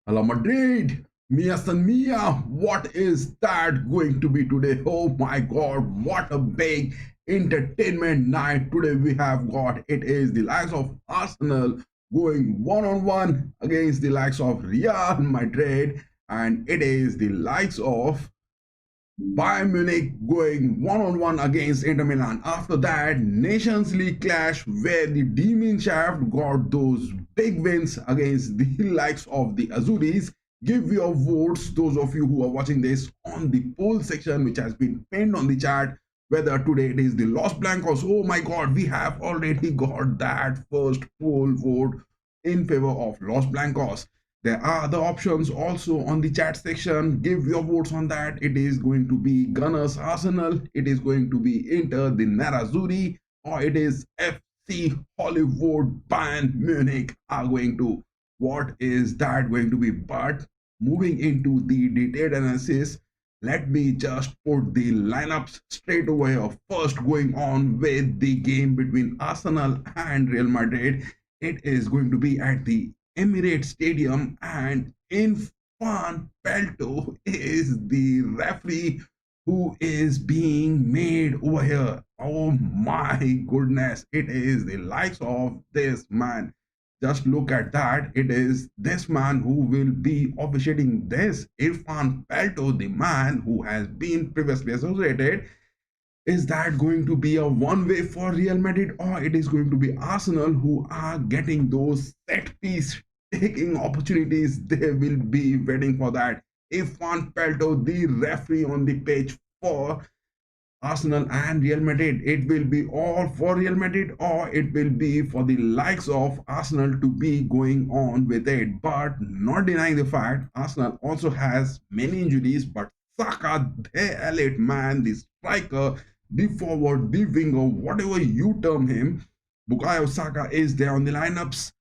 Hello Madrid, Mia San Mia, what is that going to be today? Oh my god, what a big entertainment night today we have got. It is the likes of Arsenal going one-on-one against the likes of Real Madrid, and it is the likes of Bayern Munich going one-on-one against Inter Milan. After that, Nations League clash where the Demon Shaft got those big wins against the likes of the Azuris. Give your votes, those of you who are watching this, on the poll section which has been pinned on the chat. Whether today it is the Los Blancos. Oh my god, we have already got that first poll vote in favor of Los Blancos. There are other options also on the chat section. Give your votes on that. It is going to be Gunners Arsenal, it is going to be Inter the Nerazzurri, or it is FC Hollywood Bayern Munich are going to. What is that going to be? But moving into the detailed analysis, let me just put the lineups straight away. First, going on with the game between Arsenal and Real Madrid. It is going to be at the Emirates Stadium, and Infan Pelto is the referee who is being made over here. Oh my goodness, it is the likes of this man. Just look at that. It is this man who will be officiating this. Irfan Pelto, the man who has been previously associated. Is that going to be a one-way for Real Madrid, or it is going to be Arsenal who are getting those set piece taking opportunities? They will be waiting for that. Irfan Pelto, the referee on the pitch for Arsenal and Real Madrid. It will be all for Real Madrid, or it will be for the likes of Arsenal to be going on with it. But not denying the fact, Arsenal also has many injuries, but Saka, the elite man, the striker, the forward, the winger, whatever you term him, Bukayo Saka is there on the lineups.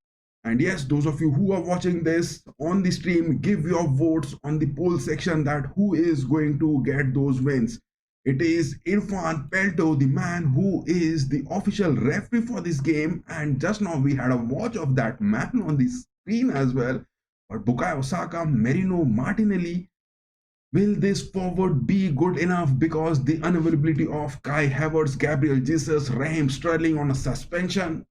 And yes, those of you who are watching this on the stream, give your votes on the poll section that who is going to get those wins. It is Irfan Pelto, the man who is the official referee for this game. And just now we had a watch of that man on the screen as well. But Bukayo Saka, Merino, Martinelli, will this forward be good enough? Because the unavailability of Kai Havertz, Gabriel Jesus, Raheem Sterling on a suspension.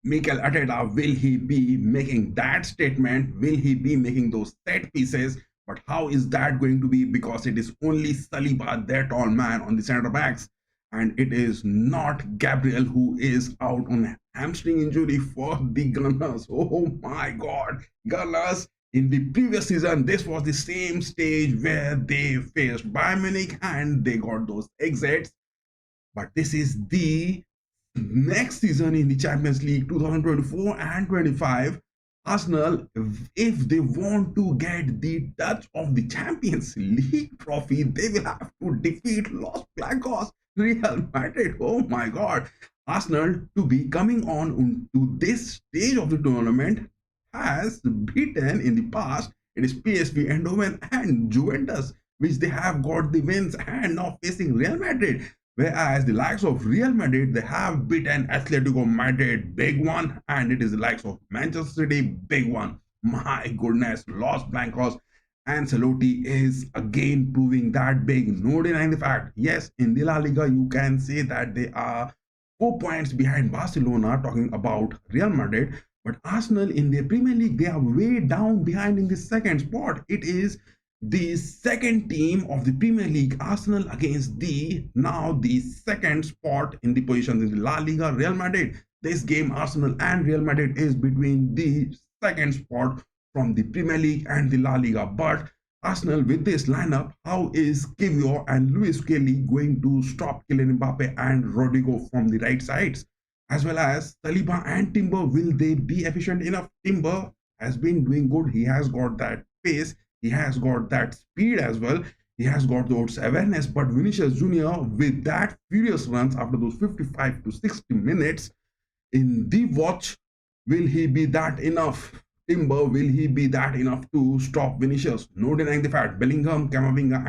Mikel Arteta, will he be making that statement? Will he be making those set pieces? But how is that going to be? Because it is only Saliba, that tall man, on the center backs. And it is not Gabriel who is out on a hamstring injury for the Gunners. Oh my God. Gunners, in the previous season, this was the same stage where they faced Bayern Munich and they got those exits. But this is the next season in the Champions League 2024 and 25. Arsenal, if they want to get the touch of the Champions League trophy, they will have to defeat Los Blancos, Real Madrid. Oh my God. Arsenal, to be coming on to this stage of the tournament, has beaten in the past. It is PSV Eindhoven and Juventus, which they have got the wins, and now facing Real Madrid. Whereas the likes of Real Madrid, they have beaten Atletico Madrid, big one, and it is the likes of Manchester City, big one. My goodness, Los Blancos. Ancelotti is again proving that big. No denying the fact. Yes, in the La Liga, you can say that they are 4 points behind Barcelona, talking about Real Madrid. But Arsenal in the Premier League, they are way down behind in the second spot. It is the second team of the Premier League, Arsenal, against the now the second spot in the positions in the La Liga, Real Madrid. This game, Arsenal and Real Madrid, is between the second spot from the Premier League and the La Liga. But Arsenal, with this lineup, how is Kiwior and Luis Kelly going to stop Kylian Mbappe and Rodrigo from the right sides? As well as Saliba and Timber, will they be efficient enough? Timber has been doing good. He has got that pace. He has got that speed as well. He has got those awareness. But Vinicius Jr., with that furious runs after those 55 to 60 minutes in the watch, will he be that enough? Timber, will he be that enough to stop Vinicius? No denying the fact, Bellingham, Camavinga,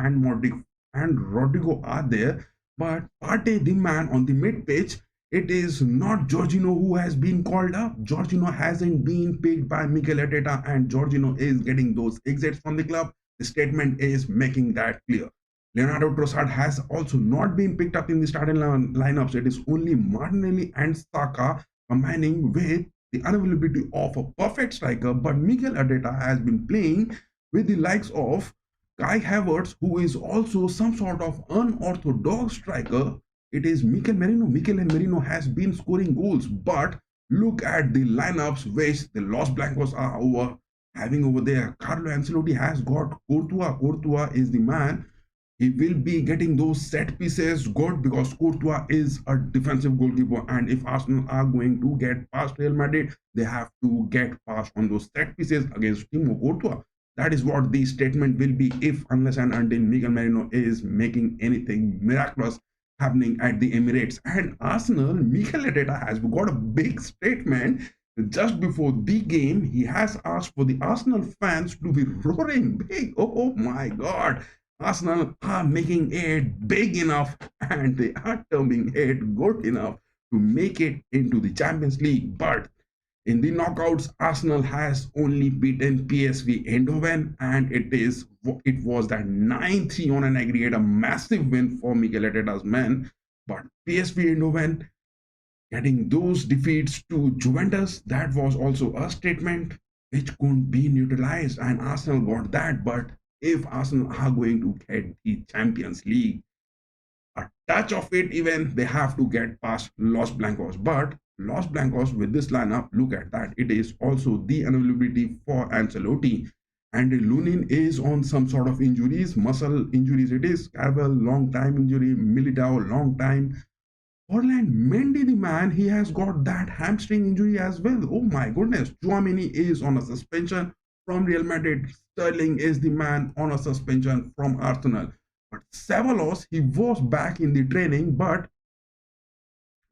and Rodrigo are there. But Partey, the man on the mid pitch, it is not Jorginho who has been called up. Jorginho hasn't been picked by Mikel Arteta, and Jorginho is getting those exits from the club. The statement is making that clear. Leonardo Trossard has also not been picked up in the starting lineups. It is only Martinelli and Saka combining with the unavailability of a perfect striker. But Mikel Arteta has been playing with the likes of Kai Havertz, who is also some sort of unorthodox striker. It is Mikel Merino. Mikel and Merino has been scoring goals, but look at the lineups which the Los Blancos are having over there. Carlo Ancelotti has got Courtois. Courtois is the man. He will be getting those set pieces good because Courtois is a defensive goalkeeper, and if Arsenal are going to get past Real Madrid, they have to get past on those set pieces against Timo Courtois. That is what the statement will be if, unless and until Miguel Merino is making anything miraculous happening at the Emirates. And Arsenal, Mikel Arteta has got a big statement just before the game. He has asked for the Arsenal fans to be roaring big. Oh my God. Arsenal are making it big enough and they are terming it good enough to make it into the Champions League. But in the knockouts, Arsenal has only beaten PSV Eindhoven, and it was that 9-3 on an aggregate, a massive win for Mikel Arteta's men. But PSV Eindhoven getting those defeats to Juventus, that was also a statement which couldn't be neutralized, and Arsenal got that. But if Arsenal are going to get the Champions League, a touch of it even, they have to get past Los Blancos. But Los Blancos with this lineup, look at that. It is also the unavailability for Ancelotti. And Lunin is on some sort of injuries, muscle injuries. It is Carvalho, long time injury, Militao, long time. Orland Mendy, the man, he has got that hamstring injury as well. Oh my goodness. Tchouaméni is on a suspension from Real Madrid. Sterling is the man on a suspension from Arsenal. But Ceballos, he was back in the training, but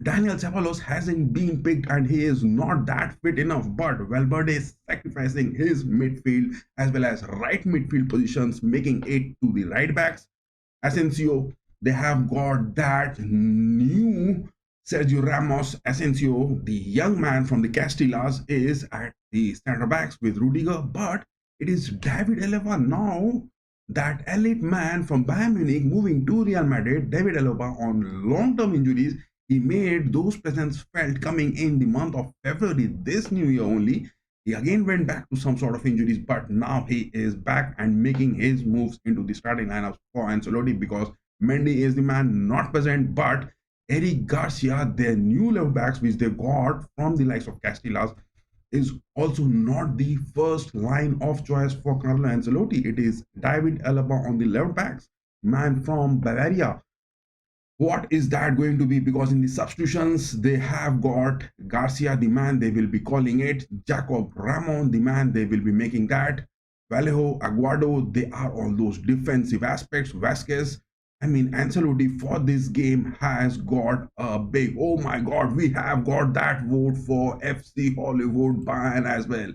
Daniel Ceballos hasn't been picked and he is not that fit enough. But Valverde is sacrificing his midfield as well as right midfield positions, making it to the right backs. Asensio, they have got that new Sergio Ramos. Asensio, the young man from the Castillas, is at the center backs with Rudiger, but it is David Alaba now, that elite man from Bayern Munich, moving to Real Madrid. David Alaba on long-term injuries. He made those presence felt coming in the month of February this new year only. He again went back to some sort of injuries, but now he is back and making his moves into the starting lineup for Ancelotti because Mendy is the man not present, but Eric Garcia, their new left backs, which they got from the likes of Castillas, is also not the first line of choice for Carlo Ancelotti. It is David Alaba on the left backs, man from Bavaria. What is that going to be? Because in the substitutions, they have got Garcia, the man, they will be calling it. Jacob Ramon, the man, they will be making that. Vallejo, Aguado, they are all those defensive aspects. Vasquez, I mean, Ancelotti for this game has got a big, oh my God, we have got that vote for FC Hollywood Bayern as well.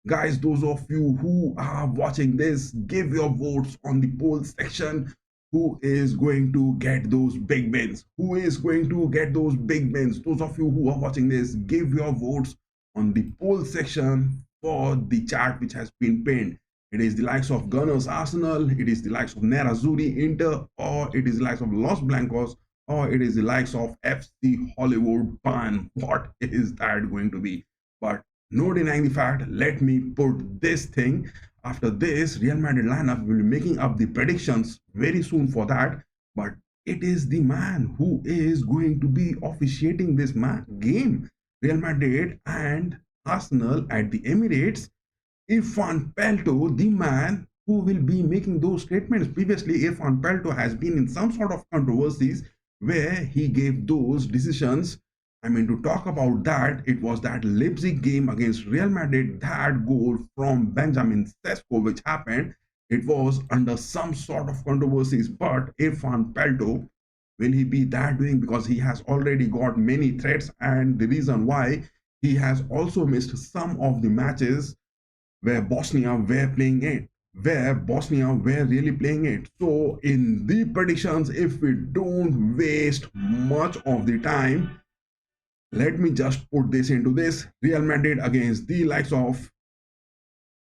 Guys, those of you who are watching this, give your votes on the poll section. Who is going to get those big wins? Who is going to get those big wins? Those of you who are watching this, give your votes on the poll section for the chart which has been pinned. It is the likes of Gunners Arsenal, it is the likes of Nerazzurri Inter, or it is the likes of Los Blancos, or it is the likes of FC Hollywood Bayern. What is that going to be? But no denying the fact, let me put this thing. After this, Real Madrid lineup will be making up the predictions very soon for that. But it is the man who is going to be officiating this game. Real Madrid and Arsenal at the Emirates. Irfan Pelto, the man who will be making those statements. Previously, Irfan Pelto has been in some sort of controversies where he gave those decisions. I mean, to talk about that, it was that Leipzig game against Real Madrid, that goal from Benjamin Sesko which happened. It was under some sort of controversies, but Irfan Pelto, will he be that doing? Because he has already got many threats, and the reason why, he has also missed some of the matches where Bosnia were playing it, where Bosnia were really playing it. So in the predictions, if we don't waste much of the time, Let me just put this into this. Real Madrid against the likes of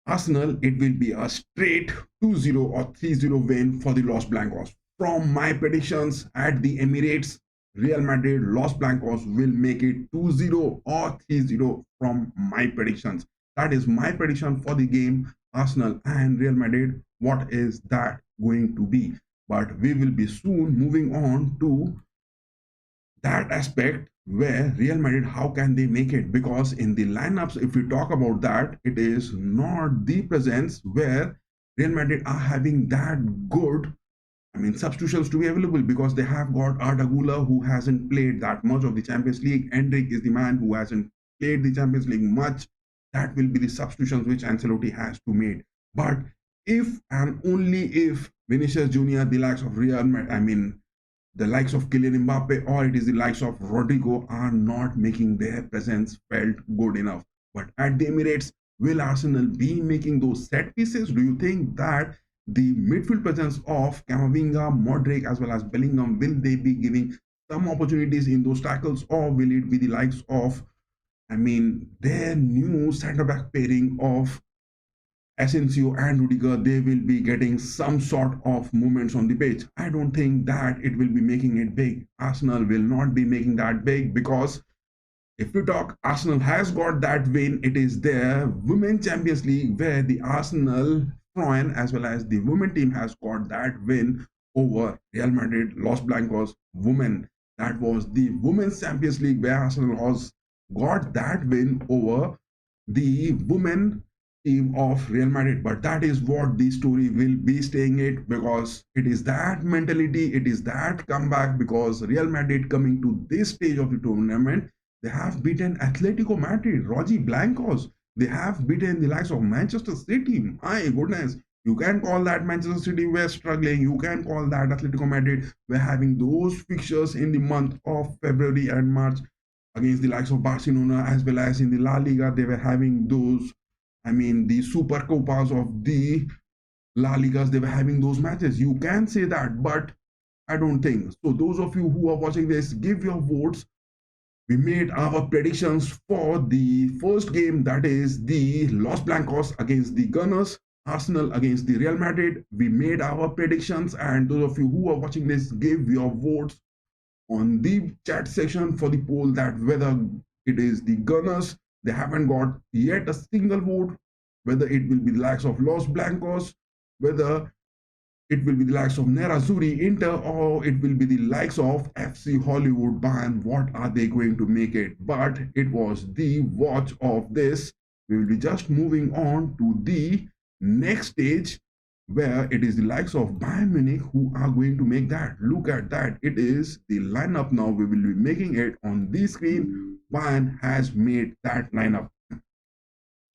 Arsenal, it will be a straight 2-0 or 3-0 win for the Los Blancos. From my predictions at the Emirates, Real Madrid, Los Blancos will make it 2-0 or 3-0 from my predictions. That is my prediction for the game, Arsenal and Real Madrid. What is that going to be? But we will be soon moving on to that aspect where Real Madrid, how can they make it? Because in the lineups, if we talk about that, it is not the presence where Real Madrid are having that good, substitutions to be available, because they have got Ardagula, who hasn't played that much of the Champions League. Endrick is the man who hasn't played the Champions League much. That will be the substitutions which Ancelotti has to make. But if and only if Vinicius Jr., the likes of Real Madrid, the likes of Kylian Mbappe, or it is the likes of Rodrigo, are not making their presence felt good enough. But at the Emirates, will Arsenal be making those set pieces? Do you think that the midfield presence of Camavinga, Modric, as well as Bellingham, will they be giving some opportunities in those tackles, or will it be the likes of, their new centre back pairing of Asensio and Rudiger, they will be getting some sort of movements on the pitch? I don't think that it will be making it big. Arsenal will not be making that big, because if we talk, Arsenal has got that win. It is their Women's Champions League where the Arsenal Frauen as well as the women team has got that win over Real Madrid, Los Blancos women. That was the Women's Champions League where Arsenal has got that win over the women team of Real Madrid. But that is what the story will be staying it, because it is that mentality, it is that comeback, because Real Madrid coming to this stage of the tournament, they have beaten Atletico Madrid, Rogi Blancos. They have beaten the likes of Manchester City. My goodness. You can call that Manchester City were struggling. You can call that Atletico Madrid were having those fixtures in the month of February and March against the likes of Barcelona, as well as in the La Liga. They were having those, the Super Copas of the La Ligas. They were having those matches. You can say that, but I don't think so. Those of you who are watching this, give your votes. We made our predictions for the first game, that is the Los Blancos against the Gunners, Arsenal against the Real Madrid. We made our predictions, and those of you who are watching this, give your votes on the chat section for the poll that whether it is the Gunners. They haven't got yet a single vote, whether it will be the likes of Los Blancos, whether it will be the likes of Nerazzurri, Inter, or it will be the likes of FC Hollywood Bayern. What are they going to make it? But it was the watch of this. We will be just moving on to the next stage, where it is the likes of Bayern Munich who are going to make that. Look at that. It is the lineup now. We will be making it on the screen. Bayern has made that lineup.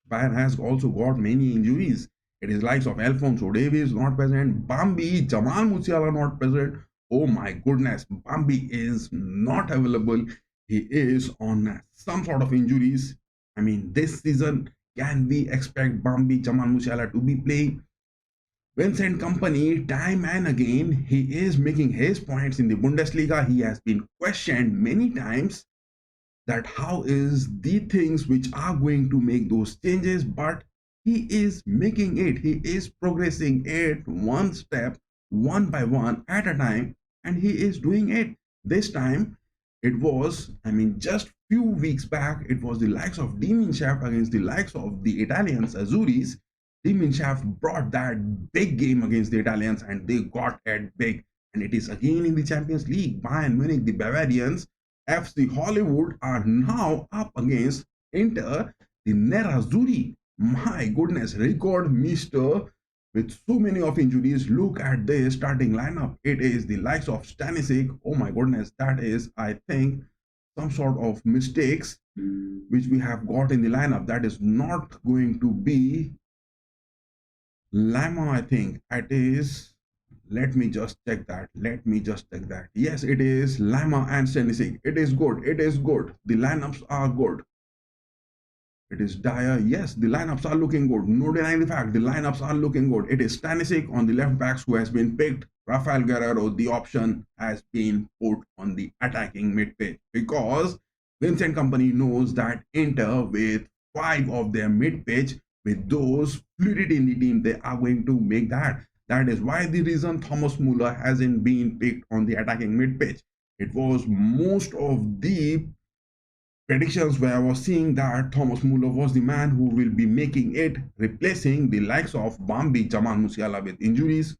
Bayern has also got many injuries. It is likes of Alphonso Davies not present, Bambi, Jamal Musiala not present. Oh my goodness, Bambi is not available. He is on some sort of injuries. This season, can we expect Bambi, Jamal Musiala to be playing? Vincent Kompany, time and again, he is making his points in the Bundesliga. He has been questioned many times that how is the things which are going to make those changes, but he is making it. He is progressing it one step, one by one at a time, and he is doing it. This time, it was, just few weeks back, it was the likes of Diminshaft against the likes of the Italians, Azuris. Diminshaft brought that big game against the Italians, and they got it big. And it is again in the Champions League. Bayern Munich, the Bavarians, FC Hollywood are now up against Inter, the Nerazzurri. My goodness, record mister with so many of injuries. Look at the starting lineup. It is the likes of Stanisic. Oh my goodness, that is, I think, some sort of mistakes which we have got in the lineup. That is not going to be Lama, I think. It is, let me just check that. Yes, it is Lama and Stanisic. It is good. It is good. The lineups are good. It is Dyer. Yes, the lineups are looking good. No denying the fact, the lineups are looking good. It is Stanisic on the left backs who has been picked. Rafael Guerrero, the option has been put on the attacking midfield, because Vincent Company knows that Inter with five of their mid-pitch, with those fluidity in the team, they are going to make that. That is why the reason Thomas Muller hasn't been picked on the attacking mid-pitch. It was most of the predictions where I was seeing that Thomas Muller was the man who will be making it, replacing the likes of Bambi, Jamal Musiala with injuries.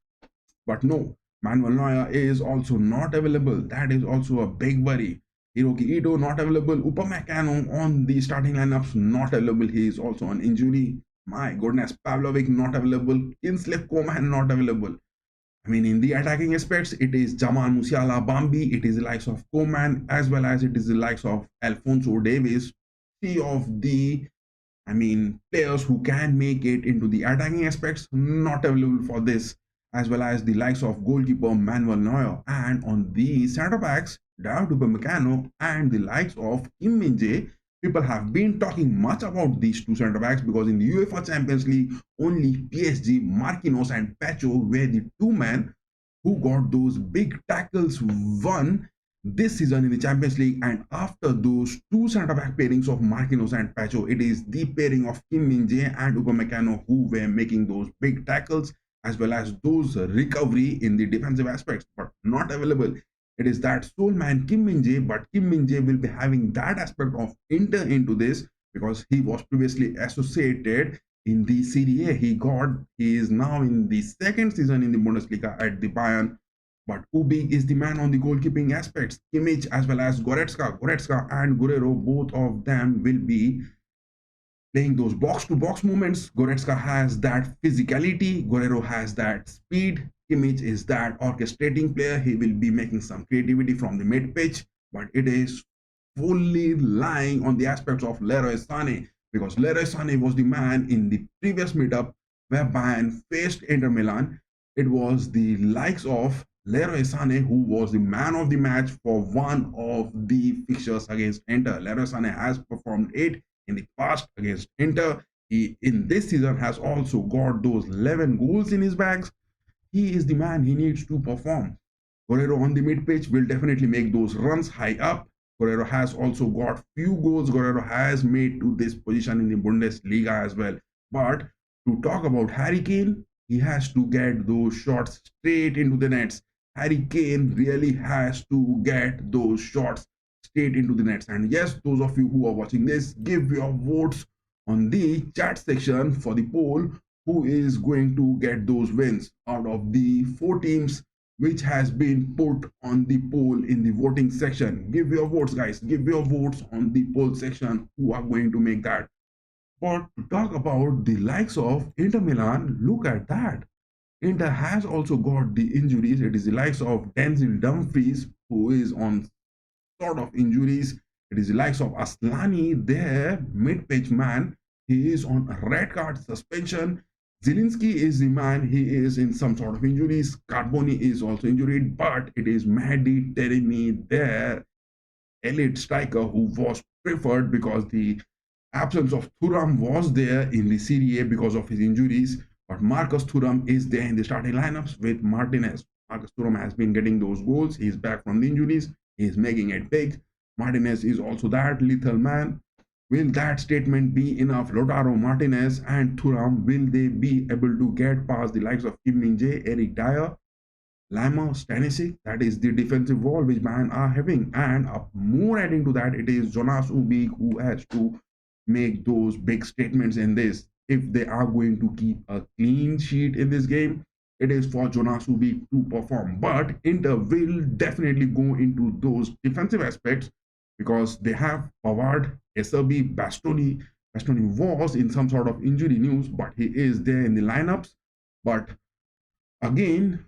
But no, Manuel Neuer is also not available. That is also a big worry. Hiroki Ito not available. Upamecano on the starting lineups not available. He is also on injury. My goodness, Pavlovic not available. Kingsley Coman not available. I mean, in the attacking aspects, it is Jamal Musiala, Bambi, it is the likes of Coman, as well as it is the likes of Alphonso Davies. Three of the, players who can make it into the attacking aspects, not available for this, as well as the likes of goalkeeper Manuel Neuer. And on the centre backs, David Upamecano and the likes of Kim Min-jae. People have been talking much about these two centre backs because in the UEFA Champions League, only PSG, Marquinhos, and Pacho were the two men who got those big tackles won this season in the Champions League. And after those two centre back pairings of Marquinhos and Pacho, it is the pairing of Kim Min-jae and Upamecano who were making those big tackles as well as those recovery in the defensive aspects, but not available. It is that sole man Kim Min-jae, but Kim Min-jae will be having that aspect of Inter into this because he was previously associated in the Serie A. He is now in the second season in the Bundesliga at the Bayern. But Ubik is the man on the goalkeeping aspects. Kimmich as well as Goretzka and Guerrero, both of them will be playing those box-to-box movements. Goretzka has that physicality. Guerrero has that speed. Kimmich is that orchestrating player. He will be making some creativity from the mid-pitch, but it is fully lying on the aspects of Leroy Sané because Leroy Sané was the man in the previous meetup where Bayern faced Inter Milan. It was the likes of Leroy Sané who was the man of the match for one of the fixtures against Inter. Leroy Sané has performed it in the past against Inter. He in this season has also got those 11 goals in his bags. He is the man. He needs to perform. Guerrero on the mid pitch will definitely make those runs high up. Guerrero has also got few goals Guerrero has made to this position in the Bundesliga as well. But to talk about Harry Kane, he has to get those shots straight into the nets. Harry Kane really has to get those shots straight into the nets. And yes, those of you who are watching this, give your votes on the chat section for the poll who is going to get those wins out of the 4 teams which has been put on the poll in the voting section. Give your votes, guys. Give your votes on the poll section who are going to make that. But to talk about the likes of Inter Milan, look at that. Inter has also got the injuries. It is the likes of Denzel Dumfries who is on sort of injuries. It is the likes of Aslani, their mid-pitch man. He is on a red card suspension. Zielinski is the man. He is in some sort of injuries. Carboni is also injured, but it is Mehdi Taremi, their elite striker, who was preferred because the absence of Thuram was there in the Serie A because of his injuries. But Marcus Thuram is there in the starting lineups with Martinez. Marcus Thuram has been getting those goals. He's back from the injuries. He's making it big. Martinez is also that lethal man. Will that statement be enough? Lautaro Martinez and Thuram, will they be able to get past the likes of Kim Min-jae, Eric Dyer, Lama, Stanisic? That is the defensive wall which Bayern are having. And more adding to that, it is Jonas Ubik who has to make those big statements in this. If they are going to keep a clean sheet in this game, it is for Jonas Ubik to perform. But Inter will definitely go into those defensive aspects because they have Pavard, Eserbi, Bastoni. Bastoni was in some sort of injury news, but he is there in the lineups. But again,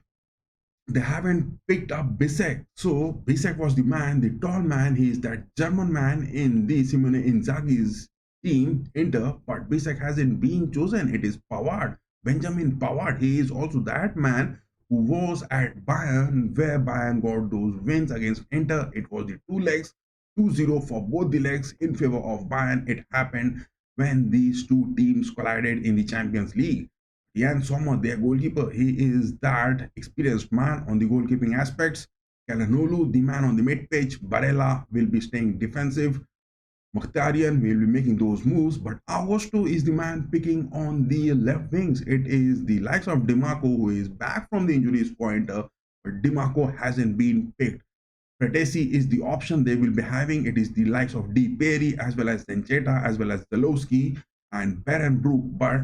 they haven't picked up Bisek. So Bisek was the man, the tall man. He is that German man in the Simone Inzaghi's team, Inter, but Bisek hasn't been chosen. It is Pavard, Benjamin Pavard. He is also that man who was at Bayern, where Bayern got those wins against Inter. It was the 2 legs, 2-0 for both the legs in favor of Bayern. It happened when these two teams collided in the Champions League. Jan Sommer, their goalkeeper, he is that experienced man on the goalkeeping aspects. Calhanoglu, the man on the mid pitch. Barella will be staying defensive. Mkhitaryan will be making those moves, but Augusto is the man picking on the left wings. It is the likes of Dimarco who is back from the injuries pointer, but Dimarco hasn't been picked. Fratesi is the option they will be having. It is the likes of Di Peri as well as Zencheta as well as Zalewski and Berenbrook, but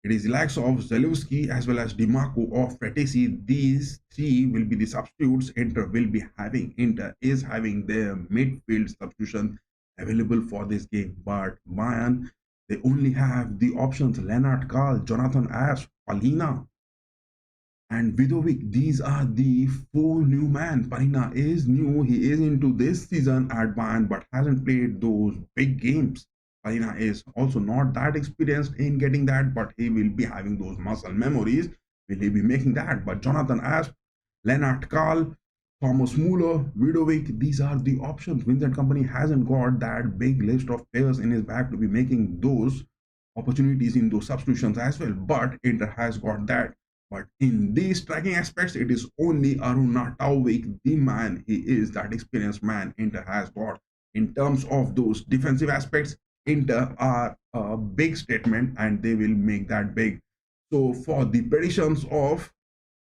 it is the likes of Zalewski as well as Dimarco or Fratesi. These three will be the substitutes Inter will be having. Inter is having their midfield substitution available for this game, but Bayern, they only have the options Lennart Karl, Jonathan Ash, Palina, and Vidovic. These are the four new men. Palina is new. He is into this season at Bayern, but hasn't played those big games. Palina is also not that experienced in getting that, but he will be having those muscle memories. Will he be making that? But Jonathan Asp, Lennart Karl, Thomas Muller, Vidovic, these are the options. Vincent Company hasn't got that big list of players in his back to be making those opportunities in those substitutions as well. But Inter has got that. But in these striking aspects, it is only Aruna Tauvik, the man. He is that experienced man Inter has got. In terms of those defensive aspects, Inter are a big statement and they will make that big. So for the predictions of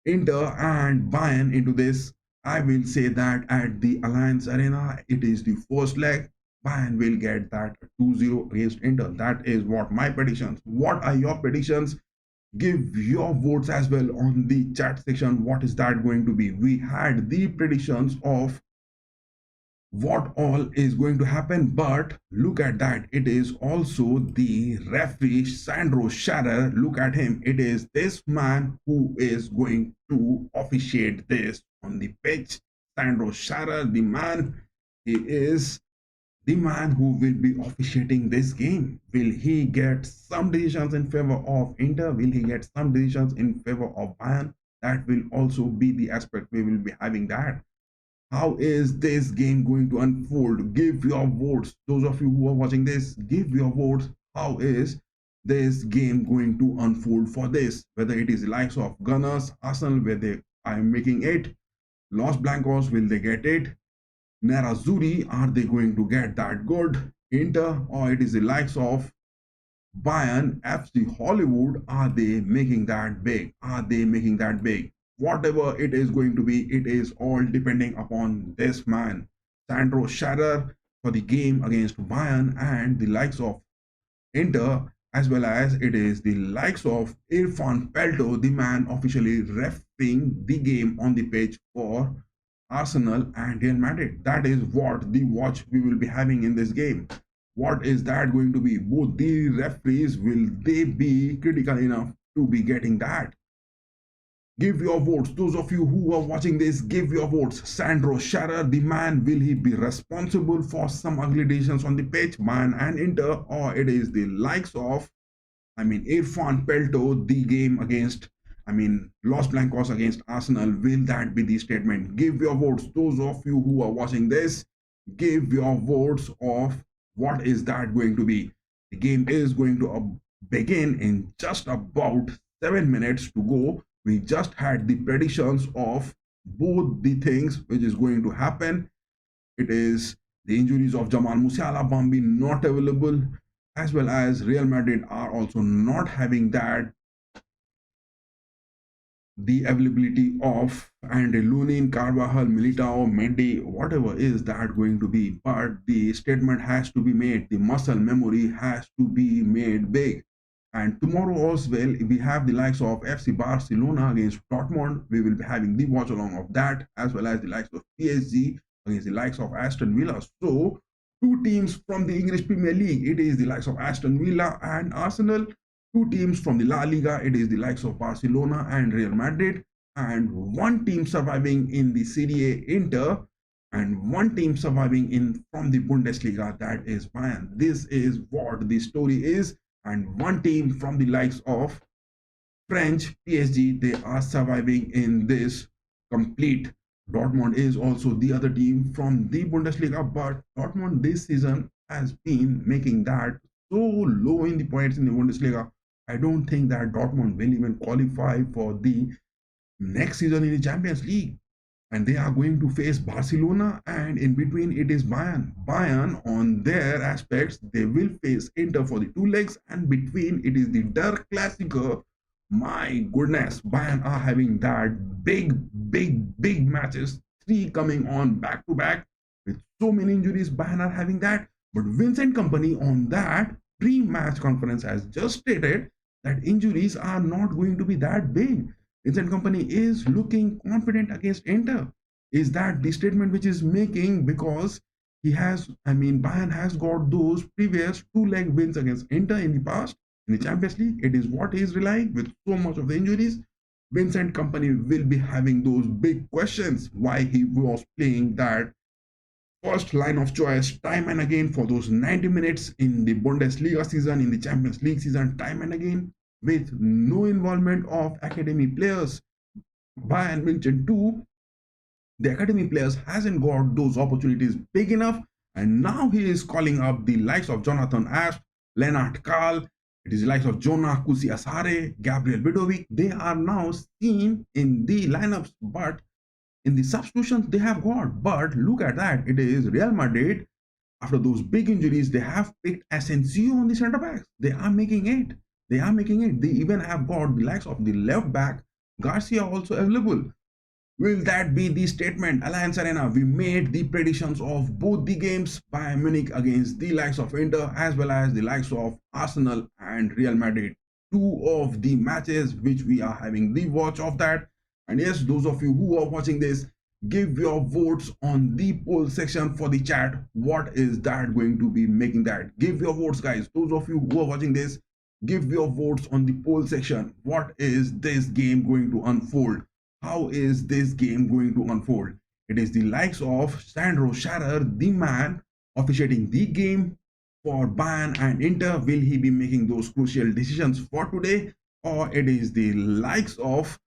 Inter and Bayern into this, I will say that at the Allianz Arena, it is the first leg. Bayern will get that 2-0 against Inter. That is what my predictions. What are your predictions? Give your votes as well on the chat section. What is that going to be? We had the predictions of what all is going to happen, but look at that, it is also the referee Sandro Scharer. Look at him, it is this man who is going to officiate this on the pitch. Sandro Scharer, the man, he is the man who will be officiating this game. Will he get some decisions in favor of Inter? Will he get some decisions in favor of Bayern? That will also be the aspect we will be having that. How is this game going to unfold? Give your votes. Those of you who are watching this, give your votes. How is this game going to unfold for this? Whether it is the likes of Gunners, Arsenal, where they are making it, Los Blancos, will they get it? Nerazzurri, are they going to get that good? Inter, or it is the likes of Bayern, FC Hollywood, are they making that big? Are they making that big? Whatever it is going to be, it is all depending upon this man, Sandro Scharer, for the game against Bayern and the likes of Inter, as well as it is the likes of Irfan Pelto, the man officially refereeing the game on the pitch for Arsenal and Real Madrid. That is what the watch we will be having in this game. What is that going to be? Both the referees, will they be critical enough to be getting that? Give your votes. Those of you who are watching this, give your votes. Sandro Scharer, the man, will he be responsible for some ugly decisions on the pitch, Bayern and Inter, or it is the likes of, Irfan Pelto, the game against, Los Blancos against Arsenal? Will that be the statement? Give your votes. Those of you who are watching this, give your votes of what is that going to be. The game is going to begin in just about 7 minutes to go. We just had the predictions of both the things which is going to happen. It is the injuries of Jamal Musiala, Bambi not available, as well as Real Madrid are also not having that, the availability of Andre Lunin, Carvajal, Militao, Mendy, whatever is that going to be. But the statement has to be made. The muscle memory has to be made big. And tomorrow as well, we have the likes of FC Barcelona against Dortmund. We will be having the watch along of that, as well as the likes of PSG against the likes of Aston Villa. So, two teams from the English Premier League. It is the likes of Aston Villa and Arsenal. Two teams from the La Liga. It is the likes of Barcelona and Real Madrid. And one team surviving in the Serie A, Inter, and one team surviving in from the Bundesliga, that is Bayern. This is what the story is. And one team from the likes of French PSG, they are surviving in this complete. Dortmund is also the other team from the Bundesliga, but Dortmund this season has been making that so low in the points in the Bundesliga. I don't think that Dortmund will even qualify for the next season in the Champions League. and they are going to face Barcelona, and in between it is Bayern. Bayern on their aspects, they will face Inter for the two legs, and between it is the Der Klassiker. My goodness, Bayern are having that big matches, three coming on back to back with so many injuries. Bayern are having that, but Vincent Company on that pre-match conference has just stated that injuries are not going to be that big. Vincent Company is looking confident against Inter. Is that the statement which is making, because he has, Bayern has got those previous two-leg wins against Inter in the past in the Champions League. It is what he is relying with so much of the injuries. Vincent Company will be having those big questions why he was playing that first line of choice time and again for those 90 minutes in the Bundesliga season, in the Champions League season, time and again, with no involvement of academy players. Bayern Munich too, the academy players hasn't got those opportunities big enough, and now he is calling up the likes of Jonathan Asp, Lennart Karl, it is the likes of Jonah Kusi Asare, Gabriel Vidovic. They are now seen in the lineups, but in the substitutions they have got. But look at that, it is Real Madrid. After those big injuries, they have picked Asensio on the centre backs. They are making it. They are making it. They even have got the likes of the left back, Garcia, also available. Will that be the statement? Allianz Arena, we made the predictions of both the games, Bayern Munich against the likes of Inter as well as the likes of Arsenal and Real Madrid. Two of the matches which we are having the watch of that. And yes, those of you who are watching this, give your votes on the poll section for the chat. What is that going to be making that? Give your votes, guys. Those of you who are watching this, give your votes on the poll section. What is this game going to unfold? How is this game going to unfold? It is the likes of Sandro Scharer, the man officiating the game for Bayern and Inter. Will he be making those crucial decisions for today? Or it is the likes of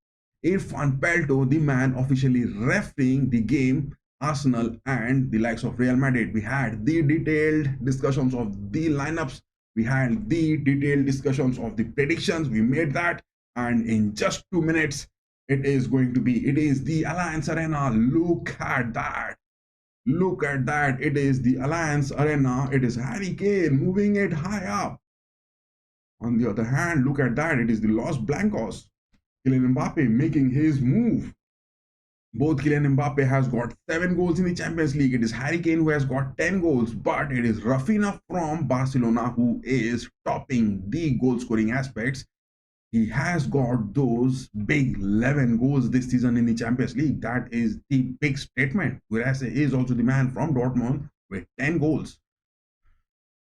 Irfan Pelto, the man officially refereeing the game, Arsenal and the likes of Real Madrid. We had the detailed discussions of the lineups. We had the detailed discussions of the predictions. We made that. And in just 2 minutes, it is the Allianz Arena. Look at that. Look at that. It is the Allianz Arena. It is Harry Kane moving it high up. On the other hand, look at that. It is the Los Blancos. Kylian Mbappe making his move. Both Kylian Mbappe has got 7 goals in the Champions League. It is Harry Kane who has got 10 goals. But it is Rafinha from Barcelona who is topping the goal scoring aspects. He has got those big 11 goals this season in the Champions League. That is the big statement. Whereas he is also the man from Dortmund with 10 goals.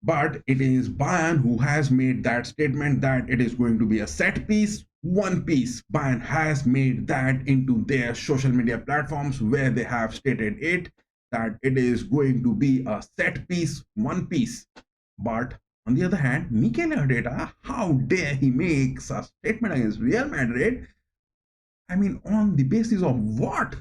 But it is Bayern who has made that statement that it is going to be a set piece, one piece. Bayern has made that into their social media platforms where they have stated it, that it is going to be a set piece, one piece. But on the other hand, Mikel Arteta, how dare he makes a statement against Real Madrid? On the basis of what?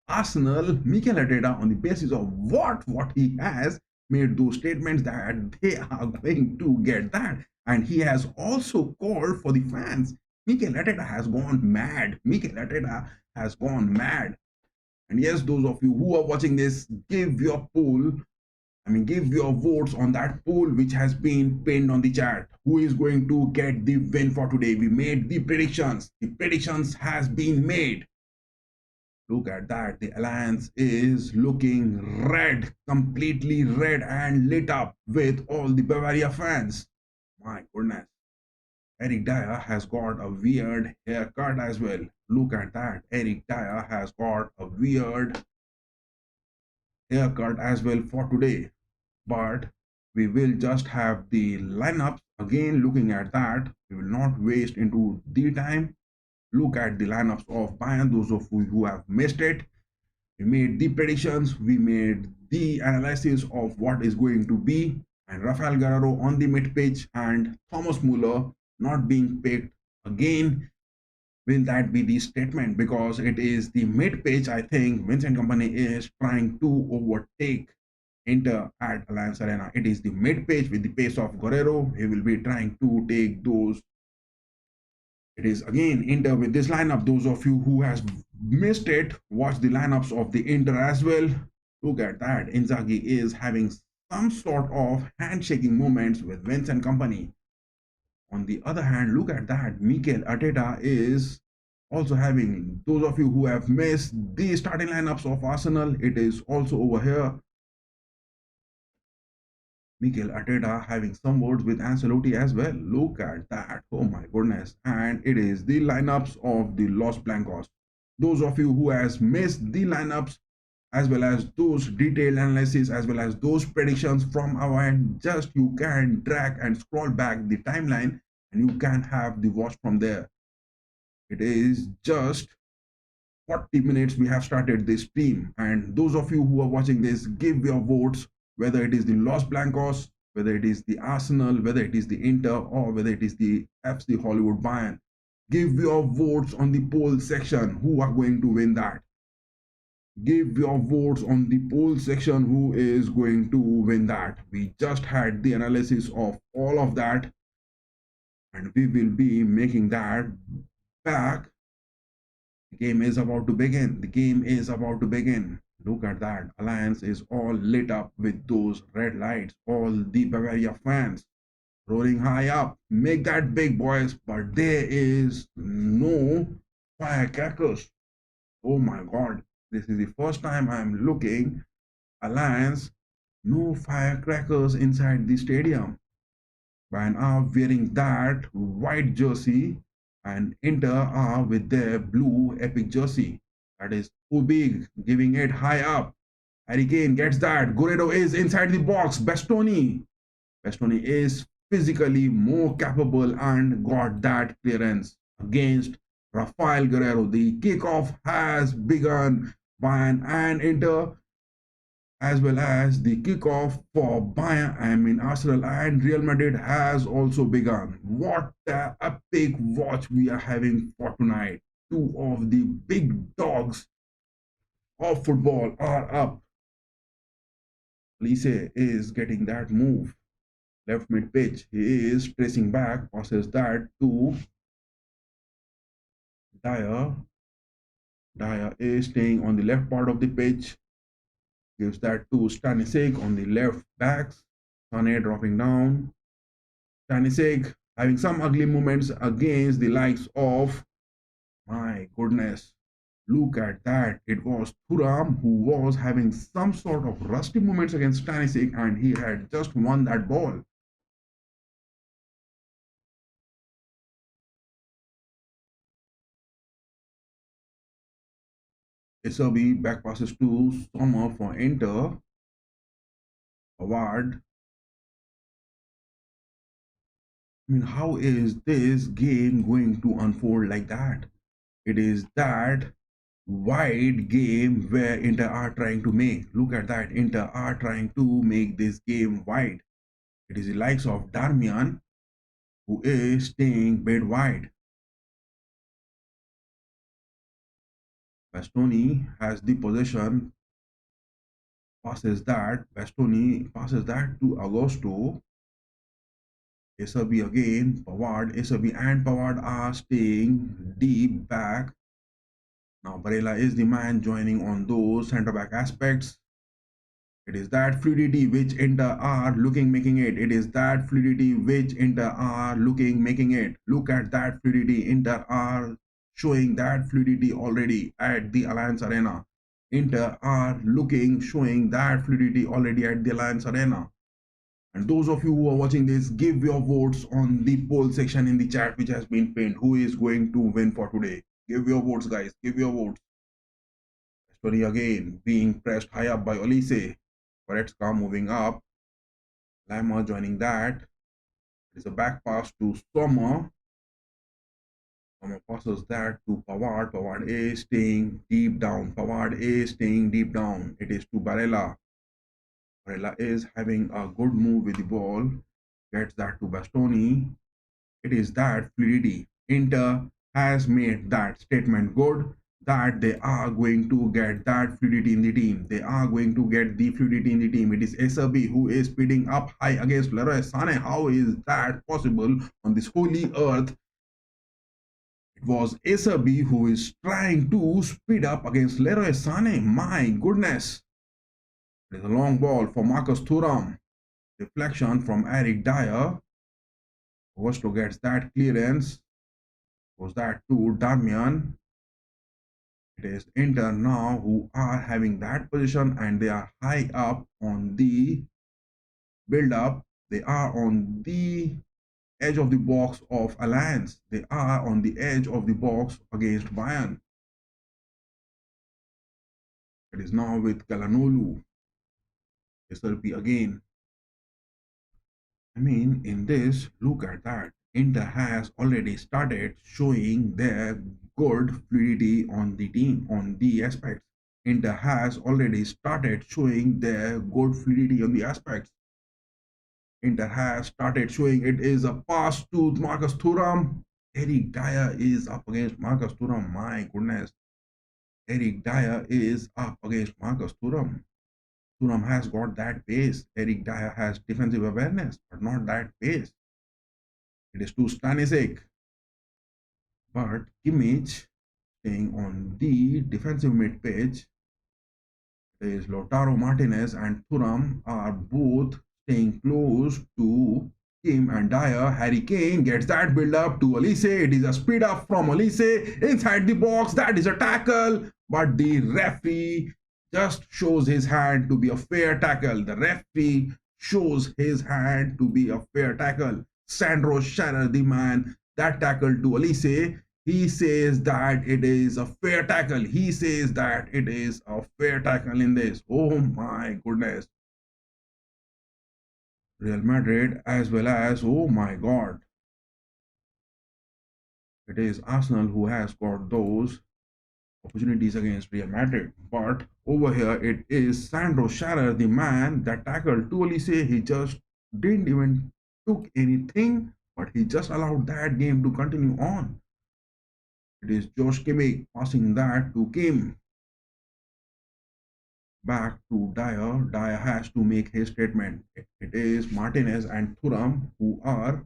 Arsenal, Mikel Arteta, on the basis of what he has made those statements that they are going to get that. And he has also called for the fans. Mikel Arteta has gone mad. Mikel Arteta has gone mad. And yes, those of you who are watching this, give your poll. Give your votes on that poll which has been pinned on the chat. Who is going to get the win for today? We made the predictions. The predictions has been made. Look at that. The Alliance is looking red, completely red and lit up with all the Bavaria fans. My goodness. Eric Dyer has got a weird haircut as well. Look at that. Eric Dyer has got a weird haircut as well for today. But we will just have the lineups again. Looking at that, we will not waste into the time. Look at the lineups of Bayern. Those of you who have missed it, we made the predictions, we made the analysis of what is going to be, and Rafael Guerrero on the mid pitch and Thomas Muller not being picked again. Will that be the statement? Because it is the mid pitch. I think Vincent Company is trying to overtake Inter at Allianz Arena. It is the mid pitch with the pace of Guerrero. He will be trying to take those. It is again Inter with this lineup. Those of you who has missed it, watch the lineups of the Inter as well. Look at that. Inzaghi is having some sort of handshaking moments with Vince and company. On the other hand, look at that. Mikel Arteta is also having, those of you who have missed the starting lineups of Arsenal, it is also over here. Mikel Arteta having some words with Ancelotti as well. Look at that. Oh my goodness. And it is the lineups of the Los Blancos. Those of you who has missed the lineups as well as those detailed analysis as well as those predictions from our end, just you can drag and scroll back the timeline and you can have the watch from there. It is just 40 minutes we have started this stream, and those of you who are watching this, give your votes, whether it is the Los Blancos, whether it is the Arsenal, whether it is the Inter, or whether it is the FC Hollywood Bayern. Give your votes on the poll section who are going to win that. Give your votes on the poll section who is going to win that. We just had the analysis of all of that and we will be making that back. The game is about to begin. The game is about to begin. Look at that. Allianz is all lit up with those red lights. All the Bavaria fans rolling high up. Make that big, boys. But there is no firecrackers. Oh my God. This is the first time I'm looking. Allianz, no firecrackers inside the stadium. Bayern are wearing that white jersey and Inter are with their blue epic jersey. That is too big, giving it high up. Harry Kane gets that. Guerrero is inside the box. Bastoni is physically more capable and got that clearance against Rafael Guerrero. The kickoff has begun. Bayern and Inter, as well as the kickoff for Bayern, Arsenal and Real Madrid has also begun. What a epic watch we are having for tonight. Two of the big dogs of football are up. Lise is getting that move. Left mid pitch. He is tracing back, passes that to Dyer. Dyer is staying on the left part of the pitch. Gives that to Stanisic on the left backs. Sane dropping down. Stanisic having some ugly movements against the likes of, my goodness, look at that. It was Thuram who was having some sort of rusty movements against Stanisic and he had just won that ball. SRB back passes to Sommer for Inter. Award. How is this game going to unfold like that? It is that wide game where Inter are trying to make. Look at that. Inter are trying to make this game wide. It is the likes of Darmian who is staying bit wide. Bastoni has the possession. Bastoni passes that to Augusto. SRB again. Pavard. SRB and Pavard are staying deep back. Now Barella is the man joining on those centre back aspects. It is that fluidity which Inter are looking making it. It is that fluidity which Inter are looking making it. Look at that fluidity. Inter are showing that fluidity already at the Allianz Arena. Inter are showing that fluidity already at the Allianz Arena. And those of you who are watching this, give your votes on the poll section in the chat which has been pinned. Who is going to win for today? Give your votes, guys. Give your votes. Story again being pressed high up by Olise. Goretzka moving up. Lima joining that. It's a back pass to Sommer. Sommer passes that to Pavard. Pavard is staying deep down. Pavard is staying deep down. It is to Barella. Barella is having a good move with the ball. Gets that to Bastoni. It is that fluidity. Inter has made that statement good, that they are going to get that fluidity in the team. They are going to get the fluidity in the team. It is SRB who is speeding up high against Leroy Sané. How is that possible on this holy earth? It was Acerbi who is trying to speed up against Leroy Sané. My goodness. It is a long ball for Marcus Thuram. Deflection from Eric Dyer. Augusto gets that clearance. Was that to Darmian? It is Inter now who are having that position and they are high up on the build up. They are on the edge of the box of Allianz. They are on the edge of the box against Bayern. It is now with Kalanolu. This will be again. I mean, in this, look at that. Inter has already started showing their good fluidity on the team, on the aspects. Inter has already started showing their good fluidity on the aspects. Inter has started showing it is a pass to Marcus Thuram. Eric Dyer is up against Marcus Thuram. My goodness. Eric Dyer is up against Marcus Thuram. Thuram has got that pace. Eric Dyer has defensive awareness, but not that pace. It is to Stanisic. But Kimmich staying on the defensive mid pitch. Is Lautaro Martinez and Thuram are both staying close to Kim and Dyer. Harry Kane gets that build up to Olise. It is a speed up from Olise inside the box. That is a tackle, but the referee just shows his hand to be a fair tackle. The referee shows his hand to be a fair tackle. Sandro Scherer, the man that tackle to Olise, he says that it is a fair tackle. He says that it is a fair tackle in this. Oh my goodness. Real Madrid as well as, oh my God. It is Arsenal who has got those opportunities against Real Madrid. But over here, it is Sandro Scherer, the man that tackled to Olise. He just didn't even took anything, but he just allowed that game to continue on. It is Josh Kimmich passing that to Kim. Back to Dyer. Dyer has to make his statement. It is Martinez and Thuram who are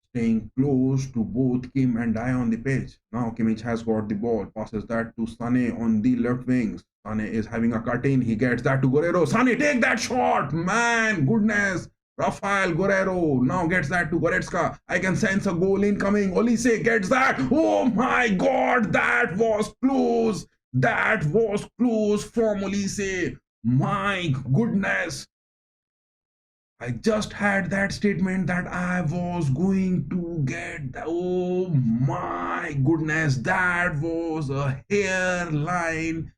staying close to both Kim and Dyer on the pitch. Now Kimmich has got the ball, passes that to Sané on the left wings. Sané is having a cut in. He gets that to Guerrero. Sané, take that shot! Man, goodness! Rafael Guerrero now gets that to Goretzka. I can sense a goal incoming. Olise gets that. Oh my God, that was close. That was close from Olise. My goodness. I just had that statement that I was going to get. Oh my goodness, that was a hairline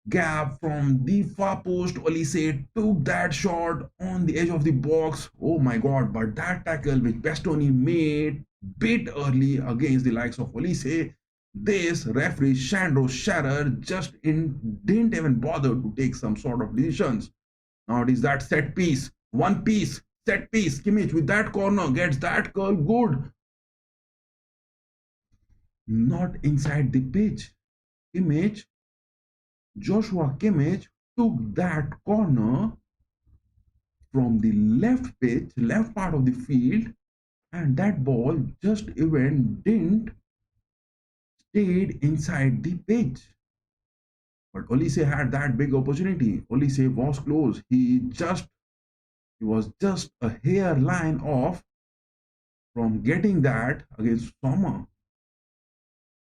gap from the far post. Olise took that shot on the edge of the box. Oh my God, but that tackle which Bastoni made bit early against the likes of Olise, this referee Sandro Scherer just didn't even bother to take some sort of decisions. Now it is that set piece, one piece, set piece. Kimmich with that corner gets that curl good. Not inside the pitch. Kimmich, Joshua Kimmich took that corner from the left pitch, left part of the field, and that ball just even didn't stayed inside the pitch. But Olise had that big opportunity. Olise was close. He was just a hairline off from getting that against Sommer.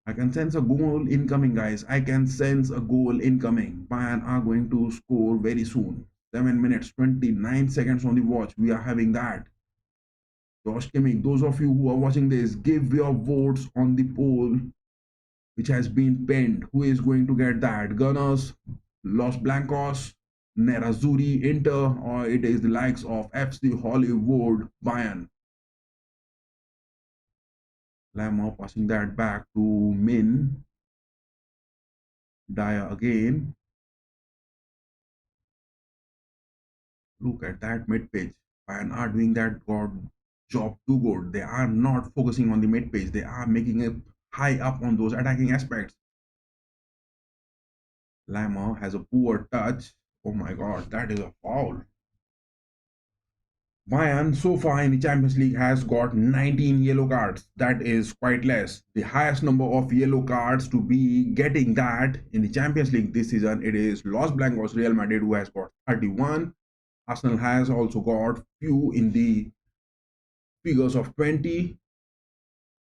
I can sense a goal incoming, guys. I can sense a goal incoming. Bayern are going to score very soon. 7 minutes, 29 seconds on the watch. We are having that. Josh Kimmich, those of you who are watching this, give your votes on the poll which has been pinned. Who is going to get that? Gunners, Los Blancos, Nerazzurri, Inter, or it is the likes of FC Hollywood, Bayern. Lamar passing that back to Min. Dyer again. Look at that mid pitch. Bayern are doing that job too good. They are not focusing on the mid pitch. They are making it high up on those attacking aspects. Lama has a poor touch. Oh my God, that is a foul. Bayern so far in the Champions League has got 19 yellow cards. That is quite less. The highest number of yellow cards to be getting that in the Champions League this season, it is Los Blancos Real Madrid who has got 31. Arsenal has also got few in the figures of 20,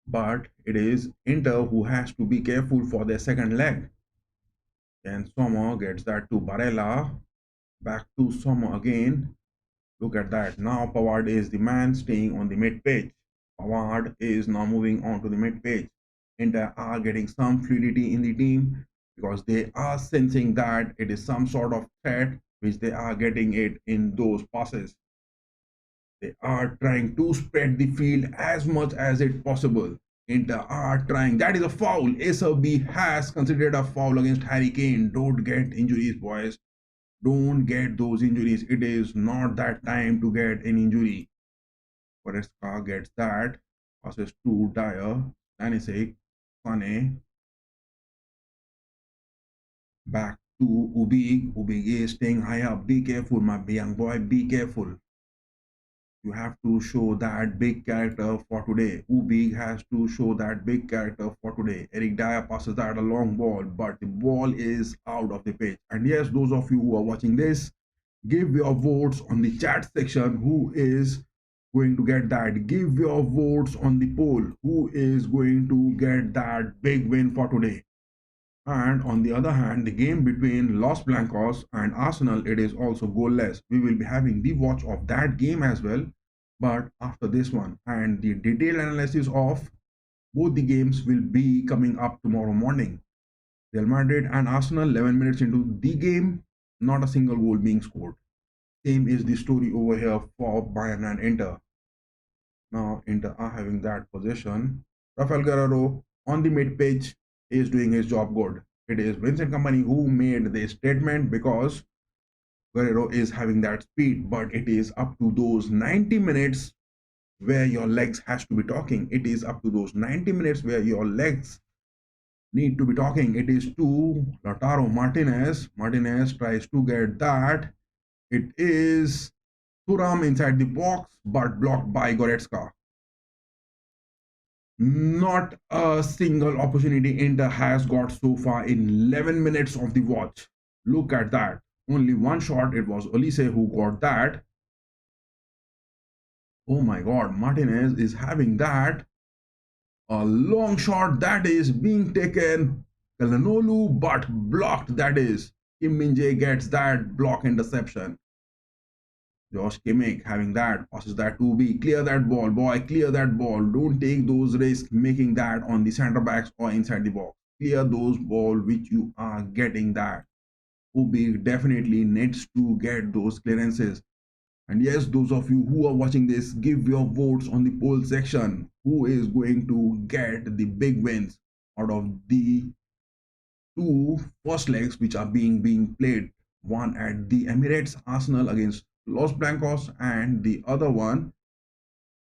but it is Inter who has to be careful for their second leg. And Sommer gets that to Barella. Back to Sommer again. Look at that. Now Pavard is the man staying on the mid page. Pavard is now moving on to the mid page. Inter are getting some fluidity in the team because they are sensing that it is some sort of threat which they are getting it in those passes. They are trying to spread the field as much as it possible. Inter are trying. That is a foul. SRB has considered a foul against Harry Kane. Don't get injuries, boys. Don't get those injuries. It is not that time to get an injury. Goretzka gets that. Passes to Dyer. Stanisic. Sane. Back to Ubig. Ubig is staying high up. Be careful, my young boy. Be careful. You have to show that big character for today. Ubig has to show that big character for today. Eric Dyer passes that a long ball, but the ball is out of the pitch. And yes, those of you who are watching this, give your votes on the chat section. Who is going to get that? Give your votes on the poll. Who is going to get that big win for today? And on the other hand, the game between Los Blancos and Arsenal, it is also goalless. We will be having the watch of that game as well, but after this one. And the detailed analysis of both the games will be coming up tomorrow morning. Real Madrid and Arsenal, 11 minutes into the game, not a single goal being scored. Same is the story over here for Bayern and Inter. Now Inter are having that possession. Rafael Guerrero on the mid pitch is doing his job good. It is Vincent Kompany who made the statement because Guerrero is having that speed, but it is up to those 90 minutes where your legs has to be talking. It is up to those 90 minutes where your legs need to be talking. It is to Lautaro Martinez. Martinez tries to get that. It is Thuram inside the box, but blocked by Goretzka. Not a single opportunity Inter has got so far in 11 minutes of the watch. Look at that. Only one shot. It was Olise who got that. Oh my God. Martinez is having that. A long shot that is being taken. Kalanolu, but blocked. That is. Kim Min-jae gets that block interception. Josh Kimmich having that, passes that to be, clear that ball, boy, clear that ball. Don't take those risks making that on the center backs or inside the box. Clear those ball which you are getting that. Ubi definitely needs to get those clearances. And yes, those of you who are watching this, give your votes on the poll section. Who is going to get the big wins out of the two first legs which are being played? One at the Emirates, Arsenal against Los Blancos, and the other one,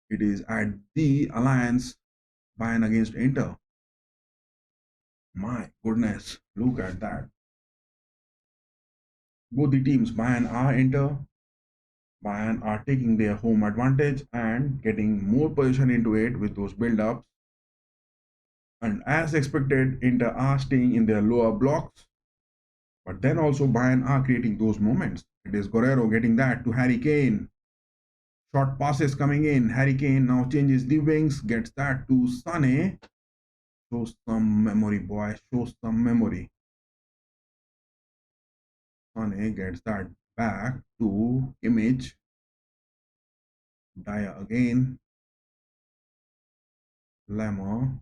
it is at the Allianz, Bayern against Inter. My goodness, look at that. Both the teams, Bayern are Inter. Bayern are taking their home advantage and getting more position into it with those build-ups. And as expected, Inter are staying in their lower blocks. But then also Bayern are creating those moments. It is Guerrero getting that to Harry Kane. Short passes coming in. Harry Kane now changes the wings, gets that to Sane. Show some memory, boy. Show some memory. Sane gets that back to Kimmich. Dyer again. Lemmer.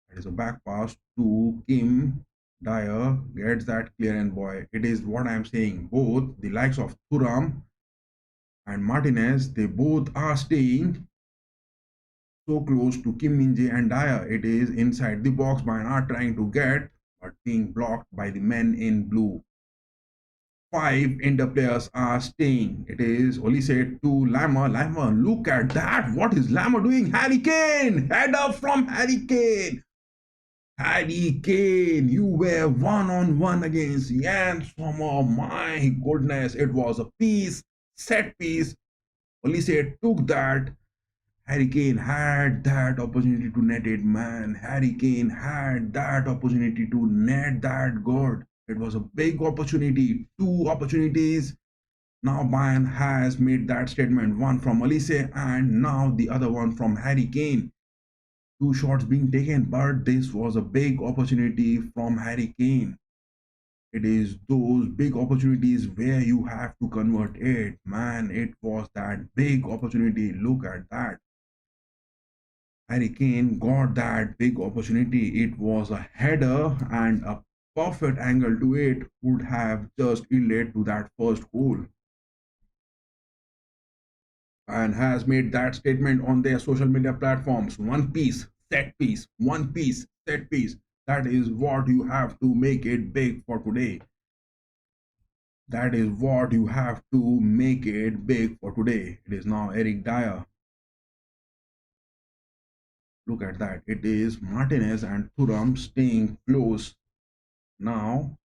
That is a back pass to Kim. Dyer gets that clearance, boy. It is what I am saying. Both the likes of Thuram and Martinez, they both are staying so close to Kim Min-jae and Dyer. It is inside the box. Bayern are trying to get, but being blocked by the men in blue. 5 Inter players are staying. It is Olise to Lammer. Lammer, look at that. What is Lammer doing? Harry Kane. Header from Harry Kane. Harry Kane, you were one-on-one against Jan Sommer. My goodness, it was a piece, set piece. Olise took that. Harry Kane had that opportunity to net it, man. Harry Kane had that opportunity to net that goal. It was a big opportunity, two opportunities. Now Bayern has made that statement, one from Olise and now the other one from Harry Kane. Two shots being taken, but this was a big opportunity from Harry Kane. It is those big opportunities where you have to convert it, man. It was that big opportunity. Look at that. Harry Kane got that big opportunity. It was a header and a perfect angle to it would have just led to that first goal. And has made that statement on their social media platforms. One piece, set piece, one piece, set piece. That is what you have to make it big for today. That is what you have to make it big for today. It is now Eric Dyer. Look at that. It is Martinez and Thuram staying close. Now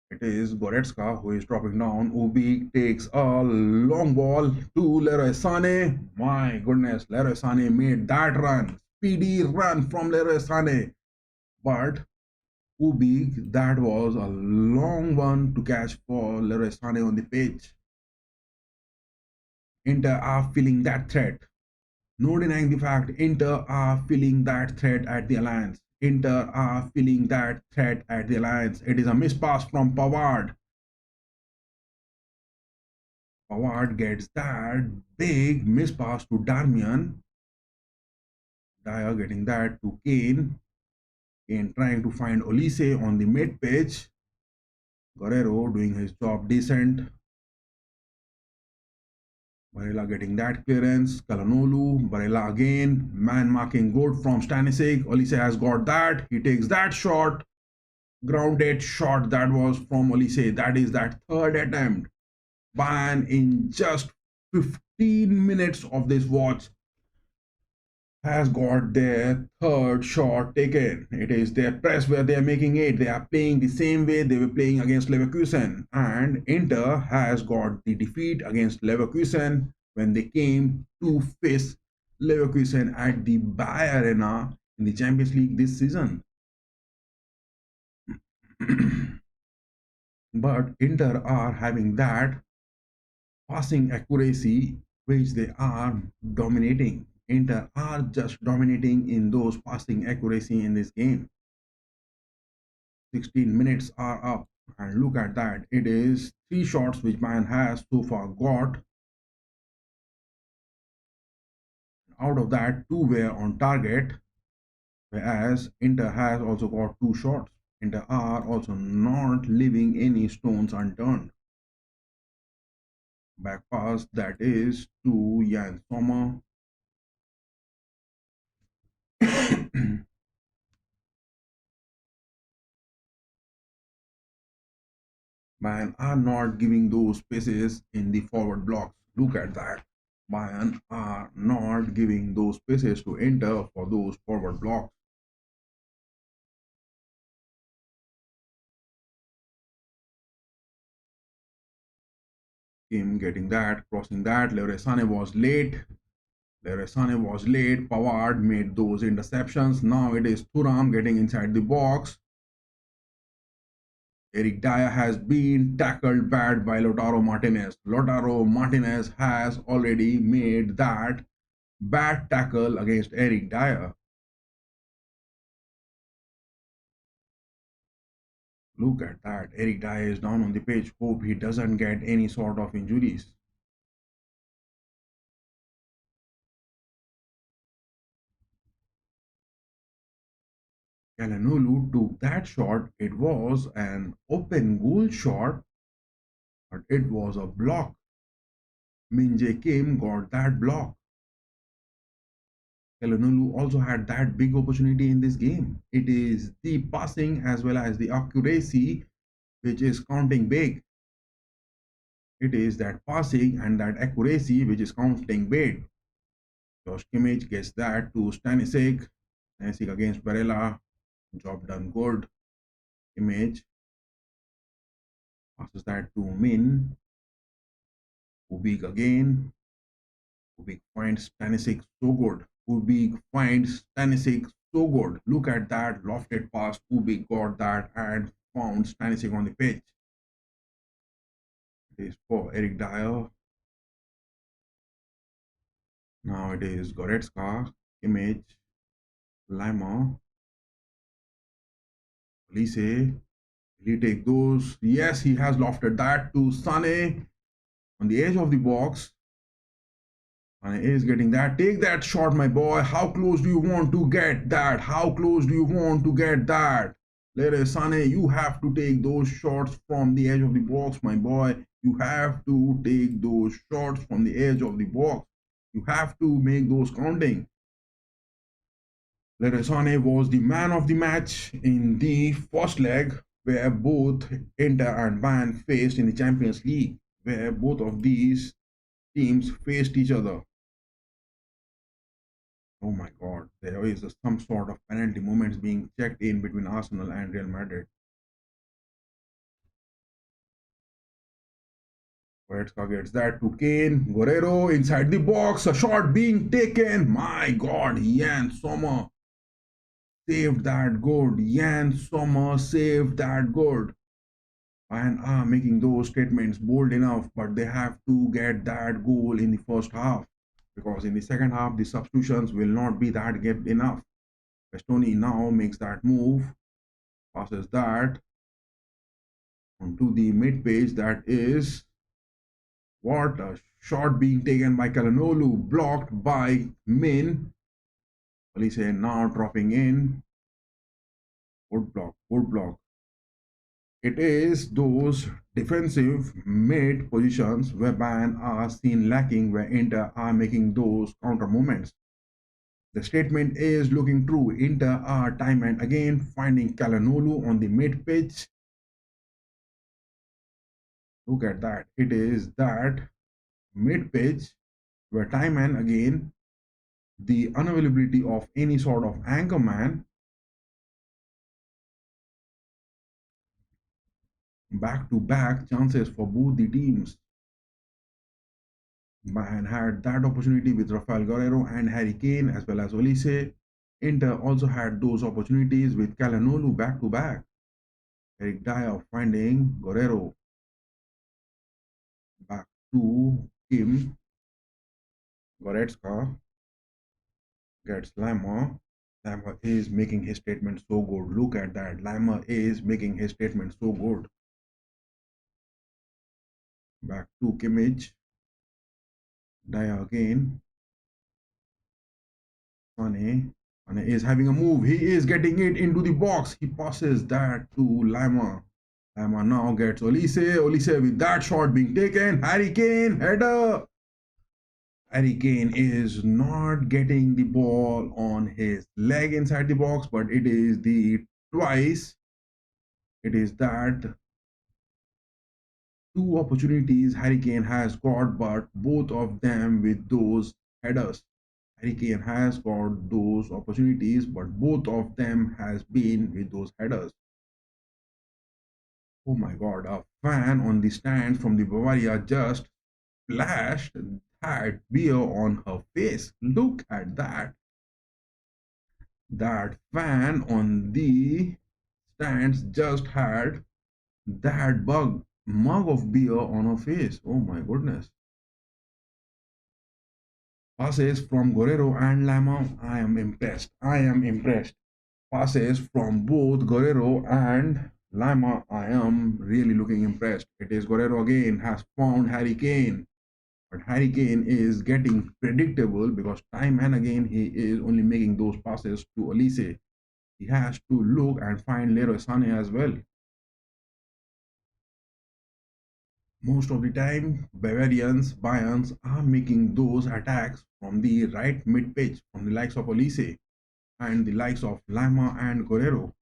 it is Goretzka who is dropping down. Ubi takes a long ball to Leroy Sané. My goodness, Leroy Sané made that run. Speedy run from Leroy Sané. But Ubi, that was a long one to catch for Leroy Sané on the pitch. Inter are feeling that threat. No denying the fact Inter are feeling that threat at the Allianz. Inter are feeling that threat at the Allianz. It is a mispass from Pavard. Pavard gets that big mispass to Darmian. Dyer getting that to Kane. Kane trying to find Olise on the mid pitch. Guerrero doing his job decent. Barella getting that clearance. Calhanoglu. Barella again. Man marking good from Stanisic. Olise has got that. He takes that shot. Grounded shot that was from Olise. That is that third attempt. Bayern in just 15 minutes of this watch has got their third shot taken. It is their press where they are making it. They are playing the same way they were playing against Leverkusen. And Inter has got the defeat against Leverkusen when they came to face Leverkusen at the Bayer Arena in the Champions League this season. But Inter are having that passing accuracy which they are dominating. Inter are just dominating in those passing accuracy in this game. 16 minutes are up and look at that. It is 3 shots which Bayern has so far got. Out of that, 2 were on target, whereas Inter has also got 2 shots. Inter are also not leaving any stones unturned. Back pass that is to Jan Sommer. Bayern are not giving those spaces in the forward blocks. Look at that. Bayern are not giving those spaces to enter for those forward blocks. Kim getting that, crossing that. Leroy Sané was late. Leroy Sané was late. Pavard made those interceptions. Now it is Thuram getting inside the box. Eric Dyer has been tackled bad by Lautaro Martinez. Lautaro Martinez has already made that bad tackle against Eric Dyer. Look at that. Eric Dyer is down on the pitch. Hope he doesn't get any sort of injuries. Calhanoglu took that shot. It was an open goal shot, but it was a block. Minje Kim got that block. Calhanoglu also had that big opportunity in this game. It is the passing as well as the accuracy which is counting big. It is that passing and that accuracy which is counting big. Josh Kimmich gets that to Stanisic. Stanisic against Barella. Job done good. Kimmich passes that to Min. Ubik again. Kubik finds Stanisic so good. Kubik finds Stanisic so good. Look at that lofted pass. Kubik got that and found Stanisic on the pitch. It is for Eric Dyer. Now it is Goretzka, Kimmich, Lima, Elise. Will he take those? Yes, he has lofted that to Sane on the edge of the box. Sane is getting that. Take that shot, my boy. How close do you want to get that? How close do you want to get that? Leroy Sane, you have to take those shots from the edge of the box, my boy. You have to take those shots from the edge of the box. You have to make those counting. Leroy Sane was the man of the match in the first leg, where both Inter and Bayern faced in the Champions League, where both of these teams faced each other. Oh my God, there is some sort of penalty moments being checked in between Arsenal and Real Madrid. Goretzka gets that to Kane. Guerrero inside the box, a shot being taken. My God, Jan Sommer saved that good. Jan Sommer saved that good. And are making those statements bold enough, but they have to get that goal in the first half, because in the second half the substitutions will not be that good enough. Bastoni now makes that move, passes that onto the mid page. That is what a shot being taken by Calhanoglu, blocked by Min. Elise now dropping in. Good block, good block. It is those defensive mid positions where Bayern are seen lacking, where Inter are making those counter movements. The statement is looking true. Inter are time and again finding Calhanoglu on the mid pitch. Look at that. It is that mid pitch where time and again the unavailability of any sort of anchor man, back-to-back chances for both the teams. Bayern had that opportunity with Rafael Guerrero and Harry Kane as well as Olise. Inter also had those opportunities with Calhanoglu back-to-back. Eric Dyer finding Guerrero. Back to Kim. Goretzka gets Lima. Lima is making his statement so good. Look at that. Lima is making his statement so good. Back to Kimmich. Dyer again. Mane. Mane is having a move. He is getting it into the box. He passes that to Lima. Lima now gets Olise. Olise with that shot being taken. Harry Kane, header. Harry Kane is not getting the ball on his leg inside the box, but it is the twice. It is that two opportunities Harry Kane has got, but both of them with those headers. Harry Kane has got those opportunities, but both of them has been with those headers. Oh my God, a fan on the stand from the Bavaria just splashed that beer on her face. Look at that. That fan on the stands just had that mug of beer on her face. Oh my goodness. Passes from Guerrero and Lima. I am impressed. I am impressed. Passes from both Guerrero and Lima. I am really looking impressed. It is Guerrero again has found Harry Kane. But Harry Kane is getting predictable because time and again he is only making those passes to Elise. He has to look and find Leroy Sané as well. Most of the time, Bayerns are making those attacks from the right mid pitch, from the likes of Elise and the likes of Lima and Guerrero.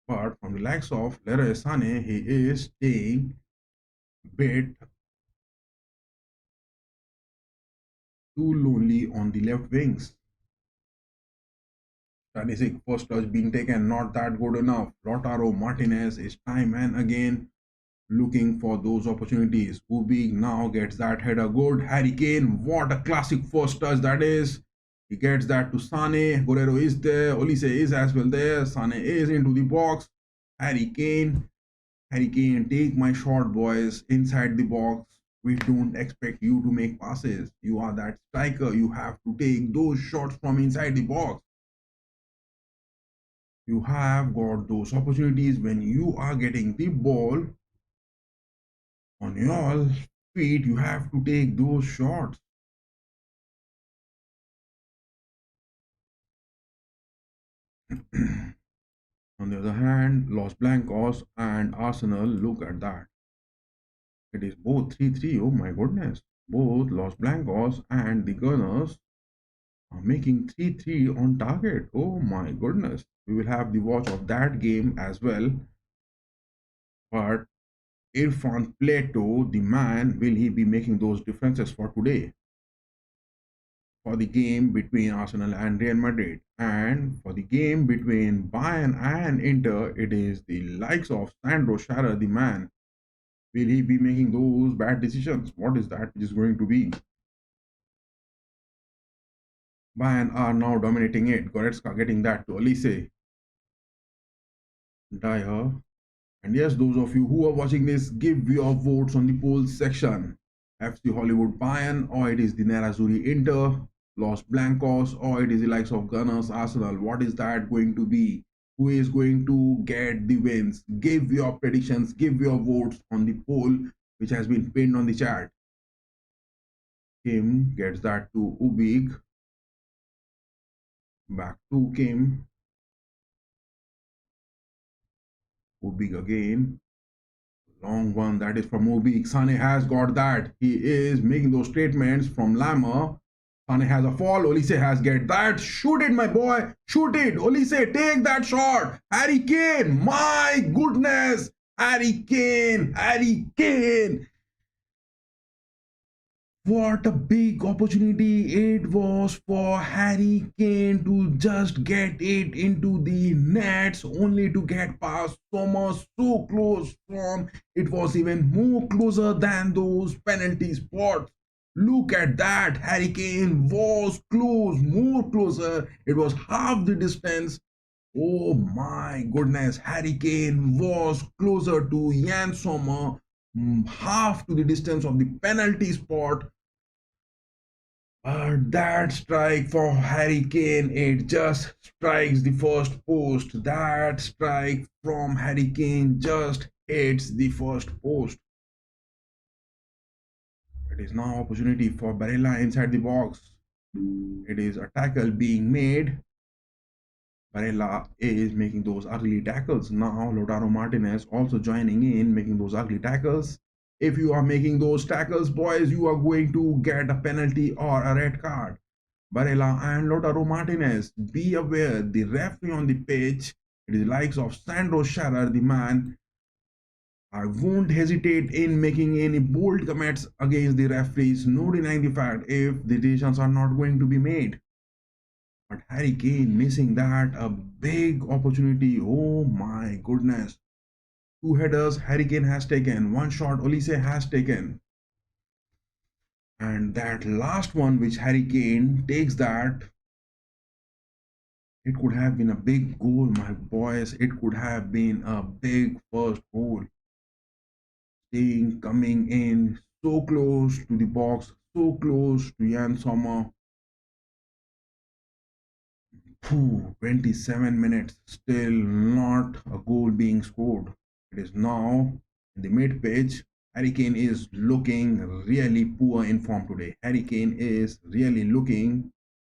But from the likes of Leroy Sané, he is staying a bit too lonely on the left wings. Stanisic first touch being taken, not that good enough. Lautaro Martinez is time and again looking for those opportunities. Ubik now gets that header good. Harry Kane, what a classic first touch that is. He gets that to Sane. Guerrero is there. Olise is as well there. Sane is into the box. Harry Kane. Harry Kane, take my shot, boys, inside the box. We don't expect you to make passes. You are that striker. You have to take those shots from inside the box. You have got those opportunities when you are getting the ball on your feet. You have to take those shots. On the other hand, Los Blancos and Arsenal, look at that. It is both 3-3. Oh my goodness. Both Los Blancos and the Gunners are making 3-3 on target. Oh my goodness. We will have the watch of that game as well. But Irfan Plato, the man, will he be making those differences for today? For the game between Arsenal and Real Madrid. And for the game between Bayern and Inter, it is the likes of Sandro Schärrer, the man. Will he be making those bad decisions? What is that which is going to be? Bayern are now dominating it. Goretzka getting that to Olise. Dyer. And yes, those of you who are watching this, give your votes on the polls section. FC Hollywood Bayern, or it is the Nerazzurri Inter, Los Blancos, or it is the likes of Gunners Arsenal. What is that going to be? Who is going to get the wins? Give your predictions, give your votes on the poll which has been pinned on the chat. Kim gets that to Ubik. Back to Kim. Ubik again. Long one, that is from Ubik. Sane has got that. He is making those statements from Lammer. Sane has a fall. Olise has get that. Shoot it, my boy. Shoot it. Olise, take that shot. Harry Kane. My goodness. Harry Kane. Harry Kane. What a big opportunity it was for Harry Kane to just get it into the nets, only to get past Sommer so close from. It was even more closer than those penalty spots. Look at that. Harry Kane was close, more closer. It was half the distance. Oh my goodness. Harry Kane was closer to Jan Sommer, half to the distance of the penalty spot. But that strike for Harry Kane, it just strikes the first post. That strike from Harry Kane just hits the first post. It is now opportunity for Barella inside the box. It is a tackle being made. Barella is making those ugly tackles. Now Lautaro Martinez also joining in, making those ugly tackles. If you are making those tackles, boys, you are going to get a penalty or a red card. Barella and Lautaro Martinez, be aware, the referee on the pitch, it is the likes of Sandro Schärrer, the man. I won't hesitate in making any bold comments against the referees, no denying the fact if the decisions are not going to be made. But Harry Kane missing that, a big opportunity. Oh my goodness. Two headers Harry Kane has taken, one shot Olise has taken. And that last one which Harry Kane takes that, it could have been a big goal, my boys. It could have been a big first goal. Staying, coming in, so close to the box, so close to Jan Sommer. 27 minutes, still not a goal being scored. It is now in the mid pitch. Harry Kane is looking really poor in form today. Harry Kane is really looking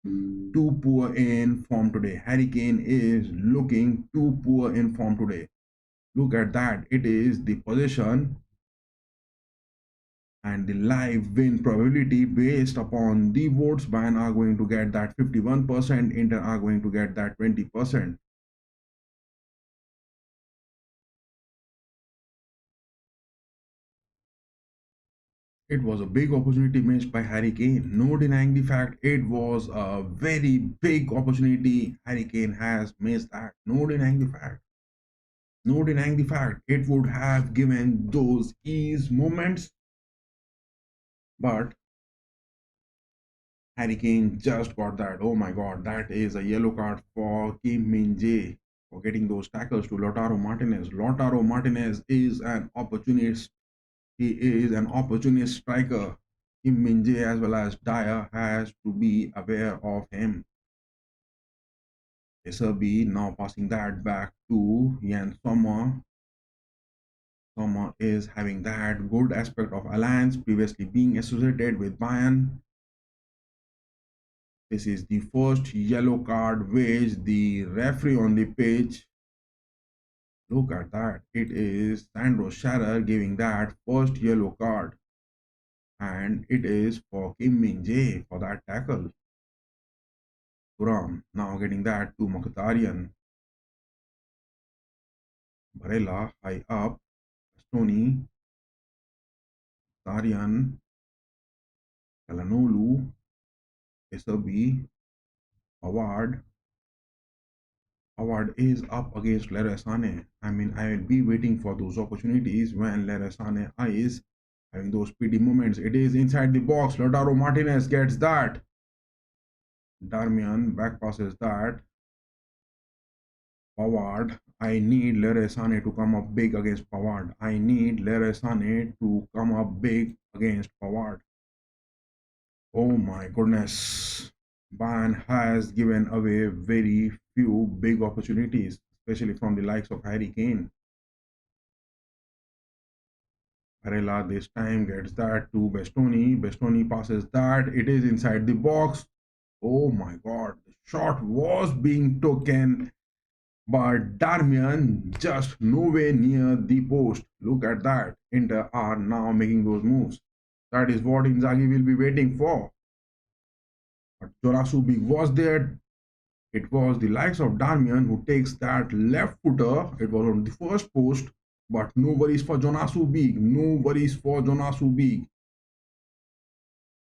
too poor in form today. Harry Kane is looking too poor in form today. Look at that. It is the position and the live win probability based upon the votes. Bayern are going to get that 51%, Inter are going to get that 20%. It was a big opportunity missed by Harry Kane. No denying the fact it was a very big opportunity. Harry Kane has missed that. No denying the fact. No denying the fact it would have given those ease moments, but Harry Kane just got that. Oh my god, that is a yellow card for Kim Min Jae for getting those tackles to Lautaro Martinez. Lautaro Martinez is an opportunist. He is an opportunist striker. Kim Min Jae as well as Dyer has to be aware of him. SRB now passing that back to Jan Sommer. Sommer is having that good aspect of Allianz, previously being associated with Bayern. This is the first yellow card which the referee on the pitch. Look at that. It is Sandro Scherer giving that first yellow card. And it is for Kim Min Jae for that tackle. Turam now getting that to Mkhitaryan. Barella high up. Stoney. Mkhitaryan. Kalanolu. SRB. Award. Award is up against Leroy Sané. I mean, I will be waiting for those opportunities when Leroy Sané is having those speedy moments. It is inside the box. Lautaro Martinez gets that. Darmian back passes that. Pavard. I need Leroy Sané to come up big against Pavard. I need Leroy Sané to come up big against Pavard. Oh my goodness. Bayern has given away very few big opportunities, especially from the likes of Harry Kane. Barella this time gets that to Bastoni. Bastoni passes that. It is inside the box. Oh my god. The shot was being taken, but Darmian just nowhere near the post. Look at that. Inter are now making those moves. That is what Inzaghi will be waiting for. But Jorasubi was there. It was the likes of Darmian who takes that left footer. It was on the first post, but no worries for Jonasu Beek. No worries for Jonasu Beek.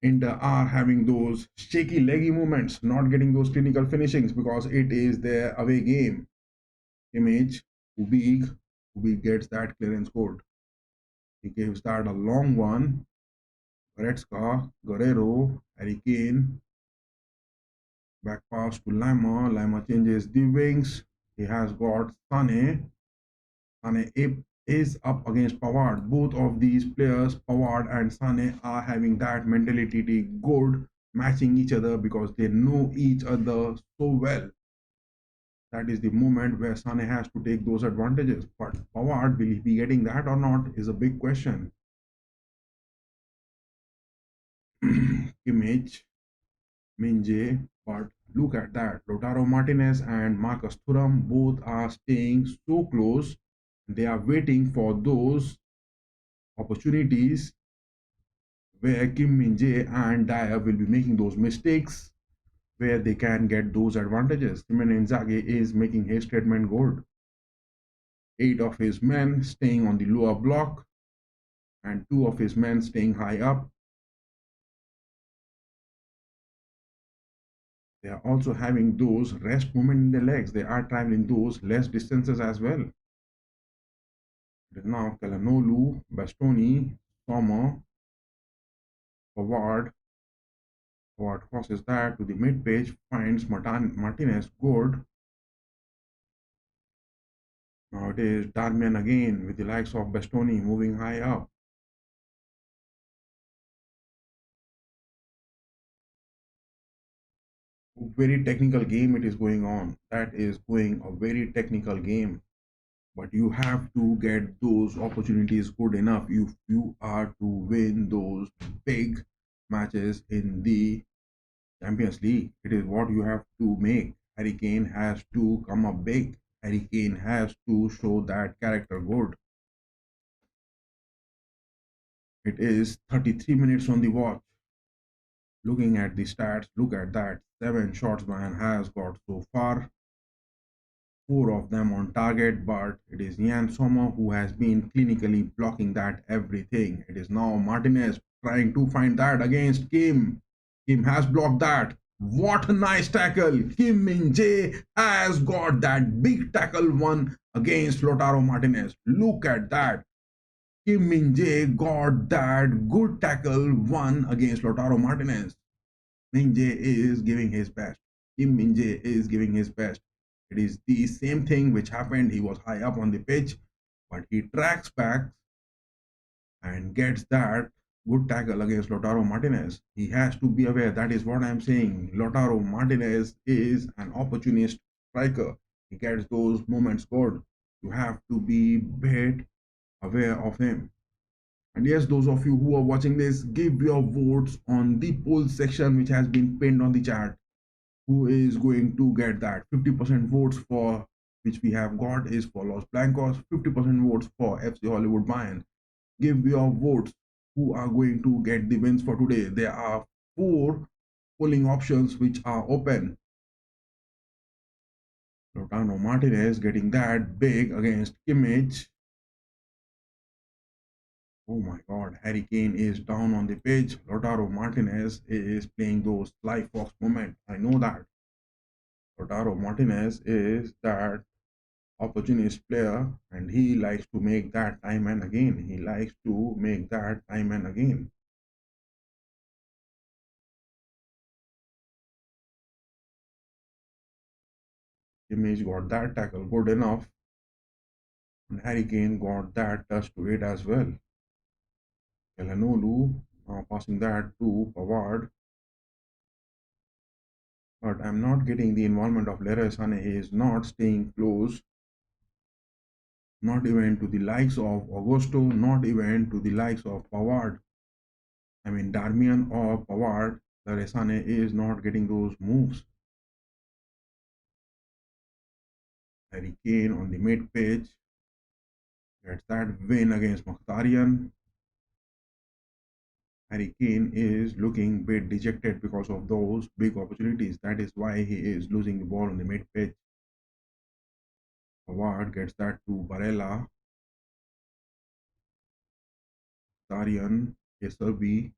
Inter are having those shaky leggy movements, not getting those clinical finishings because it is their away game. Image, Ubik gets that clearance code. He gives that a long one. Goretzka, Guerrero, Harry Kane. Back pass to Lima. Lima changes the wings. He has got Sane. Sane is up against Pavard. Both of these players, Pavard and Sane, are having that mentality good, matching each other because they know each other so well. That is the moment where Sane has to take those advantages. But Pavard, will he be getting that or not, is a big question. Kimmich, Minje, but look at that. Lautaro Martinez and Marcus Thuram both are staying so close. They are waiting for those opportunities where Kim Min-jae and Dyer will be making those mistakes where they can get those advantages. Simone Inzaghi is making his statement good. 8 of his men staying on the lower block and 2 of his men staying high up. They are also having those rest movement in their legs. They are traveling those less distances as well. Now Kalanolu, Bastoni, Sommer, Pavard. Pavard crosses that to the mid page, finds Martinez good. Now it is Darmian again with the likes of Bastoni moving high up. Very technical game it is going on. That is going a very technical game. But you have to get those opportunities good enough if you are to win those big matches in the Champions League. It is what you have to make. Harry Kane has to come up big. Harry Kane has to show that character good. It is 33 minutes on the watch. Looking at the stats, look at that. 7 shots man has got so far. 4 of them on target, but it is Jan Sommer who has been clinically blocking that everything. It is now Martinez trying to find that against Kim. Kim has blocked that. What a nice tackle. Kim Min Jae has got that big tackle one against Lautaro Martinez. Look at that. Kim Min Jae got that good tackle one against Lautaro Martinez. Min Jae is giving his best. Kim Min Jae is giving his best. It is the same thing which happened. He was high up on the pitch, but he tracks back and gets that good tackle against Lautaro Martinez. He has to be aware. That is what I'm saying. Lautaro Martinez is an opportunist striker. He gets those moments good. You have to be bit aware of him. And yes, those of you who are watching this, give your votes on the poll section which has been pinned on the chat. Who is going to get that? 50% votes for which we have got is for Los Blancos, 50% votes for FC Hollywood Bayern. Give your votes who are going to get the wins for today. There are 4 polling options which are open. Lautaro Martinez getting that big against Kimmich. Oh my god, Harry Kane is down on the pitch. Lautaro Martinez is playing those Sly Fox moment. I know that. Lautaro Martinez is that opportunist player and he likes to make that time and again. He likes to make that time and again. Kimmich got that tackle good enough and Harry Kane got that touch to it as well. Calhanoglu now passing that to Pavard. But I'm not getting the involvement of Leroy Sané. He is not staying close, not even to the likes of Augusto, not even to the likes of Pavard. I mean, Darmian or Pavard, Leroy Sané is not getting those moves. Harry Kane on the mid pitch gets that win against Mkhitaryan. Harry Kane is looking a bit dejected because of those big opportunities. That is why he is losing the ball on the mid pitch. Pavard gets that to Barella. Mkhitaryan, Keserbi.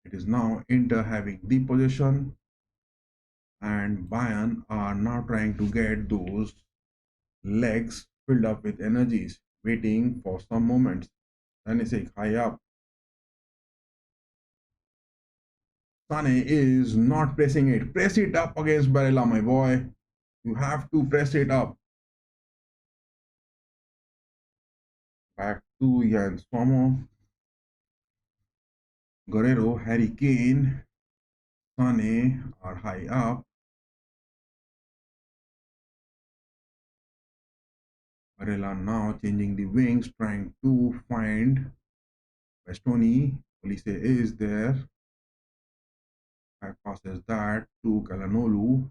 It is now Inter having the possession and Bayern are now trying to get those legs filled up with energies, waiting for some moments. Sané high up. Sané is not pressing it. Press it up against Barella, my boy. You have to press it up. Back to Jan Sommer. Guerrero, Harry Kane, Sané are high up. Barella now changing the wings, trying to find Bastoni. Police is there. Back passes that to Calhanoglu.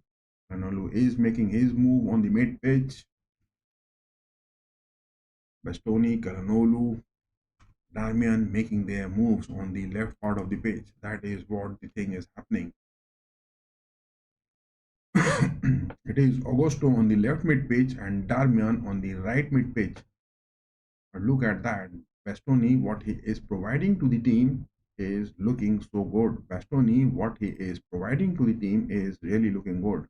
Calhanoglu is making his move on the mid pitch. Bastoni, Calhanoglu, Darmian making their moves on the left part of the pitch. That is what the thing is happening. It is Augusto on the left mid pitch and Darmian on the right mid pitch. But look at that. Bastoni, what he is providing to the team is looking so good. Bastoni, what he is providing to the team is really looking good.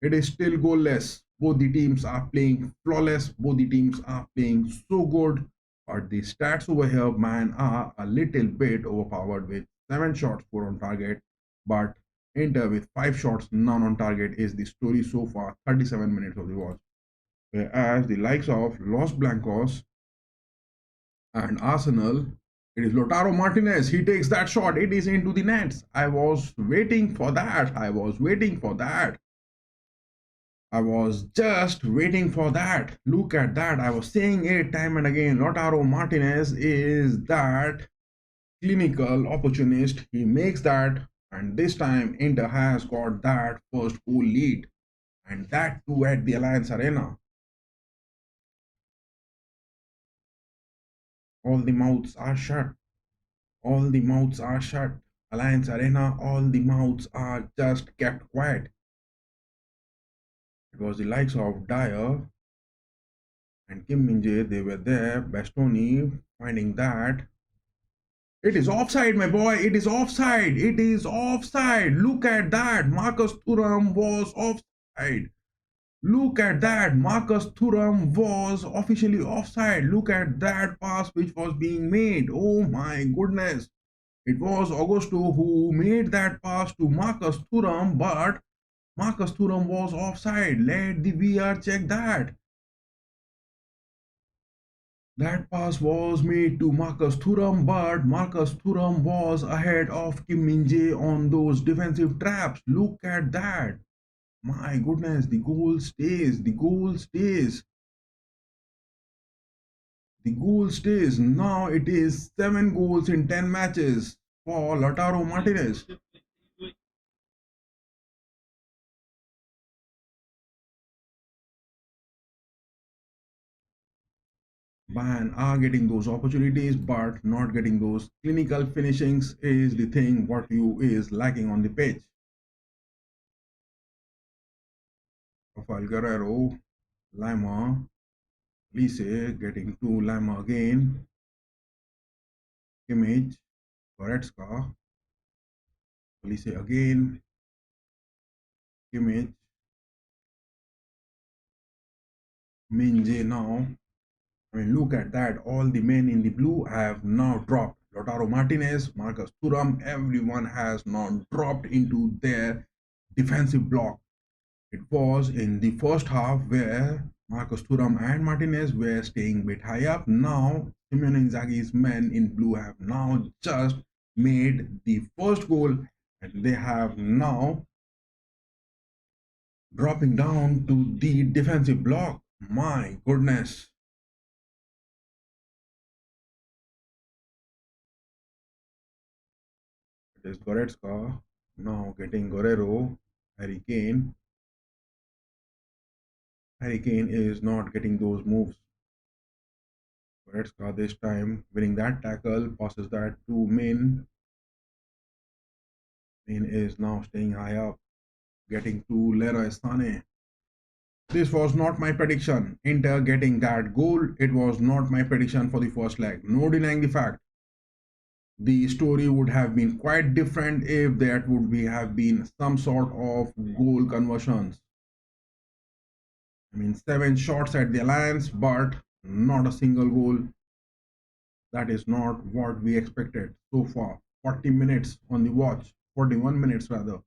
It is still goalless. Both the teams are playing flawless. Both the teams are playing so good. But the stats over here, man, are a little bit overpowered with 7 shots, 4 on target. But Inter with 5 shots, none on target is the story so far. 37 minutes of the watch. Whereas the likes of Los Blancos and Arsenal, it is Lautaro Martinez. He takes that shot. It is into the nets. I was waiting for that. I was waiting for that. I was just waiting for that. Look at that. I was saying it time and again. Lautaro Martinez is that clinical opportunist. He makes that. And this time, Inter has got that first goal lead. And that too at the Allianz Arena. All the mouths are shut. All the mouths are shut. Allianz Arena, all the mouths are just kept quiet. It was the likes of Dyer and Kim Min Jae, they were there. Bastoni finding that. It is offside, my boy. It is offside. It is offside. Look at that. Marcus Thuram was offside. Look at that. Marcus Thuram was officially offside. Look at that pass which was being made. Oh my goodness. It was Augusto who made that pass to Marcus Thuram, but Marcus Thuram was offside. Let the VR check that. That pass was made to Marcus Thuram, but Marcus Thuram was ahead of Kim Min-jae on those defensive traps. Look at that. My goodness, the goal stays. The goal stays. The goal stays. Now it is 7 goals in 10 matches for Lautaro Martinez. Bayern are getting those opportunities, but not getting those clinical finishings is the thing what you is lacking on the pitch. Rafael Guerrero, Lima, Lise getting to Lima again, Kimmich, Goretzka, Lise again, Kimmich, Minje now. I mean, look at that. All the men in the blue have now dropped. Lautaro Martinez, Marcus Thuram, everyone has now dropped into their defensive block. It was in the first half where Marcus Thuram and Martinez were staying a bit high up. Now, Simone Inzaghi's men in blue have now just made the first goal and they have now dropping down to the defensive block. My goodness. It is Goretzka now getting Guerrero, Harry Kane. Harry Kane is not getting those moves. Goretzka this time winning that tackle, passes that to Min. Min is now staying high up, getting to Leroy Sané. This was not my prediction. Inter getting that goal. It was not my prediction for the first leg. No denying the fact. The story would have been quite different if that would have been some sort of goal conversions. I mean, 7 shots at the Allianz, but not a single goal. That is not what we expected so far. 40 minutes on the watch, 41 minutes rather.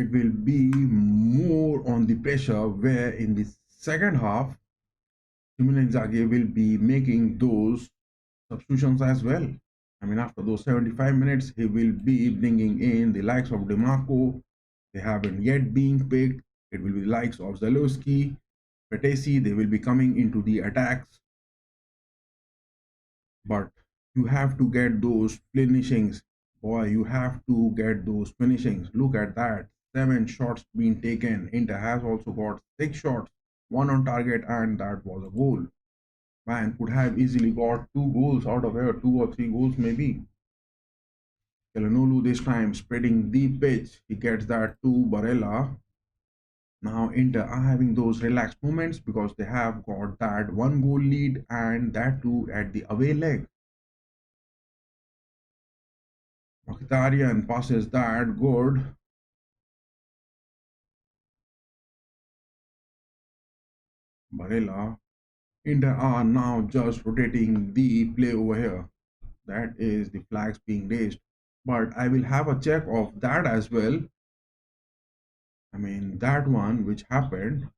It will be more on the pressure where in the second half, Simone Inzaghi will be making those substitutions as well. I mean, after those 75 minutes, he will be bringing in the likes of DeMarco. They haven't yet been picked. It will be the likes of Zalewski, Petesi. They will be coming into the attacks. But you have to get those finishings. Boy, you have to get those finishings. Look at that. 7 shots being taken. Inter has also got 6 shots, one on target, and that was a goal. Man could have easily got 2 goals out of here, 2 or 3 goals maybe. Kelanolu this time spreading the pitch. He gets that to Barella. Now Inter are having those relaxed moments because they have got that 1 goal lead and that too at the away leg. Mkhitaryan passes that good. Barella. Inter are now just rotating the play over here. That is the flags being raised. But I will have a check of that as well. I mean, that one which happened.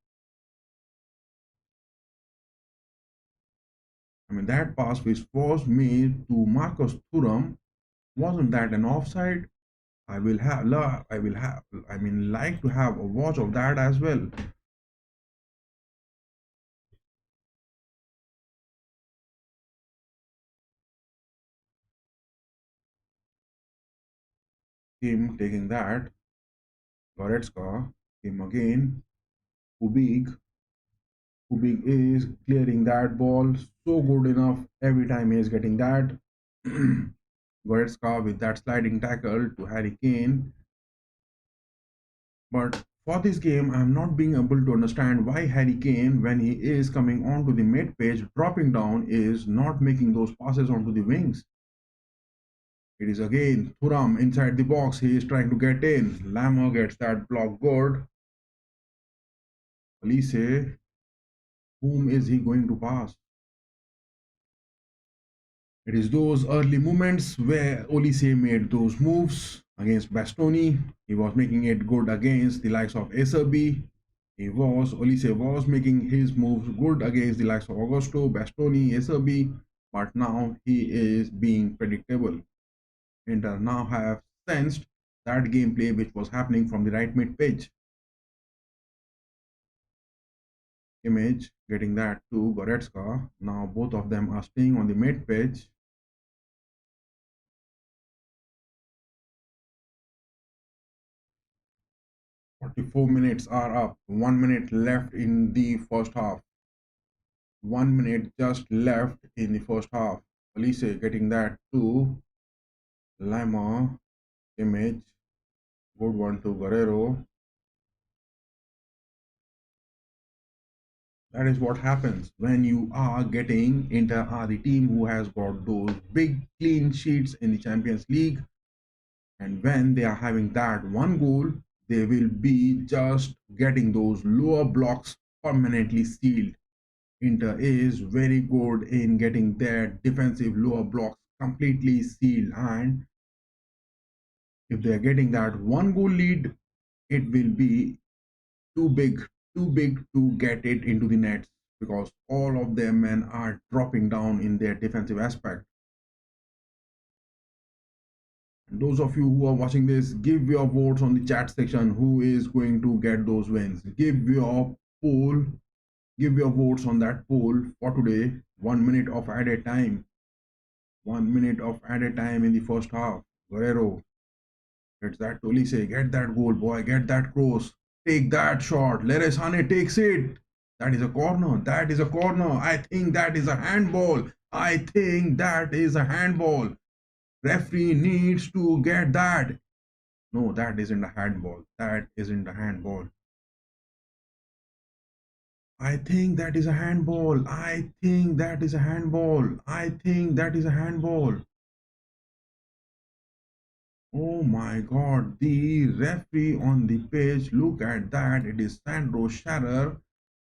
I mean, that pass which was made to Marcus Thuram, wasn't that an offside? I mean, like to have a watch of that as well. Him taking that, Goretzka, him again, Ubik. Ubik is clearing that ball so good enough every time he is getting that. Goretzka with that sliding tackle to Harry Kane. But for this game, I'm not being able to understand why Harry Kane, when he is coming onto the mid page, dropping down, is not making those passes onto the wings. It is again Thuram inside the box. He is trying to get in. Lammer gets that block good. Elise, whom is he going to pass? It is those early moments where Olise made those moves against Bastoni. He was making it good against the likes of Acerbi. Olise was making his moves good against the likes of Augusto, Bastoni, Acerbi, but now he is being predictable. Inter now have sensed that gameplay which was happening from the right mid pitch. Image getting that to Goretzka. Now both of them are staying on the mid pitch. 44 minutes are up. 1 minute left in the first half. 1 minute just left in the first half. Elise getting that to Lima. Image. Good one to Guerrero. That is what happens when you are getting Inter are the team who has got those big clean sheets in the Champions League. And when they are having that one goal, they will be just getting those lower blocks permanently sealed. Inter is very good in getting their defensive lower blocks completely sealed, and if they are getting that one goal lead, it will be too big to get it into the nets because all of their men are dropping down in their defensive aspect. And those of you who are watching this, give your votes on the chat section. Who is going to get those wins? Poll give your votes on that poll for today. 1 minute of added time. 1 minute of added time in the first half. Guerrero gets that to Olise. Get that goal, boy. Get that cross. Take that shot. Leres Hane takes it. That is a corner. That is a corner. I think that is a handball. I think that is a handball. Referee needs to get that. No, that isn't a handball. That isn't a handball. I think that is a handball. I think that is a handball. I think that is a handball. Oh my god, the referee on the pitch, look at that. It is Sandro Scharer.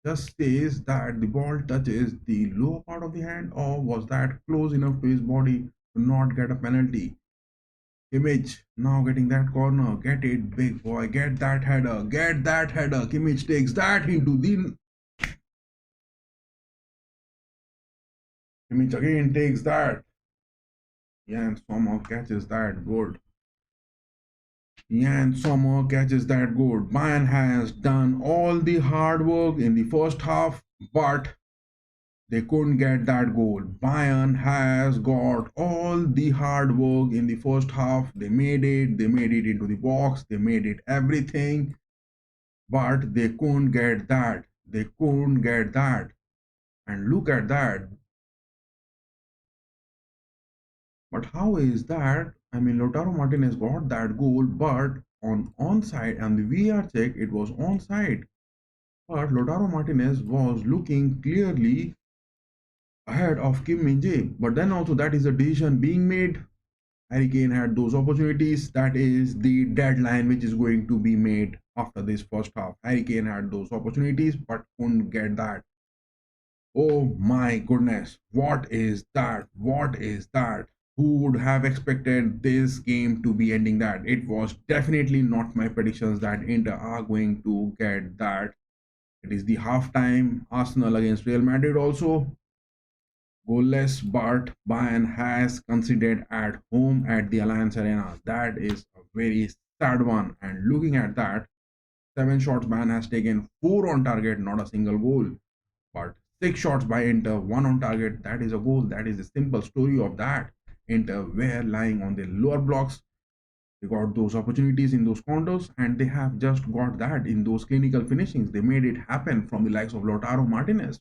Just says that the ball touches the lower part of the hand, or was that close enough to his body to not get a penalty? Kimmich now getting that corner. Get it, big boy. Get that header. Get that header. Kimmich takes that into the. Kimmich again takes that. Jan Sommer catches that. Good. Jan Sommer catches that goal. Bayern has done all the hard work in the first half, but they couldn't get that goal. Bayern has got all the hard work in the first half. They made it into the box, they made it everything, but they couldn't get that. They couldn't get that. And look at that. But how is that? I mean, Lautaro Martinez got that goal, but on onside, and the VR check, it was onside. But Lautaro Martinez was looking clearly ahead of Kim Min-jae. But then also that is a decision being made. Harry Kane had those opportunities. That is the deadline which is going to be made after this first half. Harry Kane had those opportunities but couldn't get that. Oh my goodness. What is that? What is that? Who would have expected this game to be ending that? It was definitely not my predictions that Inter are going to get that. It is the halftime Arsenal against Real Madrid also. Goalless, but Bayern has conceded at home at the Allianz Arena. That is a very sad one. And looking at that, 7 shots Bayern has taken, 4 on target, not a single goal. But 6 shots by Inter, 1 on target. That is a goal. That is the simple story of that. Inter were lying on the lower blocks. They got those opportunities in those counters, and they have just got that in those clinical finishings. They made it happen from the likes of Lautaro Martinez.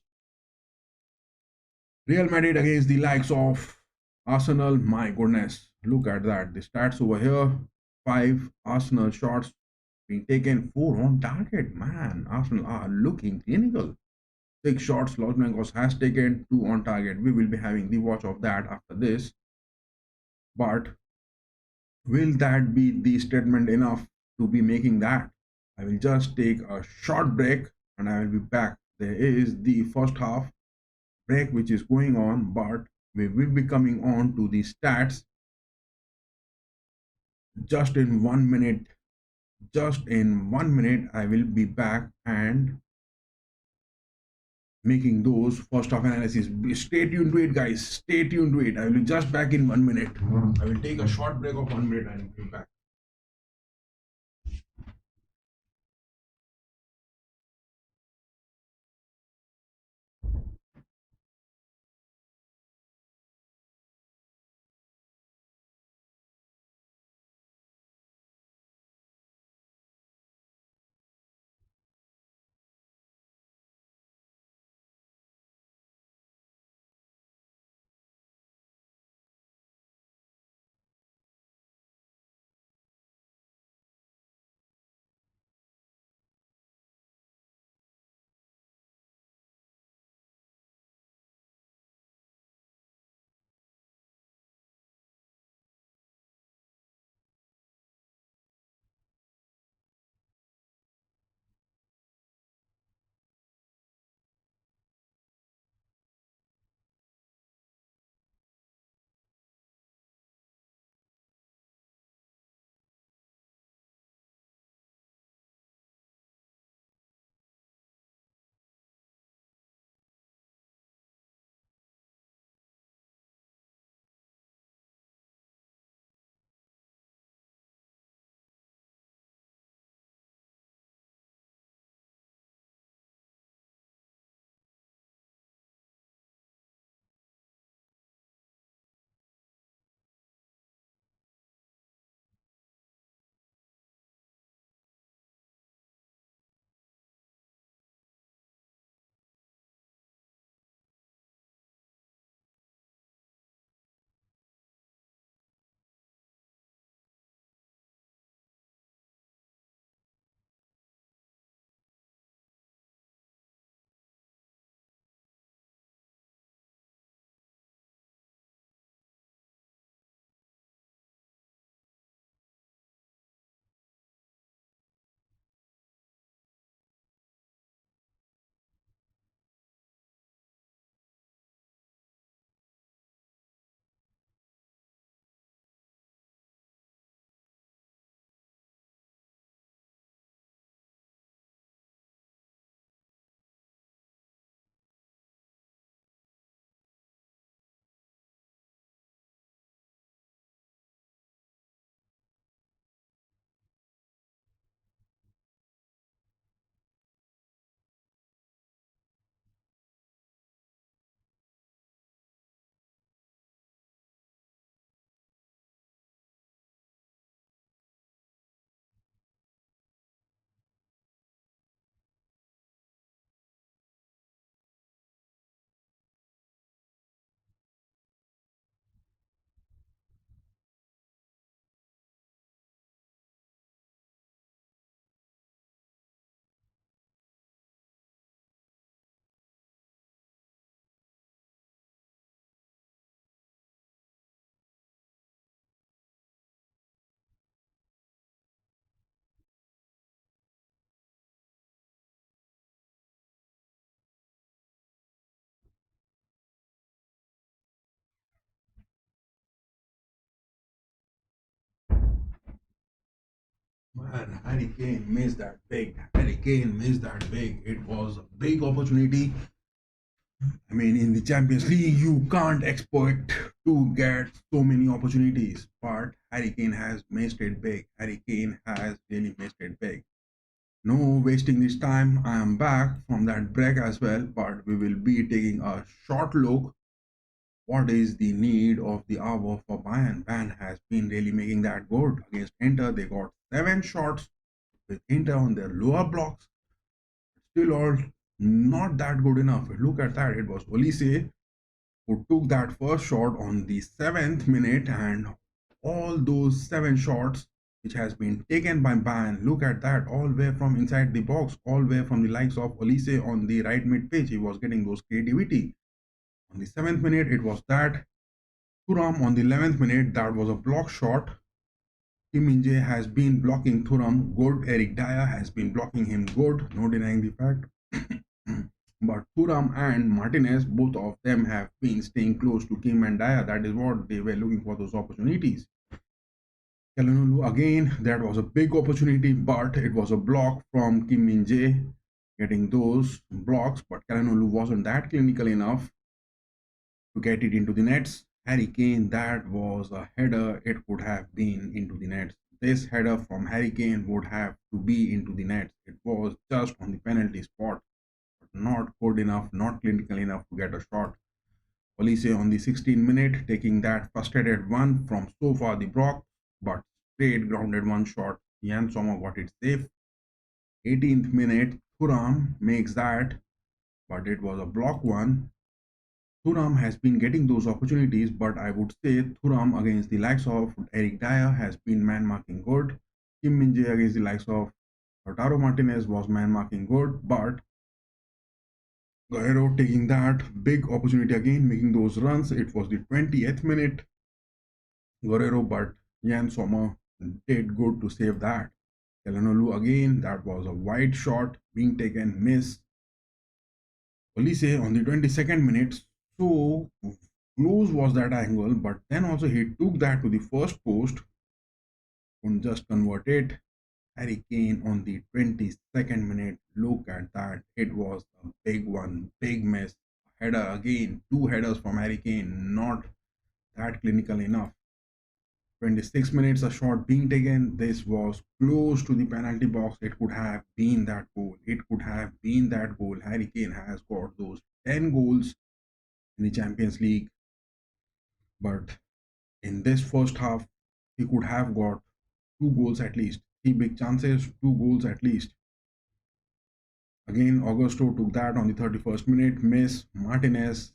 Real Madrid against the likes of Arsenal, my goodness. Look at that. The stats over here: five Arsenal shots being taken, four on target. Man, Arsenal are looking clinical. Six shots Los Blancos has taken, two on target. We will be having the watch of that after this. But will that be the statement enough to be making that? I will just take a short break and I will be back. There is the first half break which is going on, but we will be coming on to the stats just in 1 minute. Just in 1 minute, I will be back and making those first half analysis. Stay tuned to it, guys. Stay tuned to it. I will be just back in 1 minute. I will take a short break of 1 minute and be back. Man, Harry Kane missed that big. Harry Kane missed that big. It was a big opportunity. I mean, in the Champions League, you can't expect to get so many opportunities, but Harry Kane has missed it big. Harry Kane has really missed it big. No wasting this time. I am back from that break as well, but we will be taking a short look. What is the need of the hour for Bayern? Bayern has been really making that good against Inter. They got seven shots with Inter on their lower blocks. Still all not that good enough. Look at that. It was Olise who took that first shot on the 7th minute, and all those 7 shots which has been taken by Bayern. Look at that, all the way from inside the box, all the way from the likes of Olise on the right mid pitch. He was getting those creativity. On the 7th minute, it was that. Thuram on the 11th minute, that was a block shot. Kim Min-jae has been blocking Thuram good. Eric Dyer has been blocking him good. No denying the fact. But Thuram and Martinez, both of them have been staying close to Kim and Dyer. That is what they were looking for, those opportunities. Calhanoglu again, that was a big opportunity, but it was a block from Kim Min-jae getting those blocks. But Calhanoglu wasn't that clinical enough to get it into the nets. Harry Kane, that was a header. It could have been into the nets. This header from Harry Kane would have to be into the nets. It was just on the penalty spot, but not good enough, not clinical enough to get a shot. Olise on the 16th minute, taking that frustrated one from so far the block, but straight grounded one shot. Yann Sommer got it safe. 18th minute, Thuram makes that, but it was a block one. Thuram has been getting those opportunities, but I would say Thuram against the likes of Eric Dyer has been man marking good. Kim Min-jae against the likes of Lautaro Martinez was man marking good, but Guerrero taking that big opportunity again, making those runs. It was the 20th minute. Guerrero, but Yann Sommer did good to save that. Calhanoglu again, that was a wide shot being taken, miss. Olise on the 22nd minute, so close was that angle, but then also he took that to the first post, couldn't just convert it. Harry Kane on the 22nd minute, look at that, it was a big one, big miss. Header again, 2 headers from Harry Kane, not that clinical enough. 26 minutes, a shot being taken. This was close to the penalty box. It could have been that goal. It could have been that goal. Harry Kane has got those 10 goals in the Champions League. But in this first half, he could have got 2 goals at least. 3 big chances, 2 goals at least. Again, Augusto took that on the 31st minute. Miss. Martinez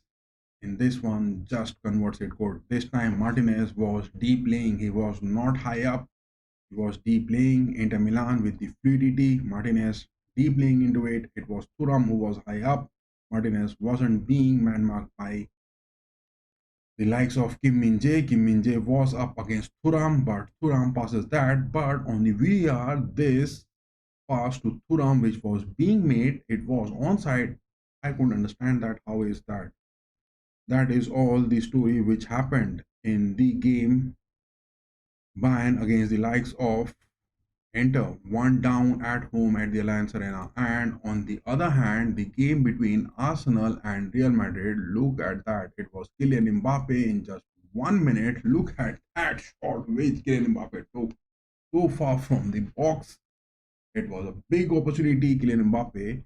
in this one just converts it good. This time Martinez was deep playing. He was not high up. He was deep playing. Inter Milan with the fluidity. Martinez deep playing into it. It was Thuram who was high up. Martinez wasn't being man marked by the likes of Kim Min-jae. Kim Min-jae was up against Thuram, but Thuram passes that. But on the VAR, this pass to Thuram, which was being made, it was onside. I couldn't understand that. How is that? That is all the story which happened in the game Bayern against the likes of Inter, one down at home at the Allianz Arena. And on the other hand, the game between Arsenal and Real Madrid, look at that. It was Kylian Mbappe in just 1 minute. Look at that shot which Kylian Mbappe took so far from the box. It was a big opportunity. Kylian Mbappe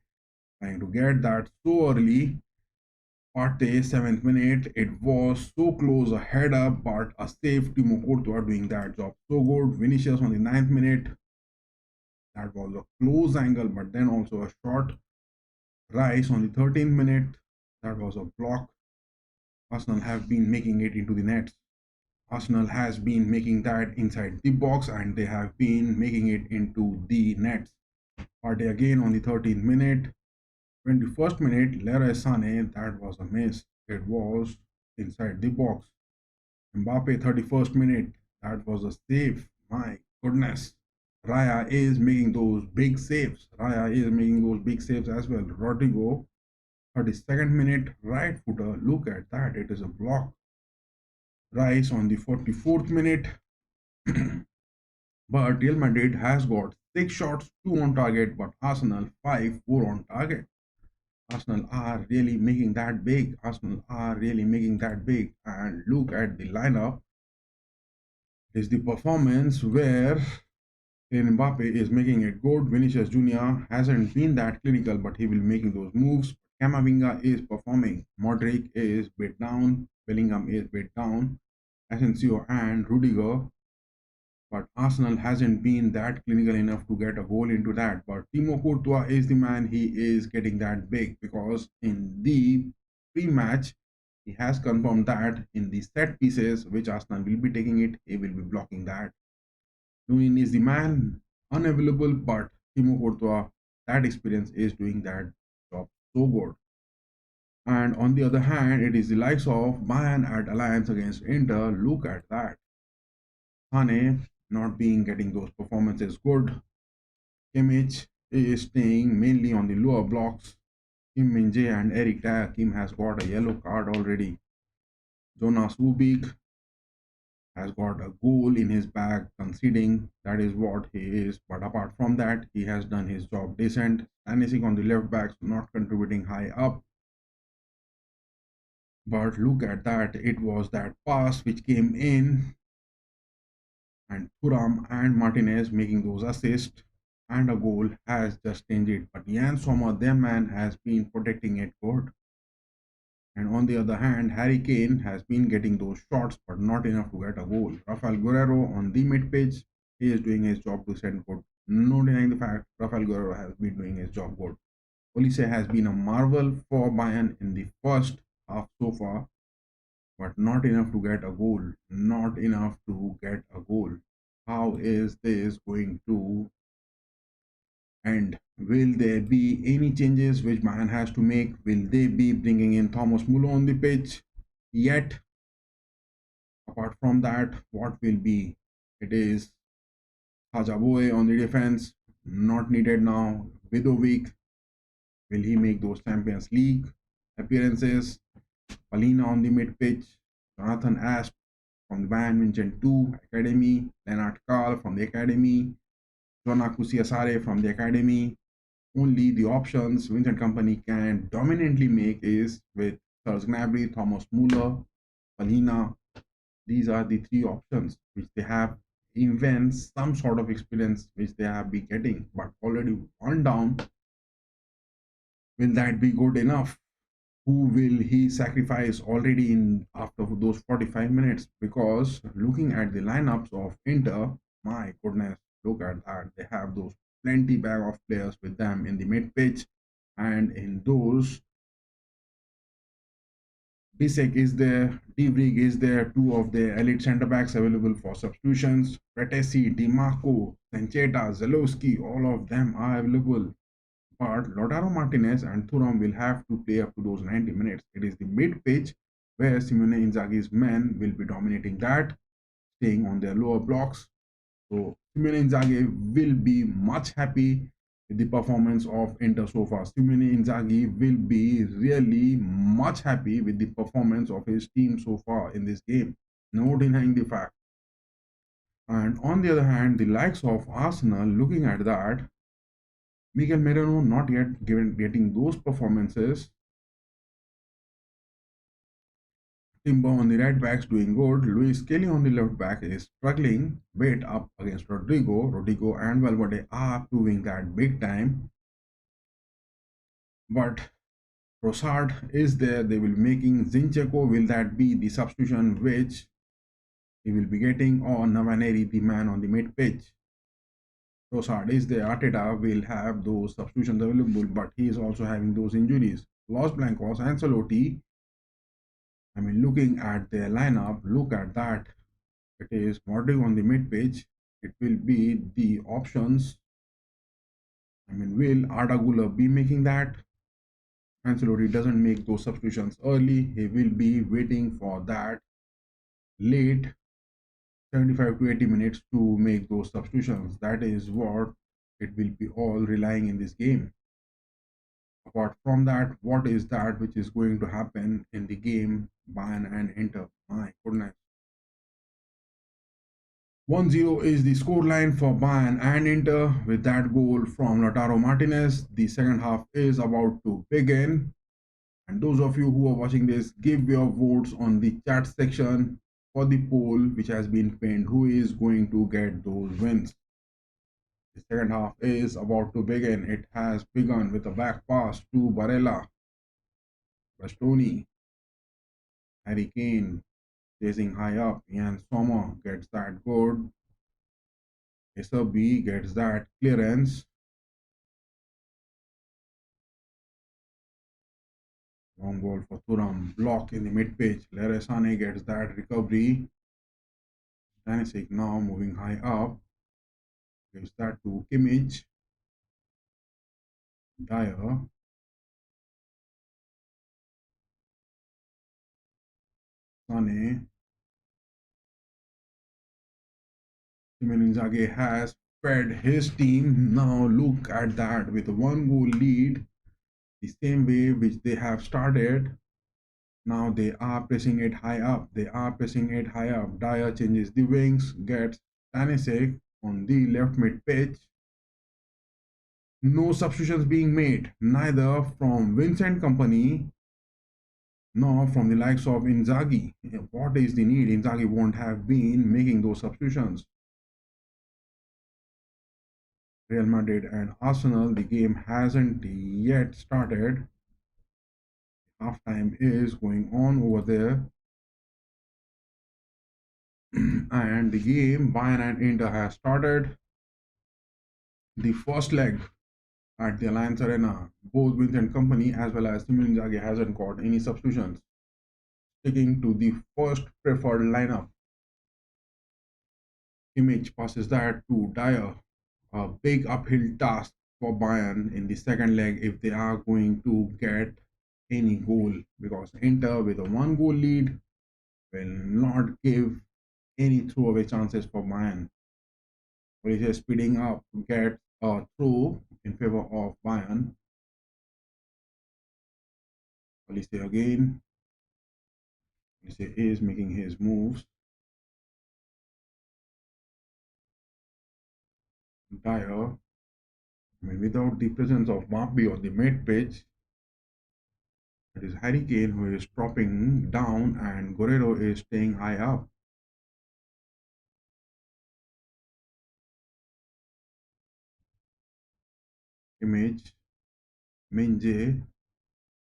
trying to get that so early. Partey, 7th minute, it was so close, a header, but a save. Timo Courtois doing that job so good. Vinicius on the 9th minute, that was a close angle, but then also a shot. Rice on the 13th minute, that was a block. Arsenal have been making it into the nets. Arsenal has been making that inside the box, and they have been making it into the nets. Partey again on the 13th minute. 21st minute, Leroy Sané, that was a miss. It was inside the box. Mbappe, 31st minute, that was a save. My goodness. Raya is making those big saves. Raya is making those big saves as well. Rodrigo, 32nd minute, right footer. Look at that. It is a block. Rice on the 44th minute. But Real Madrid has got 6 shots, 2 on target, but Arsenal 5, 4 on target. Arsenal are really making that big. Arsenal are really making that big. And look at the lineup. Is the performance where Mbappe is making it good. Vinicius Jr. hasn't been that clinical, but he will be making those moves. Camavinga is performing. Modric is bit down. Bellingham is bit down. Asensio and Rudiger. But Arsenal hasn't been that clinical enough to get a goal into that. But Timo Courtois is the man. He is getting that big because in the pre-match, He has confirmed that in the set pieces, which Arsenal will be taking it, he will be blocking that. Lunin is the man unavailable, but Timo Courtois, that experience is doing that job so good. And on the other hand, it is the likes of Bayern at Allianz against Inter. Look at that. Hane not being getting those performances good. Kimmich is staying mainly on the lower blocks. Kim Min-jae and Eric Dyer. Kim has got a yellow card already. Jonas Ubik has got a goal in his bag, conceding that is what he is. But apart from that, he has done his job decent. Stanisic on the left backs, not contributing high up. But look at that, it was that pass which came in, and Thuram and Martinez making those assists, and a goal has just changed it. But Jan Sommer, their man, has been protecting it good. And on the other hand, Harry Kane has been getting those shots, but not enough to get a goal. Rafael Guerrero on the mid pitch, he is doing his job to send good. No denying the fact, Rafael Guerrero has been doing his job good. Olise has been a marvel for Bayern in the first half so far, but not enough to get a goal. Not enough to get a goal. How is this going to end? Will there be any changes which Bayern has to make? Will they be bringing in Thomas Muller on the pitch? Yet, apart from that, what will be? It is Hajaboy on the defense, not needed now. Vidovic, will he make those Champions League appearances? Palina on the mid pitch, Jonathan Asp from the Bayern München 2 Academy, Leonard Karl from the Academy, Jona Kusiasare from the Academy. Only the options Vincent Company can dominantly make is with Serge Gnabry, Thomas Muller, Palina. These are the three options which they have, even some sort of experience which they have been getting, but already one down. Will that be good enough? Who will he sacrifice already in after those 45 minutes? Because looking at the lineups of Inter, my goodness, look at that. They have those plenty bag of players with them in the mid pitch, and in those, Bisek is there, Divrig is there, two of the elite centre backs available for substitutions. Pretesi, Dimarco, Sancheta, Zalewski, all of them are available. But Lautaro Martinez and Thuram will have to play up to those 90 minutes. It is the mid pitch where Simone Inzaghi's men will be dominating that, staying on their lower blocks. So Simone Inzaghi will be much happy with the performance of Inter so far. Simone Inzaghi will be really much happy with the performance of his team so far in this game. No denying the fact. And on the other hand, the likes of Arsenal, looking at that, Miguel Merino not yet getting those performances. Timber on the right back is doing good. Luis Kelly on the left back is struggling bit up against Rodrigo. Rodrigo and Valverde are proving that big time. But Trossard is there. They will be making Zinchenko. Will that be the substitution which he will be getting, or Navaneri, the man on the mid pitch? Trossard is there. Arteta will have those substitutions available, but he is also having those injuries. Los Blancos, Ancelotti. I mean, looking at their lineup, look at that. It is Modric on the mid pitch. It will be the options. I mean, will Arda Güler be making that? Ancelotti doesn't make those substitutions early. He will be waiting for that late 75 to 80 minutes to make those substitutions. That is what it will be all relying in this game. Apart from that, what is that which is going to happen in the game Bayern and Inter? My goodness. 1-0 is the scoreline for Bayern and Inter with that goal from Lautaro Martinez. The second half is about to begin. And those of you who are watching this, give your votes on the chat section for the poll which has been pinned. Who is going to get those wins? The second half is about to begin. It has begun with a back pass to Barella. Bastoni. Harry Kane chasing high up. Jan Sommer gets that good. SB gets that clearance. Long ball for Thuram. Block in the mid pitch. Leroy Sané gets that recovery. Stanisic now moving high up. Gives that to Kimmich. Dyer. Sané. Simon Inzaghi has fed his team. Now look at that with a one goal lead. The same way which they have started. Now they are pressing it high up. They are pressing it high up. Dyer changes the wings. Gets Stanisic on the left mid pitch. No substitutions being made, neither from Vincent Company nor from the likes of Inzaghi. What is the need? Inzaghi won't have been making those substitutions. Real Madrid and Arsenal, the game hasn't yet started. Halftime is going on over there. And the game, Bayern and Inter, has started. The first leg at the Allianz Arena, both Vincent Company as well as Simon Inzaghi hasn't got any substitutions, sticking to the first preferred lineup. Image passes that to Dyer. A big uphill task for Bayern in the second leg if they are going to get any goal, because Inter with a one goal lead will not give any throwaway chances for Bayern. Malaysia speeding up gets a throw in favor of Bayern. Malaysia again. Malaysia is making his moves. Dyer, without the presence of Mbappe on the mid pitch, it is Harry Kane who is dropping down and Guerrero is staying high up. Image, Minje,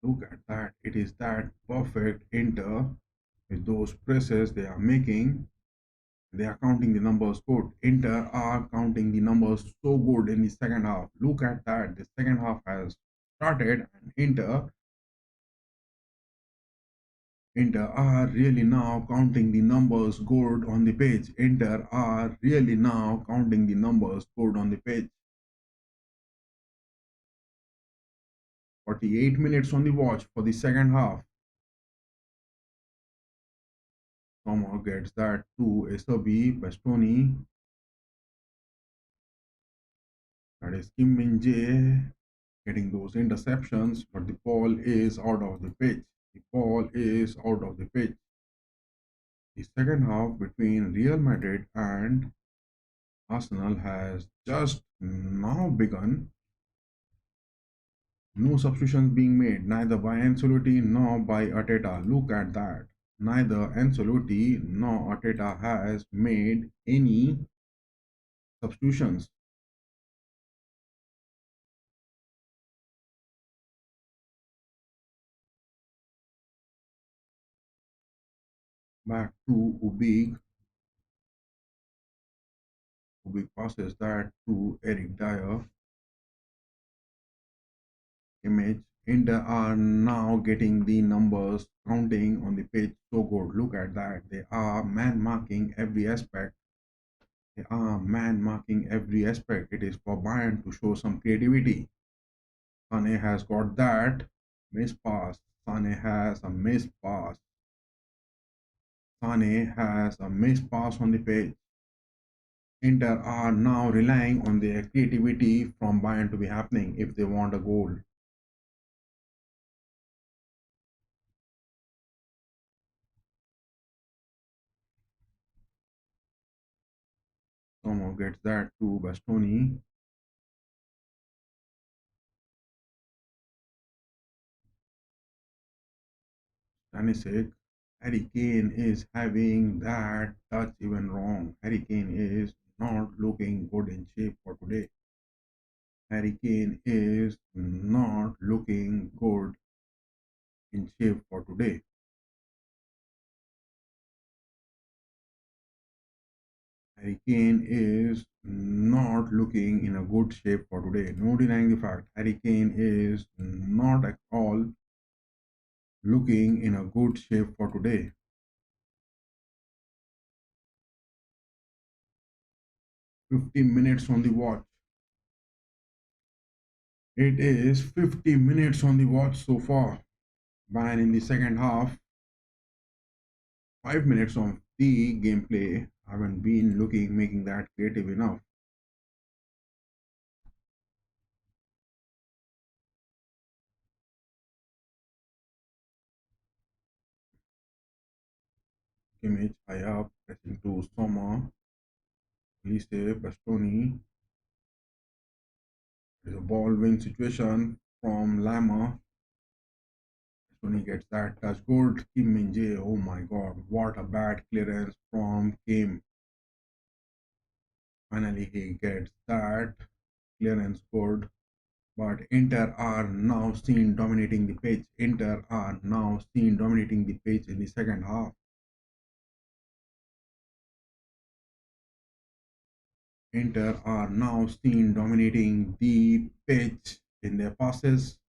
look at that. It is that perfect Inter with those presses they are making. They are counting the numbers good. Inter are counting the numbers so good in the second half. Look at that. The second half has started and Inter are really now counting the numbers good on the page. Inter are really now counting the numbers good on the page. 48 minutes on the watch for the second half. Somehow gets that to Esobi, Bastoni. That is Kim Min Jae getting those interceptions, but the ball is out of the pitch. The ball is out of the pitch. The second half between Real Madrid and Arsenal has just now begun. No substitutions being made, neither by Ancelotti nor by Arteta. Look at that. Neither Ancelotti nor Arteta has made any substitutions. Back to Ubik. Ubik passes that to Eric Dyer. Image. Inter are now getting the numbers counting on the page so good. Look at that. They are man marking every aspect. They are man marking every aspect. It is for Bayern to show some creativity. Sane has got that. Miss pass. Sane has a miss pass. Sane has a miss pass on the page. Inter are now relying on their creativity from Bayern to be happening if they want a goal. Somehow gets that to Bastoni. Stanisic. Harry Kane is having that touch even wrong. Harry Kane is not looking good in shape for today. Harry Kane is not looking good in shape for today. Harry Kane is not looking in a good shape for today. No denying the fact. Harry Kane is not at all looking in a good shape for today. 50 minutes on the watch. It is 50 minutes on the watch so far. Bayern in the second half. 5 minutes of the gameplay haven't been looking making that creative enough. Kimmich high up, pressing to Sommer, Lise, Bastoni. There's a ball win situation from Lama. Bastoni gets that touch. Good. Kim Min-jae. Oh my god, what a bad clearance from Kim. Finally, he gets that clearance good. But Inter are now seen dominating the pitch. Inter are now seen dominating the pitch in the second half. Inter are now seen dominating the pitch in their passes.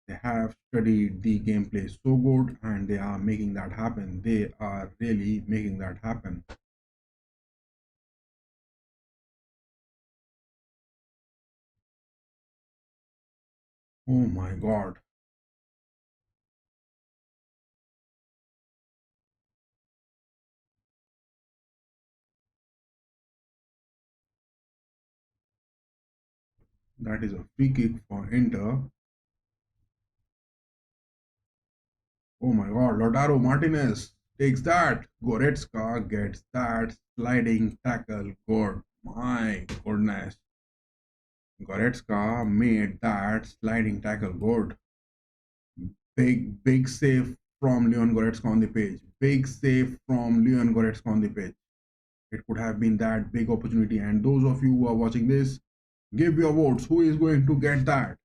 They have studied the gameplay so good and they are making that happen. They are really making that happen. Oh my god. That is a free kick for Inter. Oh my god. Lautaro Martinez takes that. Goretzka gets that sliding tackle. Good. My goodness. Goretzka made that sliding tackle good. Big save from Leon Goretzka on the page. Big save from Leon Goretzka on the page. It could have been that big opportunity. And those of you who are watching this, give your votes. Who is going to get that?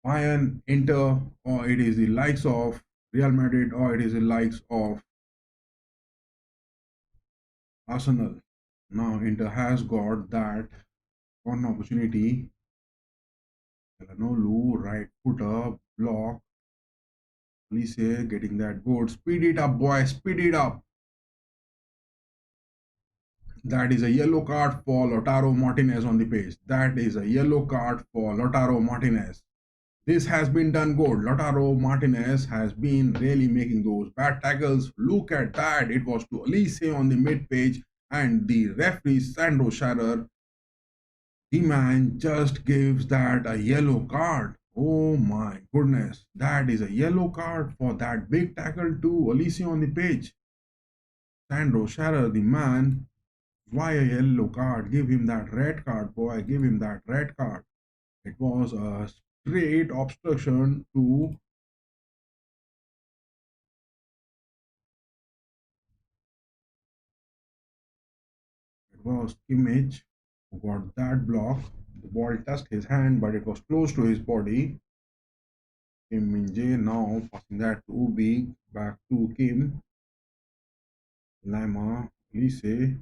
Bayern, Inter, or it is the likes of Real Madrid, or it is the likes of Arsenal. Now Inter has got that one opportunity. Calhanoglu, right footer, block. Lise getting that good. Speed it up, boy. Speed it up. That is a yellow card for Lautaro Martinez on the page. That is a yellow card for Lautaro Martinez. This has been done good. Lautaro Martinez has been really making those bad tackles. Look at that. It was to Elise on the mid page and the referee Sandro Scharer, the man just gives that a yellow card. Oh my goodness. That is a yellow card for that big tackle to Elise on the page. Sandro Scharer, the man. Why a yellow card? Give him that red card, boy. Give him that red card. It was a straight obstruction to. It was Kimmich who got that block. The ball touched his hand, but it was close to his body. Kim Min-jae now passing that to Ubi, back to Kim. Lama, Lise.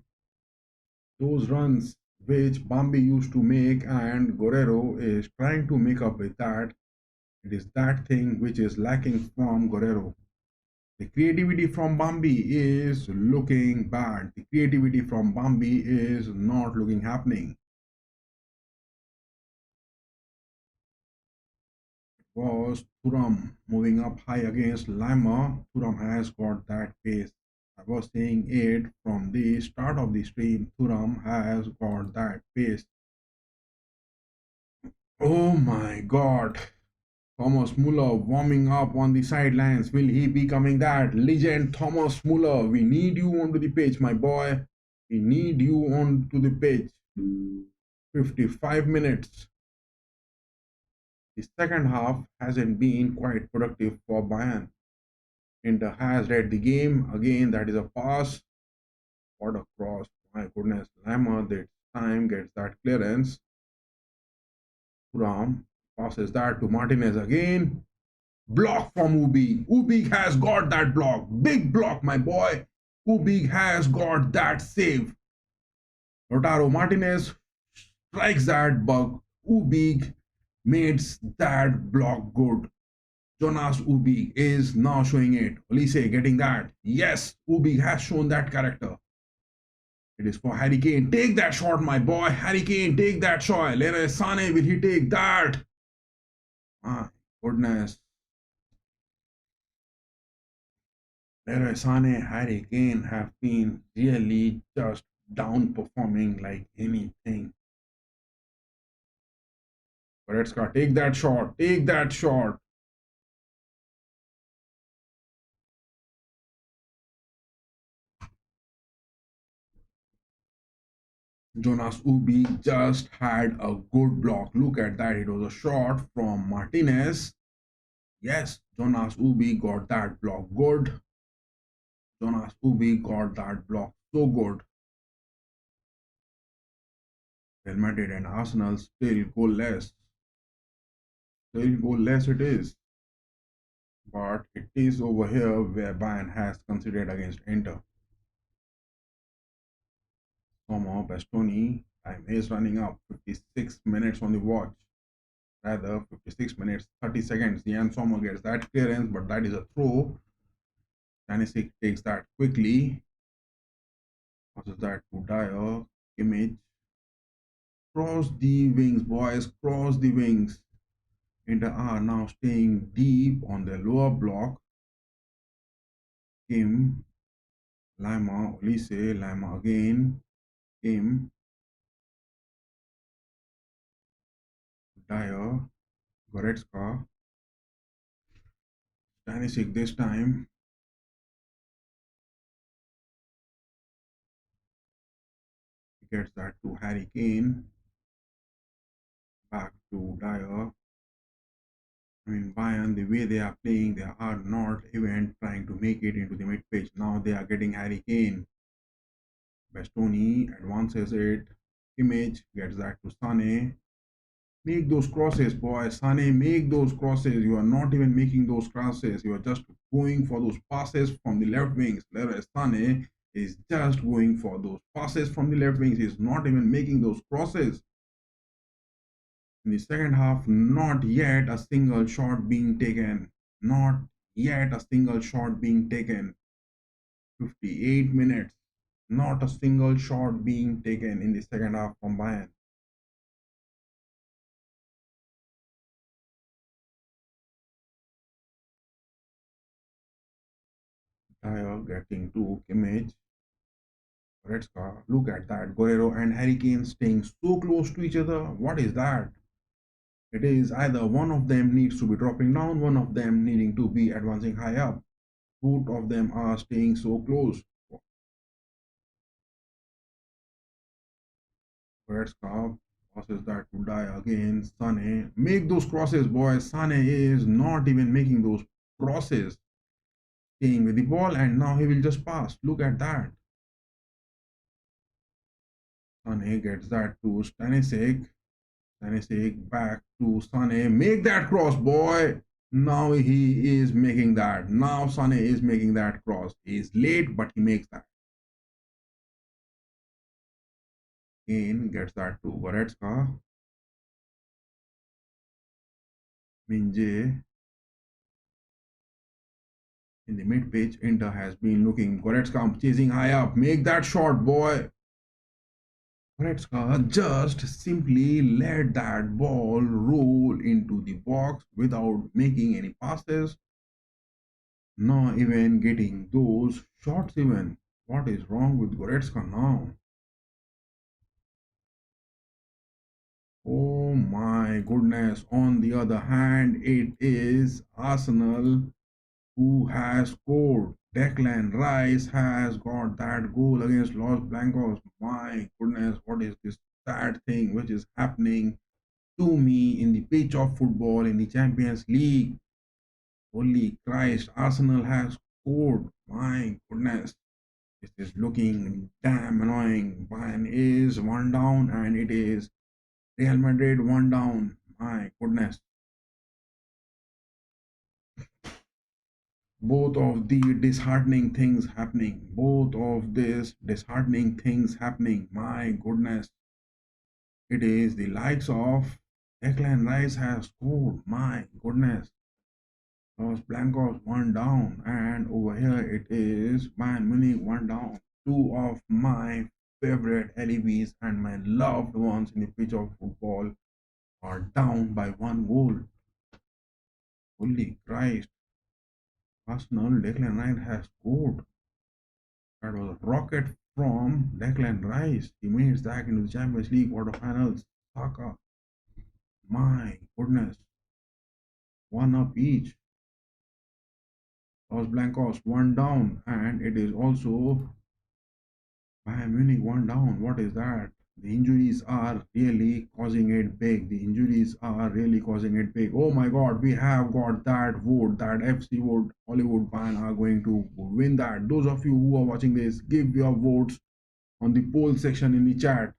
Those runs which Bambi used to make and Guerrero is trying to make up with that. It is that thing which is lacking from Guerrero. The creativity from Bambi is looking bad. The creativity from Bambi is not looking happening. Was Thuram moving up high against Lima. Thuram has got that pace. I was saying it from the start of the stream. Thuram has got that pace. Oh my god. Thomas Muller warming up on the sidelines. Will he be coming that? Legend Thomas Muller. We need you onto the pitch, my boy. We need you onto the pitch. 55 minutes. The second half hasn't been quite productive for Bayern. Inter has read the game. Again, that is a pass. What a cross. My goodness. Lama this time gets that clearance. Thuram passes that to Martinez again. Block from Ubi. Ubi has got that block. Big block, my boy. Ubi has got that save. Lautaro Martinez strikes that bug. Ubi makes that block good. Jonas Ubik is now showing it. Olise getting that. Yes, Ubik has shown that character. It is for Harry Kane. Take that shot, my boy. Harry Kane, take that shot. Leroy Sané, will he take that? My goodness. Leroy Sané, Harry Kane have been really just down performing like anything. Goretzka, take that shot. Take that shot. Jonas Ubi just had a good block. Look at that. It was a shot from Martinez. Yes, Jonas Ubi got that block good. Jonas Ubi got that block so good. Real Madrid and Arsenal still goalless. Still goalless it is. But it is over here where Bayern has conceded against Inter. Somehow Bastoni, time is running up. 56 minutes on the watch. Rather, 56 minutes, 30 seconds. Jan Sommer gets that clearance, but that is a throw. Stanisic takes that quickly. Passes that to Dyer. Image. Cross the wings, boys. Cross the wings. Inter are now staying deep on the lower block. Kim. Lima. Olise. Lima again. Kim. Dyer. Goretzka. Stanisic this time. He gets that to Harry Kane. Back to Dyer. I mean, Bayern, the way they are playing, they are not even trying to make it into the mid pitch. Now they are getting Harry Kane. Bastoni advances it. Image gets that to Sane. Make those crosses, boy. Sane, make those crosses. You are not even making those crosses. You are just going for those passes from the left wings. Whereas Sane is just going for those passes from the left wings. He's not even making those crosses. In the second half, not yet a single shot being taken. Not yet a single shot being taken. 58 minutes. Not a single shot being taken in the second half from Bayern. Dyer getting to Kimmich. Goretzka, look at that. Guerrero and Harry Kane staying so close to each other. What is that? It is either one of them needs to be dropping down, one of them needing to be advancing high up. Both of them are staying so close. Goretzka passes that to Dyer again. Sane, make those crosses, boys. Sane is not even making those crosses. Staying with the ball, and now he will just pass. Look at that. Sane gets that to Stanisic. Stanisic back to Sane. Make that cross, boy. Now he is making that. Now Sane is making that cross. He is late, but he makes that. Kane gets that to Goretzka. Minje. In the mid pitch, Inter has been looking. Goretzka chasing high up. Make that shot, boy. Goretzka just simply let that ball roll into the box without making any passes. Not even getting those shots even. What is wrong with Goretzka now? Oh my goodness. On the other hand, it is Arsenal who has scored. Declan Rice has got that goal against Los Blancos. My goodness, what is this sad thing which is happening to me in the pitch of football in the Champions League? Holy Christ, Arsenal has scored. My goodness, this is looking damn annoying. Bayern is one down and it is Real Madrid one down. My goodness. Both of the disheartening things happening. Both of these disheartening things happening. My goodness. It is the likes of Declan Rice has scored. My goodness. Los Blancos one down, and over here it is Bayern Munich one down. Two of my favorite LEVs and my loved ones in the pitch of football are down by one goal. Holy Christ! Arsenal Declan Rice has scored. That was a rocket from Declan Rice. He made it back into the Champions League quarterfinals. Saka, my goodness, one up each. Los Blancos one down, and it is also Bayern Munich one down. What is that? The injuries are really causing it big. The injuries are really causing it big. Oh my God, we have got that vote that FC vote Hollywood Bayern are going to win that. Those of you who are watching this, give your votes on the poll section in the chat.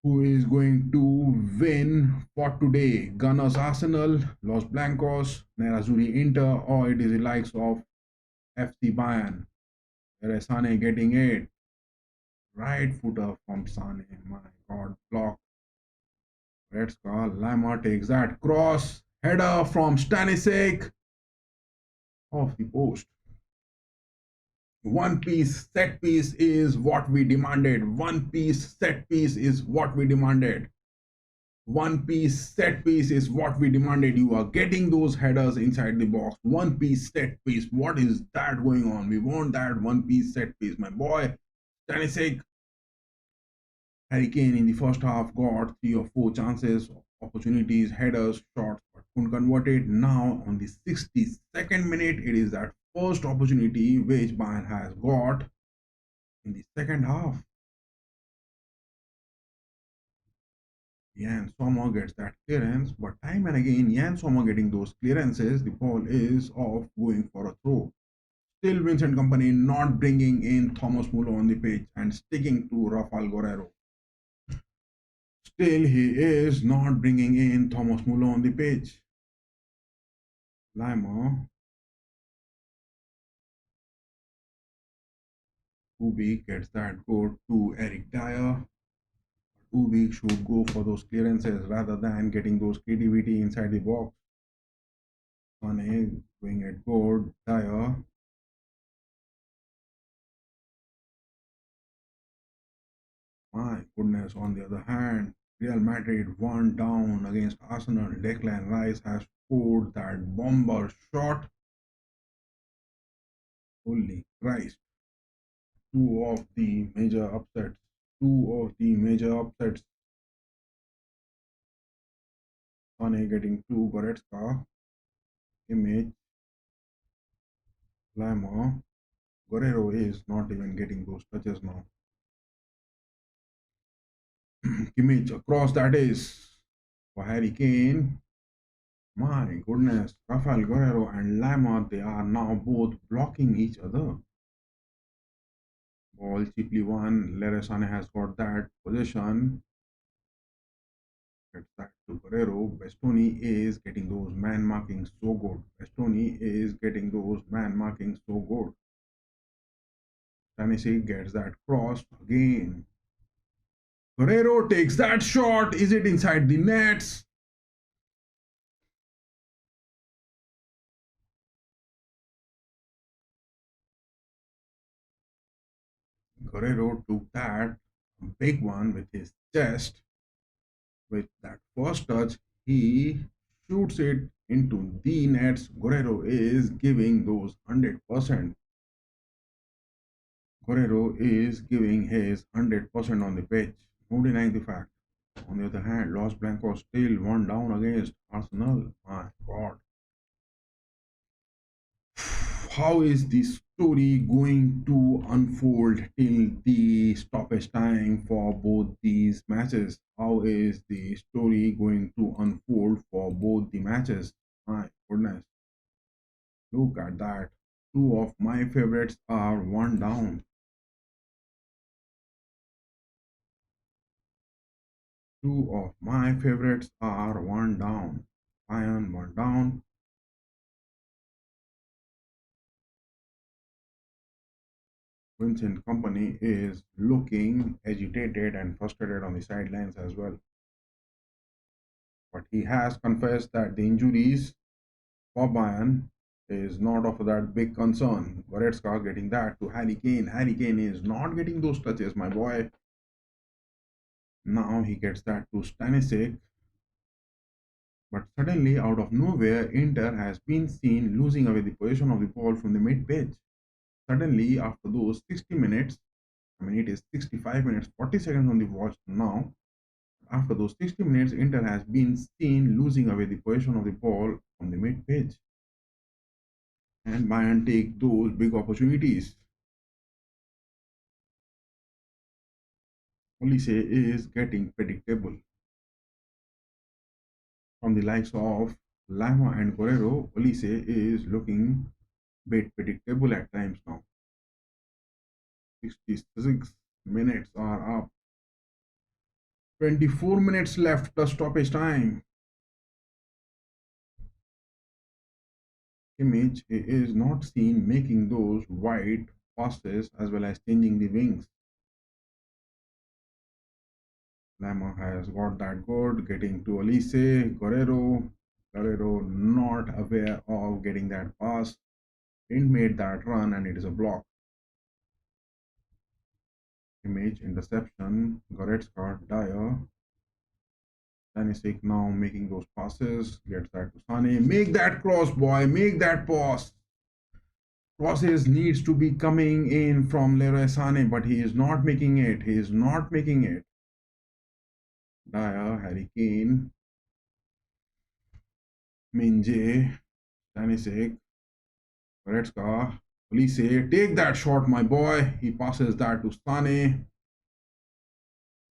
Who is going to win for today? Gunners Arsenal, Los Blancos, Nerazzurri Inter, or it is the likes of FC Bayern? There is Sane getting it. Right footer from Sane. My God, block. Red Scar. Lima takes that cross. Header from Stanisic. Off the post. One piece set piece is what we demanded. One piece set piece is what we demanded. One piece set piece is what we demanded. You are getting those headers inside the box. One piece set piece. What is that going on? We want that one piece set piece. My boy, Stanisic. Harry Kane in the first half got 3 or 4 chances, opportunities, headers, shots, but couldn't convert it. Now on the 62nd minute, it is that first opportunity which Bayern has got in the second half. Jan Sommer gets that clearance, but time and again, Jan Sommer getting those clearances, the ball is off going for a throw. Still Vincent Company not bringing in Thomas Muller on the pitch and sticking to Rafael Guerrero. Still, he is not bringing in Thomas Muller on the pitch. Lima. Ubik gets that go to Eric Dyer. Ubik should go for those clearances rather than getting those creativity inside the box. Sane doing it good. Dyer. My goodness, on the other hand, Real Madrid one down against Arsenal. Declan Rice has scored that bomber shot. Holy Christ. Two of the major upsets. Sane getting two, Goretzka, Image, Lima. Guerrero is not even getting those touches now. Kimmich across, that is for Harry Kane. My goodness, Rafael Guerrero and Lima, they are now both blocking each other. Ball cheaply won. Leroy Sané has got that possession. Gets that to Guerrero. Bastoni is getting those man marking so good. Tennessee gets that cross again. Guerrero takes that shot. Is it inside the nets? Guerrero took that big one with his chest. With that first touch, he shoots it into the nets. Guerrero is giving those 100%. Guerrero is giving his 100% on the pitch. No denying the fact. On the other hand, Los Blancos still one down against Arsenal. My God. How is this story going to unfold till the stoppage time for both these matches? How is the story going to unfold for both the matches? My goodness. Look at that. Two of my favorites are one down. Two of my favorites are one down. Bayern one down. Vincent Company is looking agitated and frustrated on the sidelines as well. But he has confessed that the injuries for Bayern is not of that big concern. Goretzka getting that to Harry Kane. Harry Kane is not getting those touches, my boy. Now he gets that to Stanisic. But suddenly, out of nowhere, Inter has been seen losing away the possession of the ball from the mid-pitch. Suddenly, after those 60 minutes, I mean, it is 65 minutes, 40 seconds on the watch now. After those 60 minutes, Inter has been seen losing away the possession of the ball from the mid-pitch. And Bayern take those big opportunities. Olise is getting predictable. From the likes of Lima and Guerrero, Olise is looking a bit predictable at times now. 66 minutes are up. 24 minutes left plus stoppage time. Image is not seen making those wide passes as well as changing the wings. Lima has got that good, getting to Olise, Guerrero not aware of getting that pass, didn't make that run and it is a block. Image interception, Goretzka, Dyer, Stanisic now making those passes, gets that to Sane, make that cross boy, make that pass. Crosses needs to be coming in from Leroy Sane, but he is not making it, Dyer, Harry Kane, Minje, Stanisic, Goretzka, Olise, take that shot, my boy. He passes that to Sane.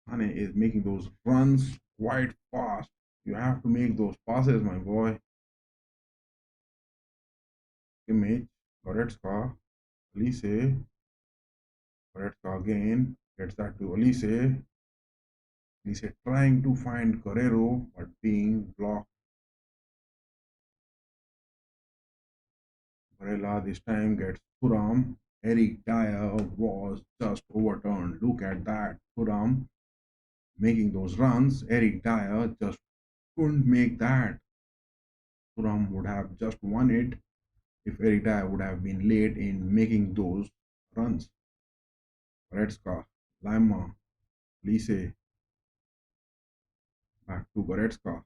Sane is making those runs quite fast. You have to make those passes, my boy. Image, Goretzka, Olise, Goretzka again, gets that to Olise. Olise trying to find Guerrero, but being blocked. Barella this time gets Thuram. Eric Dyer was just overturned. Look at that. Thuram making those runs. Eric Dyer just couldn't make that. Thuram would have just won it if Eric Dyer would have been late in making those runs. Goretzka, Lima, Lise, back to Goretzka.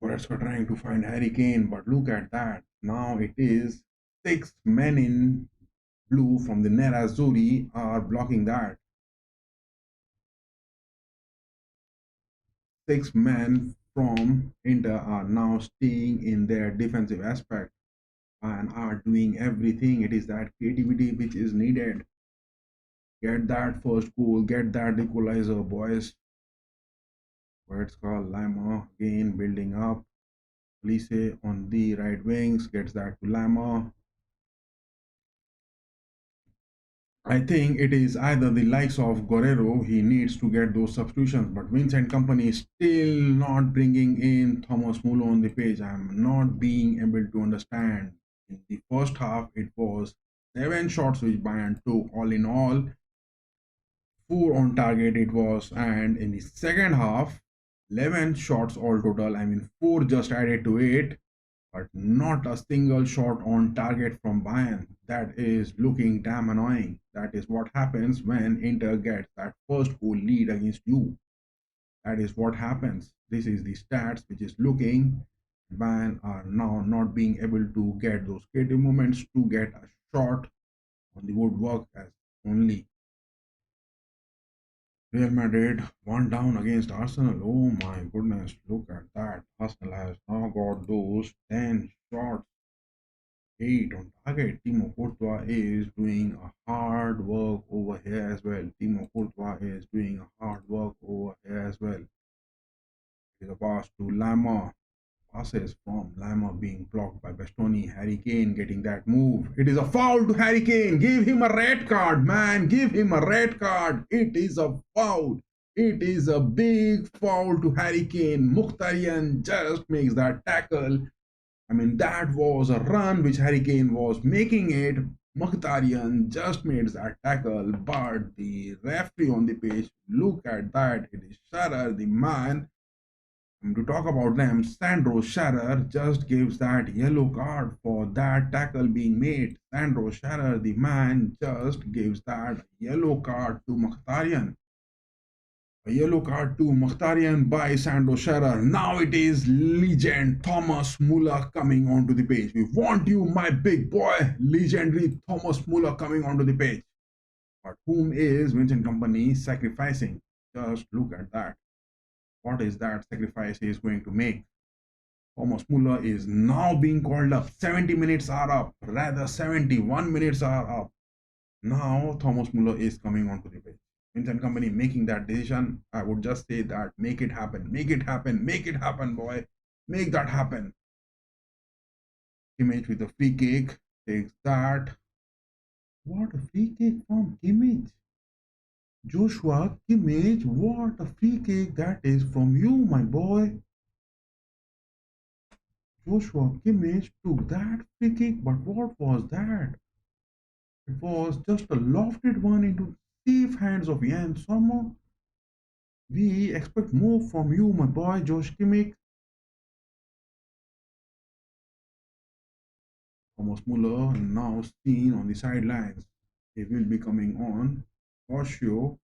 Goretzka trying to find Harry Kane, but look at that. Now it is 6 men in blue from the Nerazzurri are blocking that. 6 men from Inter are now staying in their defensive aspect and are doing everything. It is that creativity which is needed. Get that first goal, get that equalizer, boys. Goretzka, Lima again building up. Lise on the right wings gets that to Lima. I think it is either the likes of Guerrero, he needs to get those substitutions, but Vincent Company is still not bringing in Thomas Muller on the page. I'm not being able to understand. In the first half, it was 7 shots which Bayern took all in all. 4 on target it was, and in the second half, 11 shots all total. I mean, 4 just added to it, but not a single shot on target from Bayern. That is looking damn annoying. That is what happens when Inter gets that first goal lead against you. That is what happens. This is the stats which is looking. Bayern are now not being able to get those creative moments to get a shot on the woodwork as only. Real Madrid one down against Arsenal. Oh my goodness, look at that. Arsenal has now got those 10 shots, 8 on target. Timo Courtois is doing a hard work over here as well. Timo Courtois is doing a hard work over here as well. It is a pass to Lima. Passes from Lima being blocked by Bastoni. Harry Kane getting that move. It is a foul to Harry Kane. Give him a red card, man. Give him a red card. It is a foul. It is a big foul to Harry Kane. Mkhitaryan just makes that tackle. I mean, that was a run which Harry Kane was making it. Mkhitaryan just made that tackle, but the referee on the pitch, look at that. It is Sharar, the man To talk about them, Sandro Sharer just gives that yellow card for that tackle being made. Sandro Sharer, the man, just gives that yellow card to Mkhitaryan. A yellow card to Mkhitaryan by Sandro Sharer. Now it is legend Thomas Muller coming onto the page. We want you, my big boy. Legendary Thomas Muller coming onto the page. But whom is Vincent Company sacrificing? Just look at that. What is that sacrifice he is going to make? Thomas Muller is now being called up. 70 minutes are up. Rather, 71 minutes are up. Now Thomas Muller is coming onto the pitch. Vincent Company making that decision. I would just say that make it happen. Make it happen. Make it happen, boy. Make that happen. Kimmich with a free kick. Takes that. What a free kick from Kimmich. Joshua Kimmich, what a free kick that is from you, my boy. Joshua Kimmich took that free kick, but what was that? It was just a lofted one into safe hands of Jan Sommer. We expect more from you, my boy, Josh Kimmich. Thomas Muller now seen on the sidelines. He will be coming on for sure.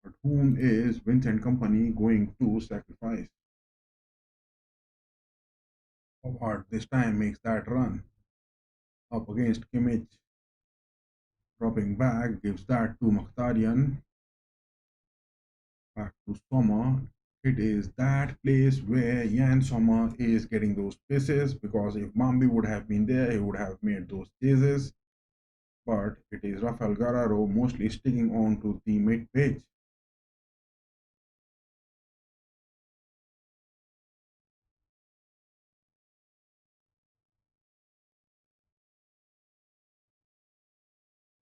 But whom is Vincent Company going to sacrifice? Howard this time makes that run up against Kimmich. Dropping back, gives that to Mkhitaryan. Back to Sommer. It is that place where Jan Sommer is getting those spaces, because if Bambi would have been there, he would have made those chases. But it is Rafael Guerrero mostly sticking on to the mid pitch.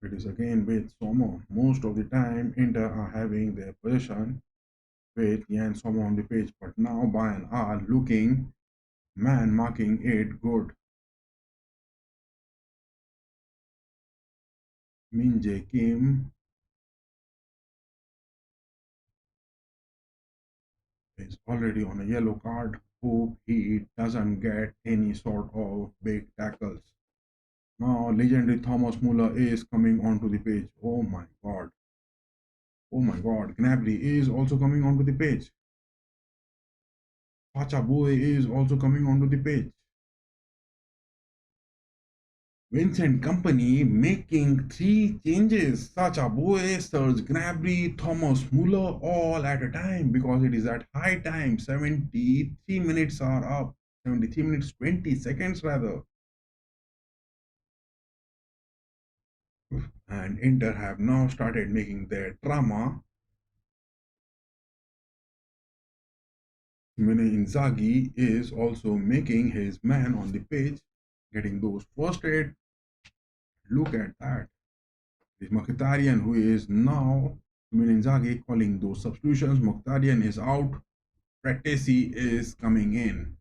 It is again with Sommer. Most of the time, Inter are having their possession with Jan Sommer on the pitch, but now Bayern are looking man marking it good. Min Jae Kim is already on a yellow card. Hope he doesn't get any sort of big tackles. Now, legendary Thomas Muller is coming onto the page. Oh my god. Oh my god. Gnabry is also coming onto the page. Pacha Boy is also coming onto the page. Vincent Company making three changes. Sacha Boy, Serge Gnabry, Thomas Muller all at a time, because it is at high time. 73 minutes are up. 73 minutes 20 seconds rather. And Inter have now started making their drama. Simone Inzaghi is also making his man on the pitch, getting those first aid. Look at that. This Mkhitaryan, who is now Simone Inzaghi calling those substitutions. Mkhitaryan is out. Fratesi is coming in.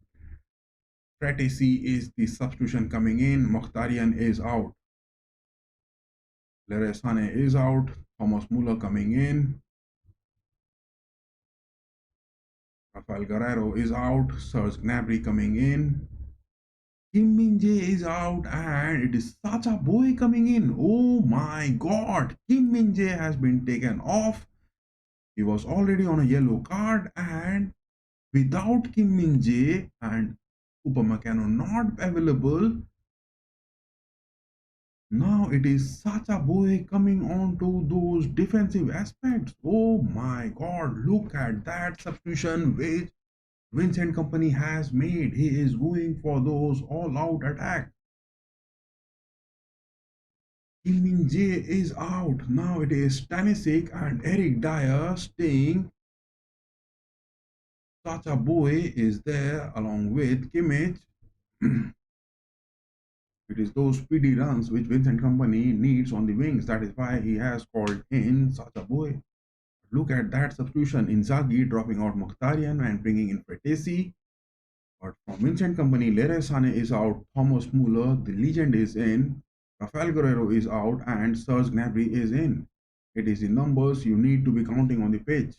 Fratesi is the substitution coming in. Mkhitaryan is out. Leroy Sané is out. Thomas Muller coming in. Rafael Guerrero is out. Serge Gnabry coming in. Kim Min-jae is out, and it is Sacha Boy coming in. Oh my god. Kim Min-jae has been taken off. He was already on a yellow card, and without Kim Min-jae and Upamecano not available, now it is Sacha Boy coming on to those defensive aspects. Oh my god, look at that substitution which Vincent Company has made. He is going for those all-out attacks. Kim Min-jae is out. Now it is Stanisic and Eric Dyer staying. Sacha Boy is there along with Kimmich. It is those speedy runs which Vincent Company needs on the wings. That is why he has called in Sacha Boy. Look at that substitution. Inzaghi dropping out Mkhitaryan and bringing in Fratesi. But from Vincent Company, Leroy Sané is out. Thomas Muller, the legend, is in. Rafael Guerrero is out, and Serge Gnabry is in. It is the numbers you need to be counting on the pitch.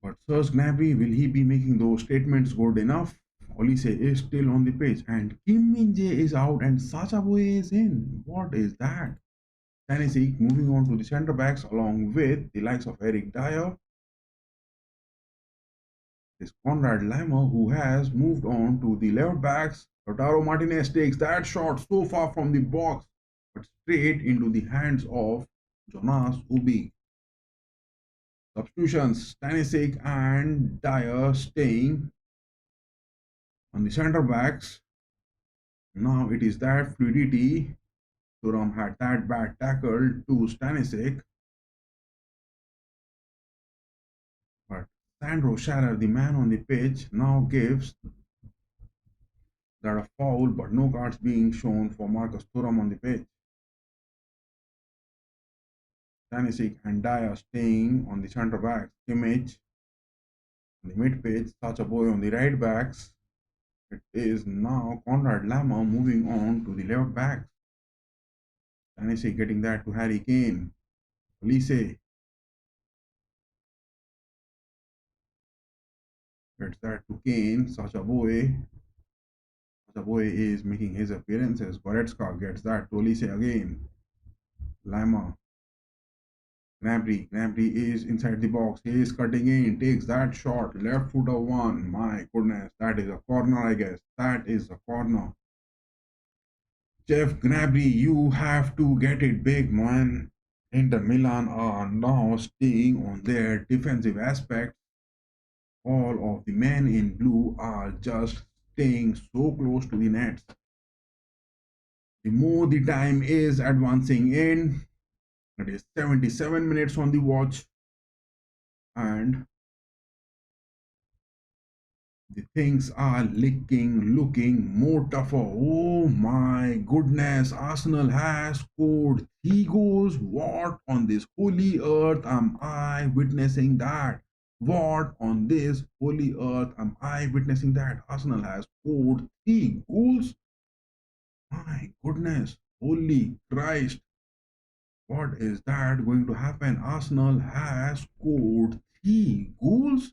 But Serge Gnabry, will he be making those statements good enough? Olise is still on the pitch and Kim Min-jae is out and Sacha Boey is in. What is that? Tennessee moving on to the centre backs along with the likes of Eric Dyer. Is Conrad Lama who has moved on to the left backs. Lautaro Martinez takes that shot so far from the box but straight into the hands of Jonas Ubik. Substitutions, Stanisic and Dyer staying on the centre backs. Now it is that fluidity. Thuram had that bad tackle to Stanisic. But Sandro Shatter, the man on the pitch, now gives that a foul, but no cards being shown for Marcus Thuram on the pitch. Stanisic and Dyer staying on the centre backs. Kimmich on the mid pitch. Sacha Boey on the right backs. It is now Conrad Lama moving on to the left backs. Stanisic getting that to Harry Kane. Olise gets that to Kane. Sacha Boey is making his appearances. Goretzka gets that to Olise again. Lama. Gnabry is inside the box. He is cutting in. Takes that shot. Left footer one. My goodness. That is a corner, I guess. That is a corner. Jeff Gnabry, you have to get it big, man. Inter Milan are now staying on their defensive aspect. All of the men in blue are just staying so close to the nets. The more the time is advancing in, it is 77 minutes on the watch, and the things are looking more tougher. Oh my goodness, Arsenal has scored 3 goals. What on this holy earth am I witnessing that? What on this holy earth am I witnessing that? Arsenal has scored 3 goals. My goodness, holy Christ. What is that going to happen? Arsenal has scored 3 goals.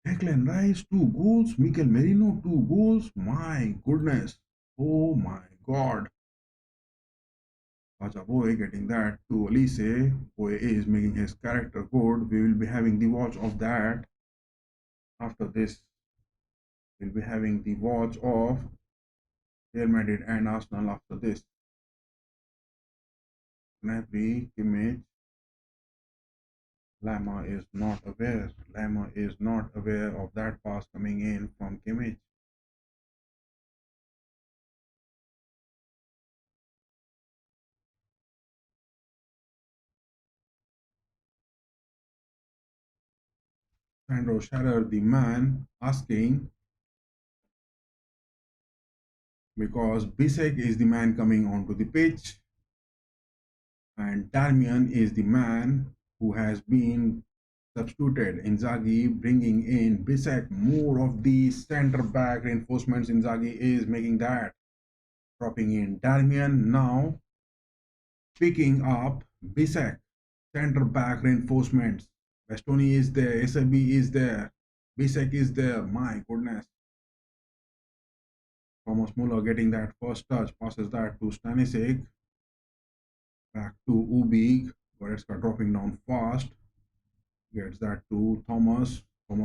Declan Rice 2 goals, Mikel Merino 2 goals. My goodness. Oh my god. Sacha Boey getting that to Olise. Boey is making his character good. We will be having the watch of that. After this, we'll be having the watch of Real Madrid and Arsenal after this. Gnabry, Kimmich. Lama is not aware. Lama is not aware of that pass coming in from Kimmich. Sandro Shatter, the man, asking because Bisek is the man coming onto the pitch and Darmian is the man who has been substituted. Inzaghi bringing in Bisek, more of the center back reinforcements. Inzaghi is making that, dropping in Darmian, now picking up Bisek, center back reinforcements. Bastoni is there, SAB is there, Bisek is there. My goodness. Thomas Muller getting that first touch, passes that to Stanisic, back to Ubik. Goretzka dropping down fast, gets that to Thomas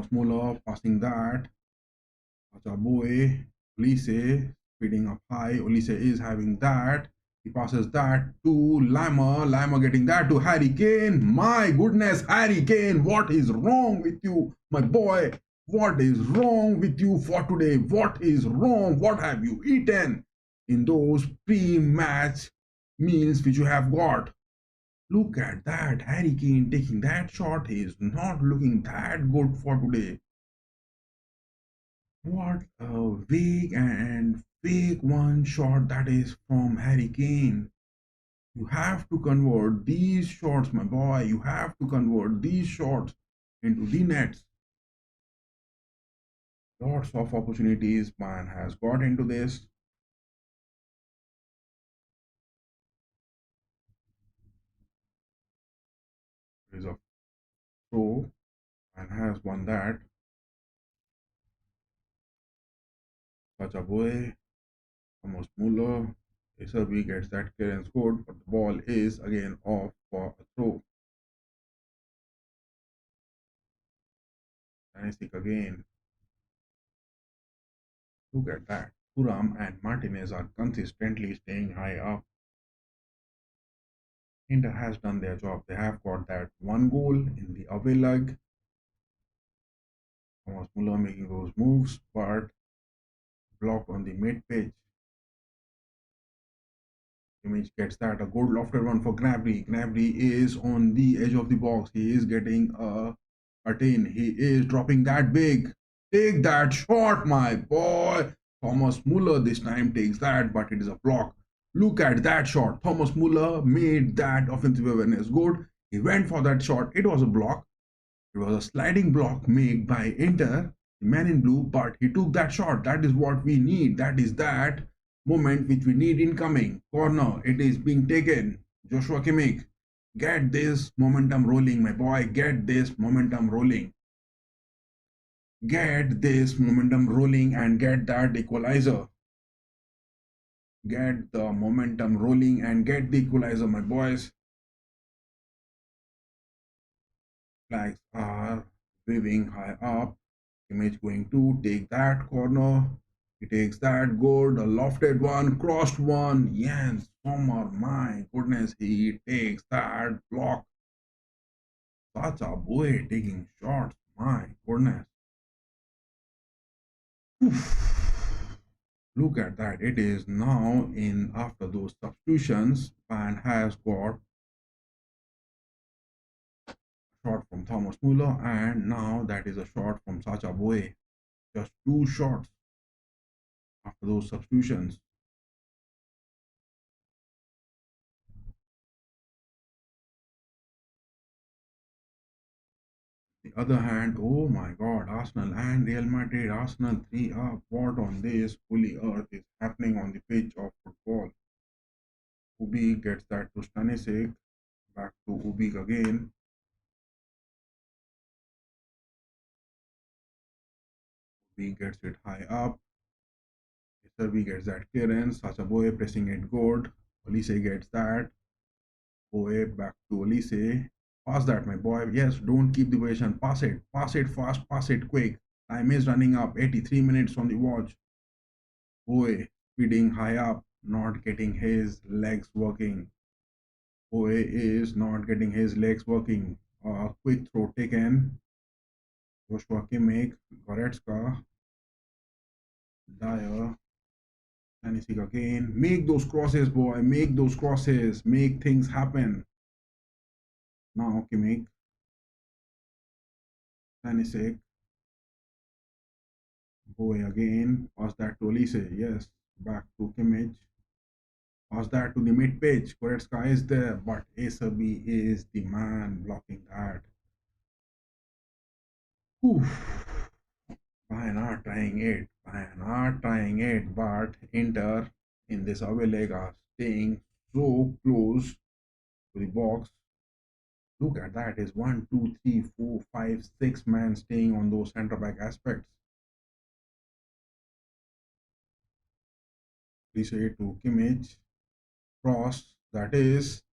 Muller, passing that. Achaboy, Olise, speeding up high. Olise is having that. He passes that to Lama. Lama getting that to Harry Kane. My goodness, Harry Kane, what is wrong with you, my boy? What is wrong with you for today? What is wrong? What have you eaten in those pre-match meals which you have got? Look at that. Harry Kane taking that shot. He is not looking that good for today. What a weak and fake one shot that is from Harry Kane. You have to convert these shots, my boy. You have to convert these shots into the nets. Lots of opportunities man has got into this. There is a throw and has won that. Such a boy. Thomas Muller. Iserby gets that clearance good, but the ball is again off for a throw. Stanisic again. Look at that. Thuram and Martinez are consistently staying high up. Inter has done their job. They have got that one goal in the away leg. Thomas Muller making those moves, but blocked on the mid pitch. Image gets that a good lofted one for Gnabry. Gnabry is on the edge of the box. He is getting a tin. He is dropping that big. Take that shot, my boy. Thomas Muller this time takes that, but it is a block. Look at that shot. Thomas Muller made that offensive awareness good. He went for that shot. It was a block. It was a sliding block made by Inter, the man in blue, but he took that shot. That is what we need. That is that moment which we need incoming. Corner, it is being taken. Joshua Kimmich, get this momentum rolling, my boy. Get this momentum rolling. Get this momentum rolling and get that equalizer. Get the momentum rolling and get the equalizer, my boys. Flags are waving high up. Image going to take that corner. He takes that good, a lofted one, crossed one. Jens Sommer, my goodness, he takes that block. Such a boy taking shots, my goodness. Oof. Look at that. It is now in after those substitutions. Bayern has got a shot from Thomas Muller, and now that is a shot from Sacha Boey. Just two shots after those substitutions. The other hand, oh my god, Arsenal and Real Madrid, Arsenal 3 up. What on this holy earth is happening on the pitch of football? Ubi gets that to Stanisic. Back to Ubi again. Ubi gets it high up. Iserby gets that clearance. Sacha Boy pressing it good. Olise gets that. Boy back to Olise. Pass that, my boy. Yes, don't keep the possession. Pass it. Pass it fast. Pass it quick. Time is running up. 83 minutes on the watch. Boy speeding high up. Not getting his legs working. Boy is not getting his legs working. Quick throw taken. Joshua Kimmich. Goretzka. Dyer. Stanisic again. Make those crosses, boy. Make those crosses. Make things happen. Now Kimmich. Stanisic. Boy again. Pass that to Olise. Yes. Back to Kimmich. Pass that to the mid pitch. Goretzka is there, but Iserby is the man blocking that. Oof. Bayern are trying it. Bayern are trying it, but Inter in this away leg are staying so close to the box. Look at that. Is 1, 2, 3, 4, 5, 6 men staying on those centre back aspects. Please say to Kimmich. Cross. That is.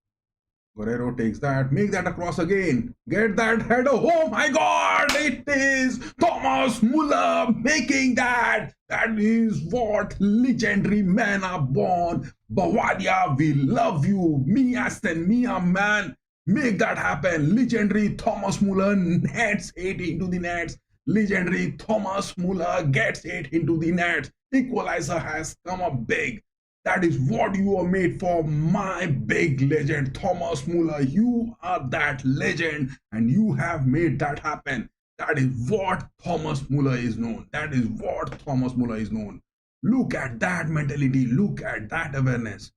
Guerrero takes that. Make that across again. Get that header. Oh my god. It is Thomas Muller making that. That is what legendary men are born. Bavaria, we love you. Mia Sten Mia, man. Make that happen. Legendary Thomas Muller nets it into the nets. Legendary Thomas Muller gets it into the nets. Equalizer has come up big. That is what you are made for, my big legend, Thomas Muller. You are that legend and you have made that happen. That is what Thomas Muller is known. That is what Thomas Muller is known. Look at that mentality. Look at that awareness.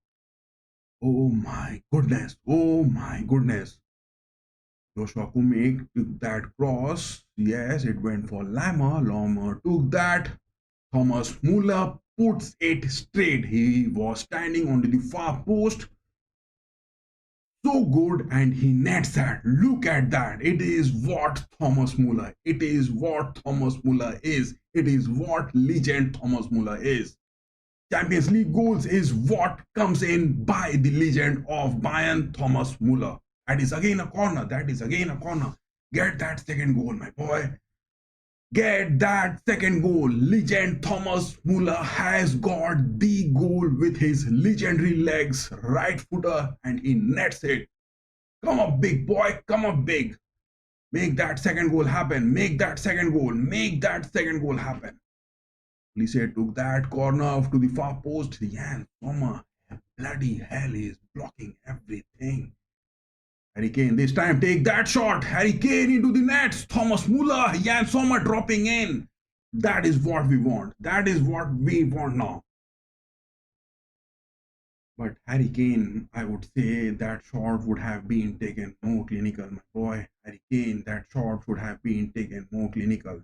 Oh my goodness. Oh my goodness. Joshua Kimmich took that cross. Yes, it went for Lama. Lama took that. Thomas Muller puts it straight. He was standing on the far post. so good, and he nets that. Look at that. It is what Thomas Muller. It is what Thomas Muller is. It is what legend Thomas Muller is. Champions League goals is what comes in by the legend of Bayern, Thomas Muller. That is again a corner. That is again a corner. Get that second goal, my boy. Get that second goal. Legend Thomas Muller has got the goal with his legendary legs, right footer, and he nets it. Come up, big boy. Come up, big. Make that second goal happen. Make that second goal. Make that second goal happen. Lise took that corner to the far post. Jan Sommer, bloody hell, is blocking everything. Harry Kane this time take that shot. Harry Kane into the nets. Thomas Muller, Jan Sommer dropping in. That is what we want. That is what we want now. But Harry Kane, I would say that shot would have been taken more clinical, my boy. Harry Kane, that shot should have been taken more clinical.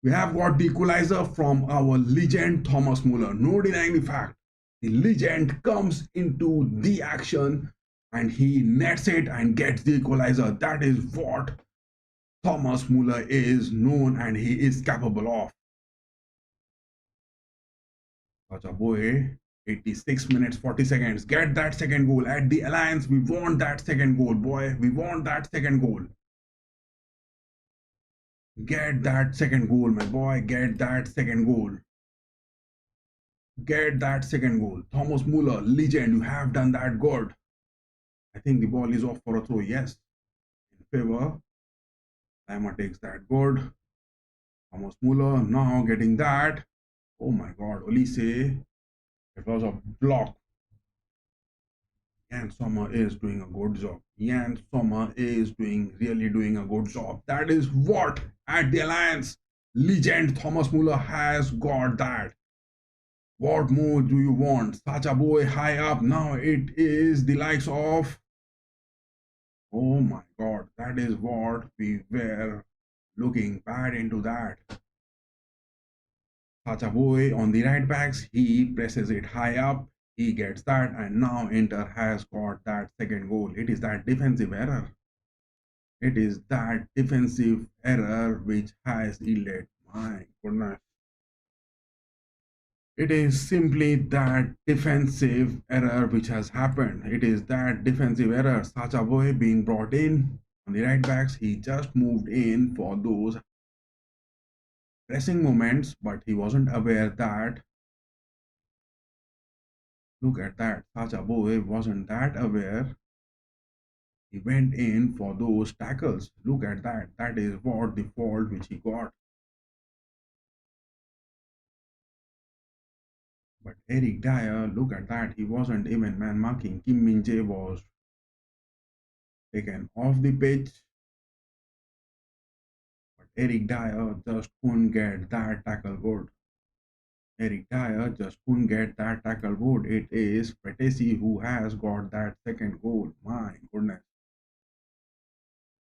We have got the equalizer from our legend Thomas Muller. No denying the fact. The legend comes into the action and he nets it and gets the equalizer. That is what Thomas Muller is known and he is capable of. Such a boy. 86 minutes 40 seconds. Get that second goal at the Allianz. We want that second goal, boy. We want that second goal. Get that second goal, my boy. Get that second goal. Get that second goal. Thomas Muller, legend, you have done that good. I think the ball is off for a throw. Yes. In favor. Lima takes that good. Thomas Muller now getting that. Oh my god. Olise. It was a block. Jan Sommer is doing a good job. Jan Sommer is really doing a good job. That is what at the Allianz legend Thomas Muller has got that. What more do you want? Such a boy high up. Now it is the likes of. Oh my god, that is what we were looking bad into that. Such a boy on the right backs. He presses it high up. He gets that, and now Inter has got that second goal. It is that defensive error. It is that defensive error which has yielded. My goodness. It is simply that defensive error which has happened. It is that defensive error. Sacha Boy being brought in on the right backs. He just moved in for those pressing moments, but he wasn't aware that. Look at that. Sacha Boy wasn't that aware. He went in for those tackles. Look at that. That is what the fault which he got. But Eric Dyer, look at that. He wasn't even man marking. Kim Min-jae was taken off the pitch. But Eric Dyer just couldn't get that tackle good. Eric Dyer just couldn't get that tackle good. It is Fratesi who has got that second goal. My goodness.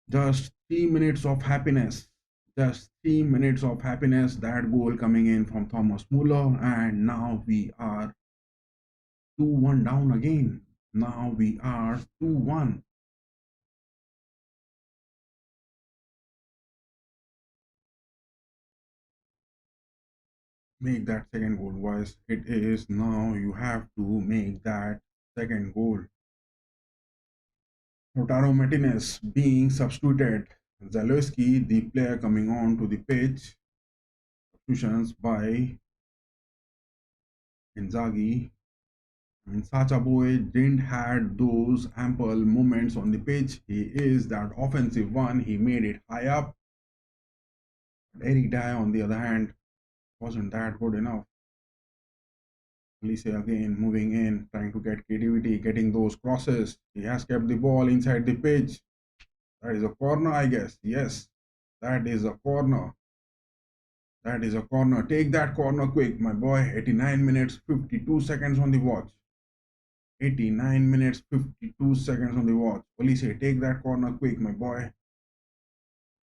Just 3 minutes of happiness. Just 3 minutes of happiness. That goal coming in from Thomas Muller. And now we are 2-1 down again. Now we are 2-1. Make that second goal, boys. It is now you have to make that second goal. Lautaro Martinez being substituted. Zalewski, the player coming on to the pitch. Substitutions by Inzaghi. And Sacha Boy didn't had those ample moments on the pitch. He is that offensive one. He made it high up. But Eric Dyer, on the other hand, wasn't that good enough. Elise again moving in, trying to get creativity, getting those crosses. He has kept the ball inside the pitch. That is a corner, I guess. Yes, that is a corner. That is a corner. Take that corner quick, my boy. 89 minutes, 52 seconds on the watch. 89 minutes, 52 seconds on the watch. Elise, take that corner quick, my boy.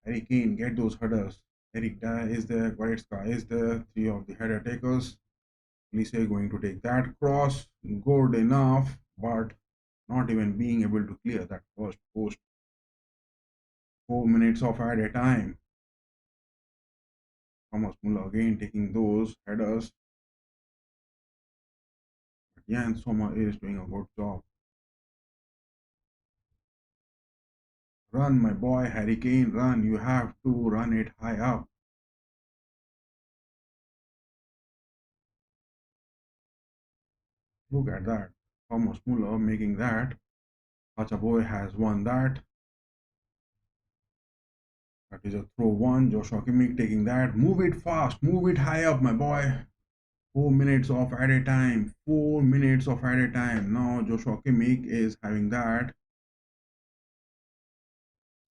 Harry Kane, get those headers. Eric Dyer is there. Goretzka is there. 3 of the header takers. Elise going to take that cross. Good enough. but not even being able to clear that first post. 4 minutes of added time. Thomas Muller again taking those headers. Jan Sommer is doing a good job. Run, my boy, Harry Kane, run. You have to run it high up. Look at that. Thomas Muller making that. Boy has won that. That is a throw one. Joshua Kimmich taking that. Move it fast. Move it high up, my boy. 4 minutes of added time. 4 minutes of added time. Now Joshua Kimmich is having that.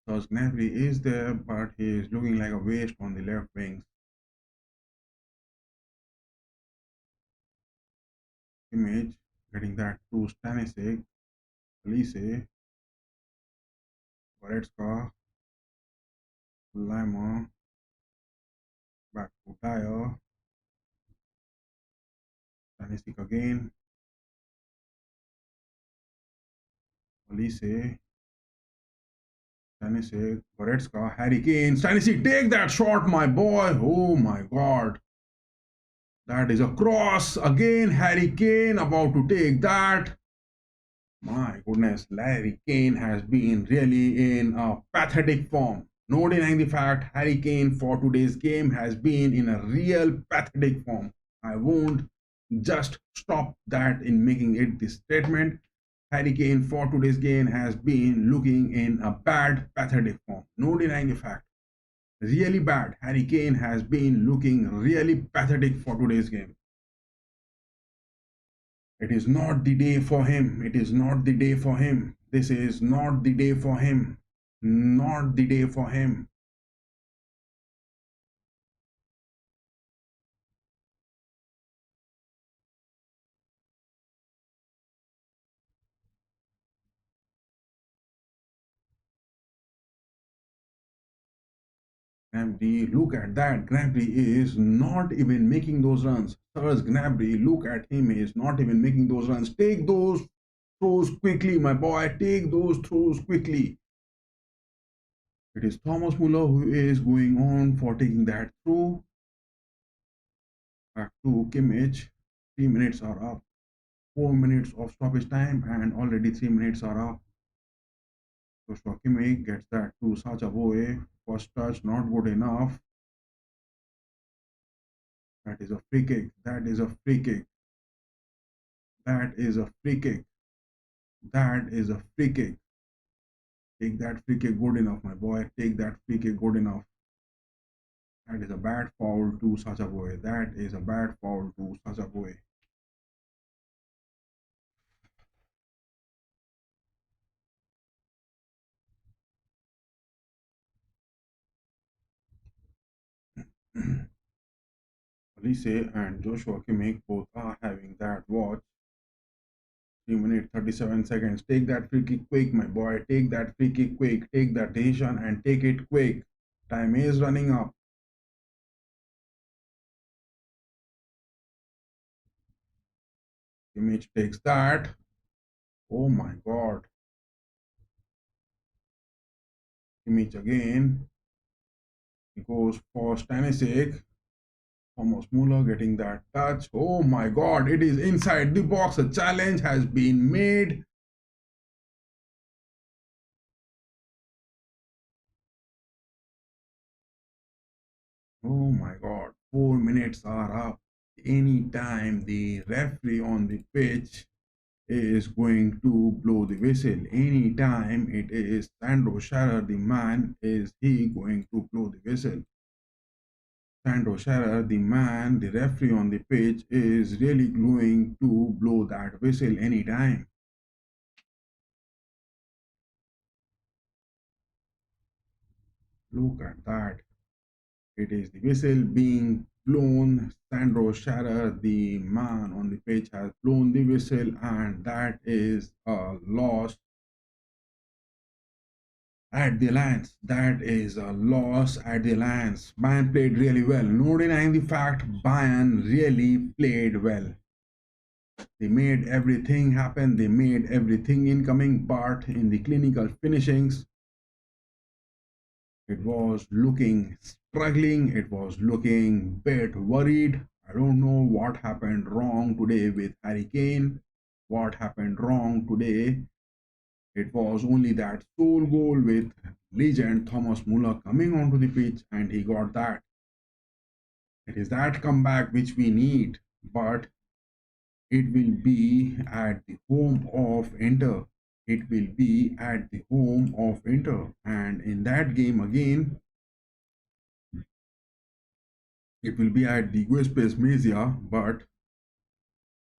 Thus Gnabry is there, but he is looking like a waste on the left wing. Kimmich getting that to Stanisic. Elise. Goretzka. Lima. Back to Dyer. Stanisic again. Elise. Stanisic, Goretzka, Harry Kane. Stanisic, take that shot, my boy. Oh my God. That is a cross. Again, Harry Kane about to take that. My goodness, Harry Kane has been really in a pathetic form. No denying the fact, Harry Kane for today's game has been in a real pathetic form. I won't just stop that in making it this statement. Harry Kane for today's game has been looking in a bad, pathetic form. No denying the fact. Really bad. Harry Kane has been looking really pathetic for today's game. It is not the day for him. It is not the day for him. This is not the day for him. Not the day for him. Gnabry, look at that. Gnabry is not even making those runs. Serge Gnabry, look at him. He is not even making those runs. Take those throws quickly, my boy. Take those throws quickly. It is Thomas Muller who is going on for taking that throw. Back to Kimmich. 3 minutes are up. 4 minutes of stoppage time and already 3 minutes are up. Joshua Kimmich gets that to Sacha Boey. First touch not good enough. That is a free kick. That is a free kick. That is a free kick. That is a free kick. Take that free kick good enough, my boy. Take that free kick good enough. That is a bad foul to Sacha Boey. That is a bad foul to Sacha Boey. Elise and Joshua Kimmich both are having that watch. 3 minutes 37 seconds. Take that free kick quick, my boy. Take that free kick quick. Take that decision and take it quick. Time is running up. Kimmich takes that. Oh my God. Kimmich again. He goes for Stanisic. Thomas Muller getting that touch. Oh my God, it is inside the box. A challenge has been made. Oh my God, 4 minutes are up. Anytime the referee on the pitch is going to blow the whistle, anytime it is Sandro Scherer, the man, is he going to blow the whistle? Sandro Scherer, the man, the referee on the pitch, is really going to blow that whistle anytime. Look at that. It is the whistle being blown. Sandro Scherer, the man on the pitch, has blown the whistle, and that is a loss at the Allianz. That is a loss at the Allianz. Bayern played really well. No denying the fact, Bayern really played well. They made everything happen, they made everything incoming, but in the clinical finishings, it was looking struggling, it was looking bit worried. I don't know what happened wrong today with Harry Kane. What happened wrong today? It was only that sole goal with legend Thomas Muller coming onto the pitch and he got that. It is that comeback which we need, but it will be at the home of Inter. It will be at the home of Inter. And in that game again, it will be at the Guespes Mesia, but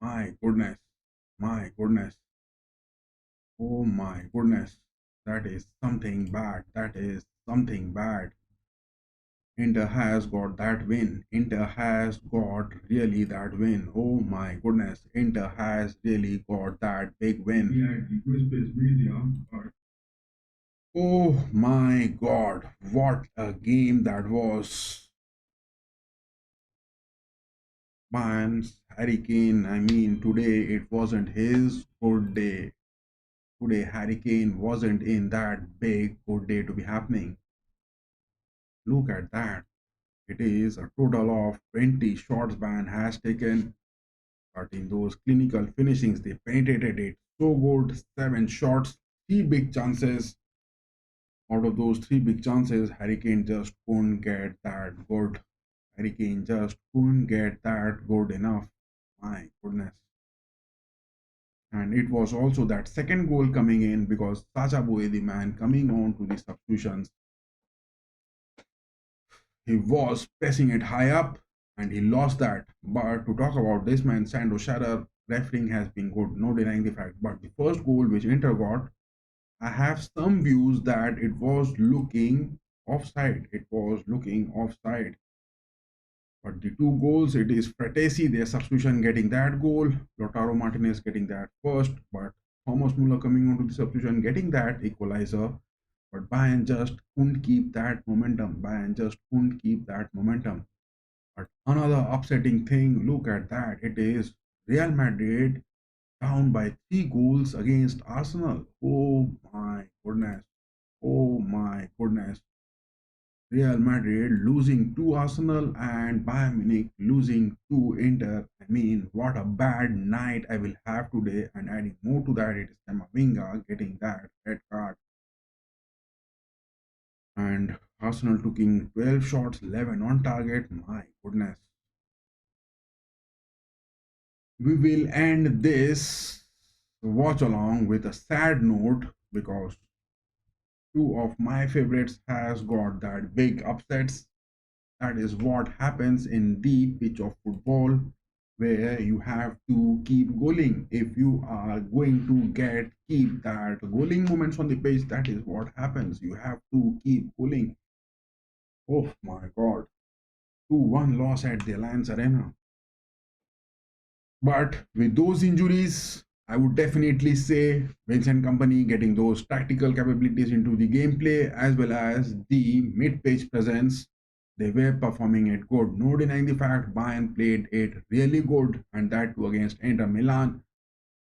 my goodness, my goodness, oh my goodness, that is something bad. That is something bad. Inter has got that win. Inter has got really that win. Oh my goodness, Inter has really got that big win. Yeah, the Guespes Mesia, oh my god, what a game that was. Man's Harry Kane, I mean, today it wasn't his good day. Today, Harry Kane wasn't in that big good day to be happening. Look at that. It is a total of 20 shots Bayern has taken, but in those clinical finishings, they penetrated it so good. 7 shots, 3 big chances. Out of those 3 big chances, Harry Kane just couldn't get that good. Harry Kane just couldn't get that good enough. My goodness. And it was also that second goal coming in because Sacha Boey, the man coming on to the substitutions, he was pressing it high up and he lost that. But to talk about this man, Sandro Shatter, refereeing has been good, no denying the fact. But the first goal which Inter got, I have some views that it was looking offside. It was looking offside. But the 2 goals, it is Fratesi, their substitution, getting that goal. Lautaro Martinez getting that first, but Thomas Muller coming onto the substitution, getting that equalizer. But Bayern just couldn't keep that momentum. Bayern just couldn't keep that momentum. But another upsetting thing, look at that. It is Real Madrid down by 3 goals against Arsenal. Oh my goodness. Oh my goodness. Real Madrid losing to Arsenal and Bayern Munich losing to Inter. I mean, what a bad night I will have today. And adding more to that, it is Camavinga getting that red card. And Arsenal taking 12 shots, 11 on target. My goodness. We will end this watch along with a sad note because two of my favorites has got that big upsets. That is what happens in the pitch of football, where you have to keep goaling. If you are going to keep that goaling moments on the pitch, that is what happens. You have to keep goaling. Oh my god. 2-1 loss at the Allianz Arena. But with those injuries, I would definitely say Vincent Company getting those tactical capabilities into the gameplay as well as the mid-pitch presence. They were performing it good. No denying the fact Bayern played it really good, and that too against Inter Milan,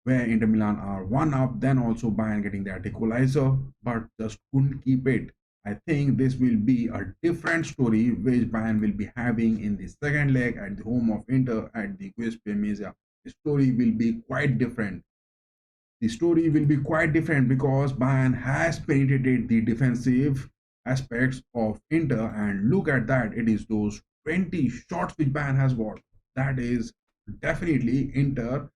where Inter Milan are 1 up, then also Bayern getting that equalizer, but just couldn't keep it. I think this will be a different story which Bayern will be having in the second leg at the home of Inter at the Giuseppe Meazza. The story will be quite different. The story will be quite different because Bayern has penetrated the defensive aspects of Inter, and look at that, it is those 20 shots which Bayern has got. That is definitely Inter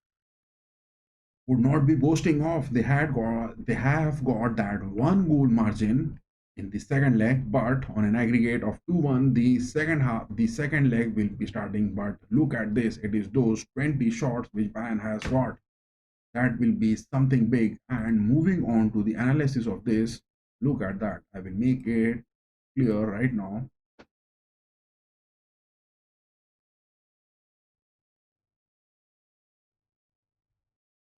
would not be boasting of. They have got that 1 goal margin in the second leg, but on an aggregate of 2-1, the second leg will be starting. But look at this, it is those 20 shots which Bayern has got. That will be something big. And moving on to the analysis of this, look at that. I will make it clear right now.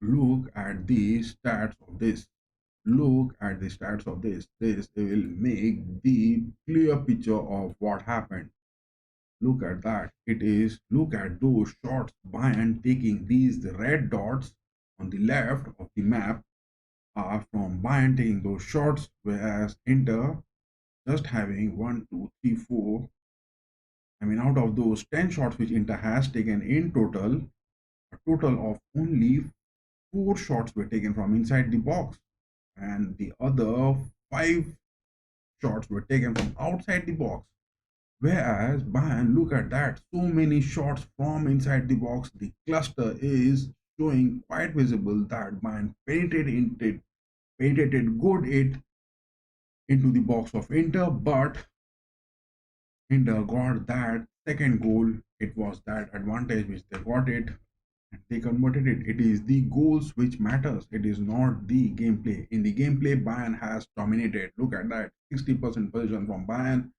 Look at the stats of this. Look at the stats of this. This will make the clear picture of what happened. Look at that. It is, look at those shots. Bayern taking these red dots on the left of the map are from Bayern taking those shots, whereas Inter just having one, two, three, four. I mean, out of those 10 shots which Inter has taken in total, a total of only 4 shots were taken from inside the box, and the other 5 shots were taken from outside the box. Whereas Bayern, look at that, so many shots from inside the box. The cluster is showing quite visible that Bayern penetrated good it into the box of Inter, but Inter got that second goal. It was that advantage which they got it and they converted it. It is the goals which matters. It is not the gameplay. In the gameplay, Bayern has dominated. Look at that, 60% possession from Bayern,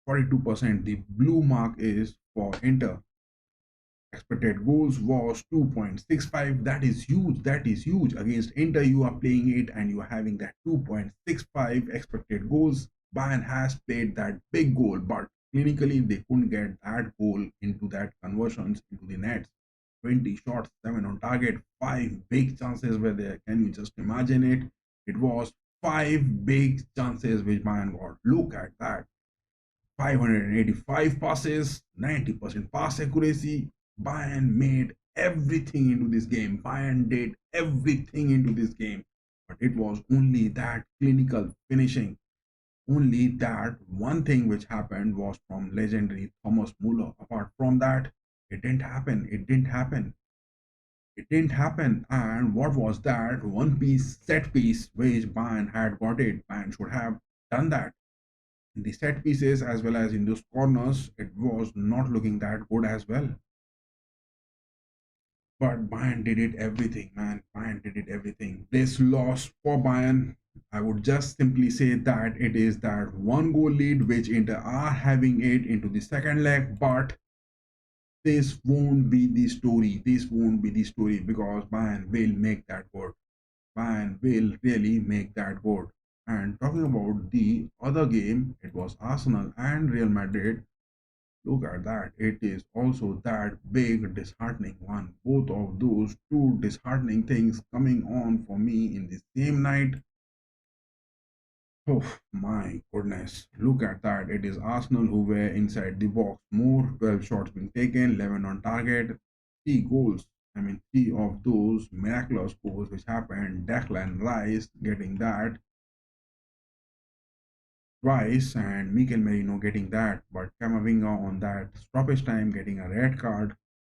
42%. The blue mark is for Inter. Expected goals was 2.65. That is huge. That is huge. Against Inter, you are playing it and you are having that 2.65 expected goals. Bayern has played that big goal, but clinically they couldn't get that goal into that conversions into the nets. 20 shots, 7 on target, 5 big chances were there. Can you just imagine it? It was 5 big chances which Bayern got. Look at that. 585 passes, 90% pass accuracy. Bayern made everything into this game. Bayern did everything into this game. But it was only that clinical finishing. Only that one thing which happened was from legendary Thomas Muller. Apart from that, it didn't happen. It didn't happen. It didn't happen. And what was that? One piece, set piece, which Bayern had got it. Bayern should have done that in the set pieces as well as in those corners. It was not looking that good as well. But Bayern did it everything, man. Bayern did it everything. This loss for Bayern, I would just simply say that it is that one goal lead which Inter are having it into the second leg, but this won't be the story. This won't be the story because Bayern will make that good. Bayern will really make that good. And talking about the other game, it was Arsenal and Real Madrid. Look at that. It is also that big disheartening one. Both of those two disheartening things coming on for me in the same night. Oh my goodness. Look at that. It is Arsenal who were inside the box more. 12 shots being taken, 11 on target, 3 goals. I mean, 3 of those miraculous goals which happened. Declan Rice getting that twice and Mikel Merino getting that, but Camavinga on that stoppage time getting a red card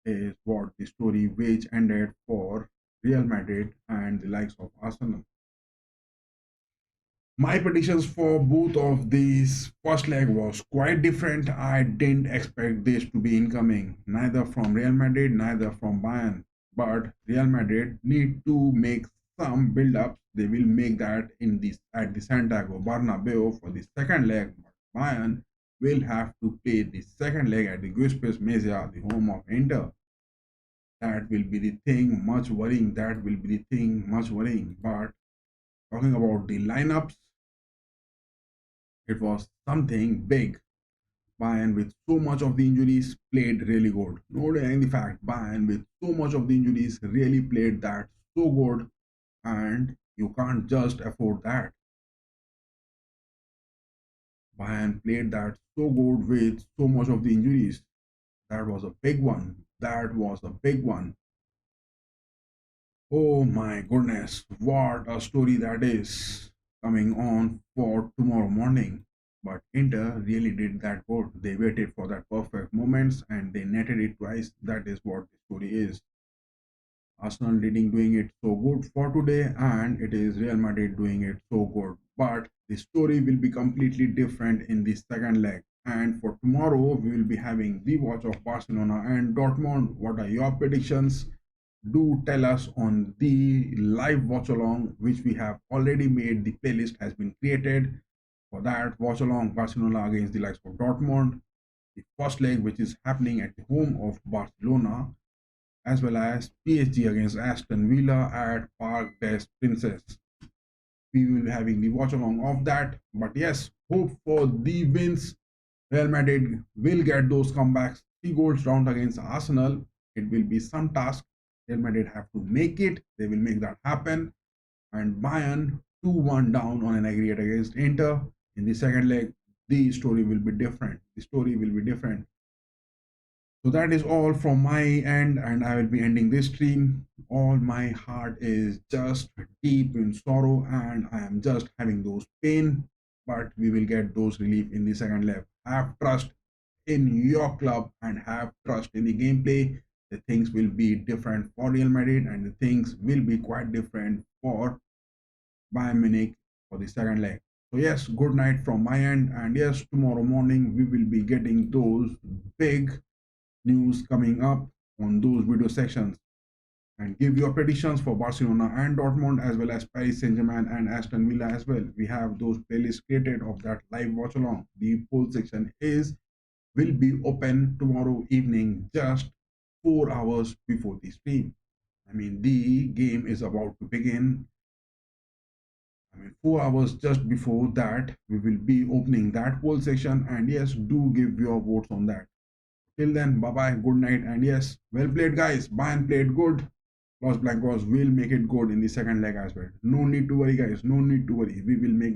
is what the story which ended for Real Madrid and the likes of Arsenal. My predictions for both of these first leg was quite different. I didn't expect this to be incoming, neither from Real Madrid, neither from Bayern. But Real Madrid need to make some build-ups. They will make that in this at the Santiago Bernabeu for the second leg. But Bayern will have to play the second leg at the Giuseppe Meazza, the home of Inter. That will be the thing much worrying. That will be the thing much worrying. But talking about the lineups, it was something big. Bayern with so much of the injuries played really good. No denying the fact, Bayern with so much of the injuries really played that so good, and you can't just afford that. Bayern played that so good with so much of the injuries. That was a big one. That was a big one. Oh my goodness, what a story that is coming on for tomorrow morning. But Inter really did that good. They waited for that perfect moments and they netted it twice. That is what the story is. Arsenal leading doing it so good for today, and it is Real Madrid doing it so good. But the story will be completely different in the second leg. And for tomorrow, we will be having the watch of Barcelona and Dortmund. What are your predictions? Do tell us on the live watch along, which we have already made. The playlist has been created for that watch along Barcelona against the likes of Dortmund, the first leg, which is happening at the home of Barcelona, as well as PSG against Aston Villa at Parc des Princes. We will be having the watch along of that. But yes, hope for the wins Real Madrid will get those comebacks. 3 goals down against Arsenal. It will be some task. Real Madrid have to make it. They will make that happen. And Bayern 2-1 down on an aggregate against Inter. In the second leg, the story will be different. The story will be different. So that is all from my end, and I will be ending this stream. All my heart is just deep in sorrow, and I am just having those pain, but we will get those relief in the second leg. Have trust in your club and have trust in the gameplay. The things will be different for Real Madrid, and the things will be quite different for Bayern Munich for the second leg. So yes, good night from my end, and yes, tomorrow morning we will be getting those big news coming up on those video sections, and give your predictions for Barcelona and Dortmund, as well as Paris Saint-Germain and Aston Villa as well. We have those playlists created of that live watch along. The poll section is will be open tomorrow evening, just 4 hours before the stream. I mean, the game is about to begin. 4 hours just before that, we will be opening that poll section, and yes, do give your votes on that. Till then, bye bye, good night, and yes, well played, guys. Bayern played good. Los Blancos will make it good in the second leg as well. No need to worry, guys. No need to worry. We will make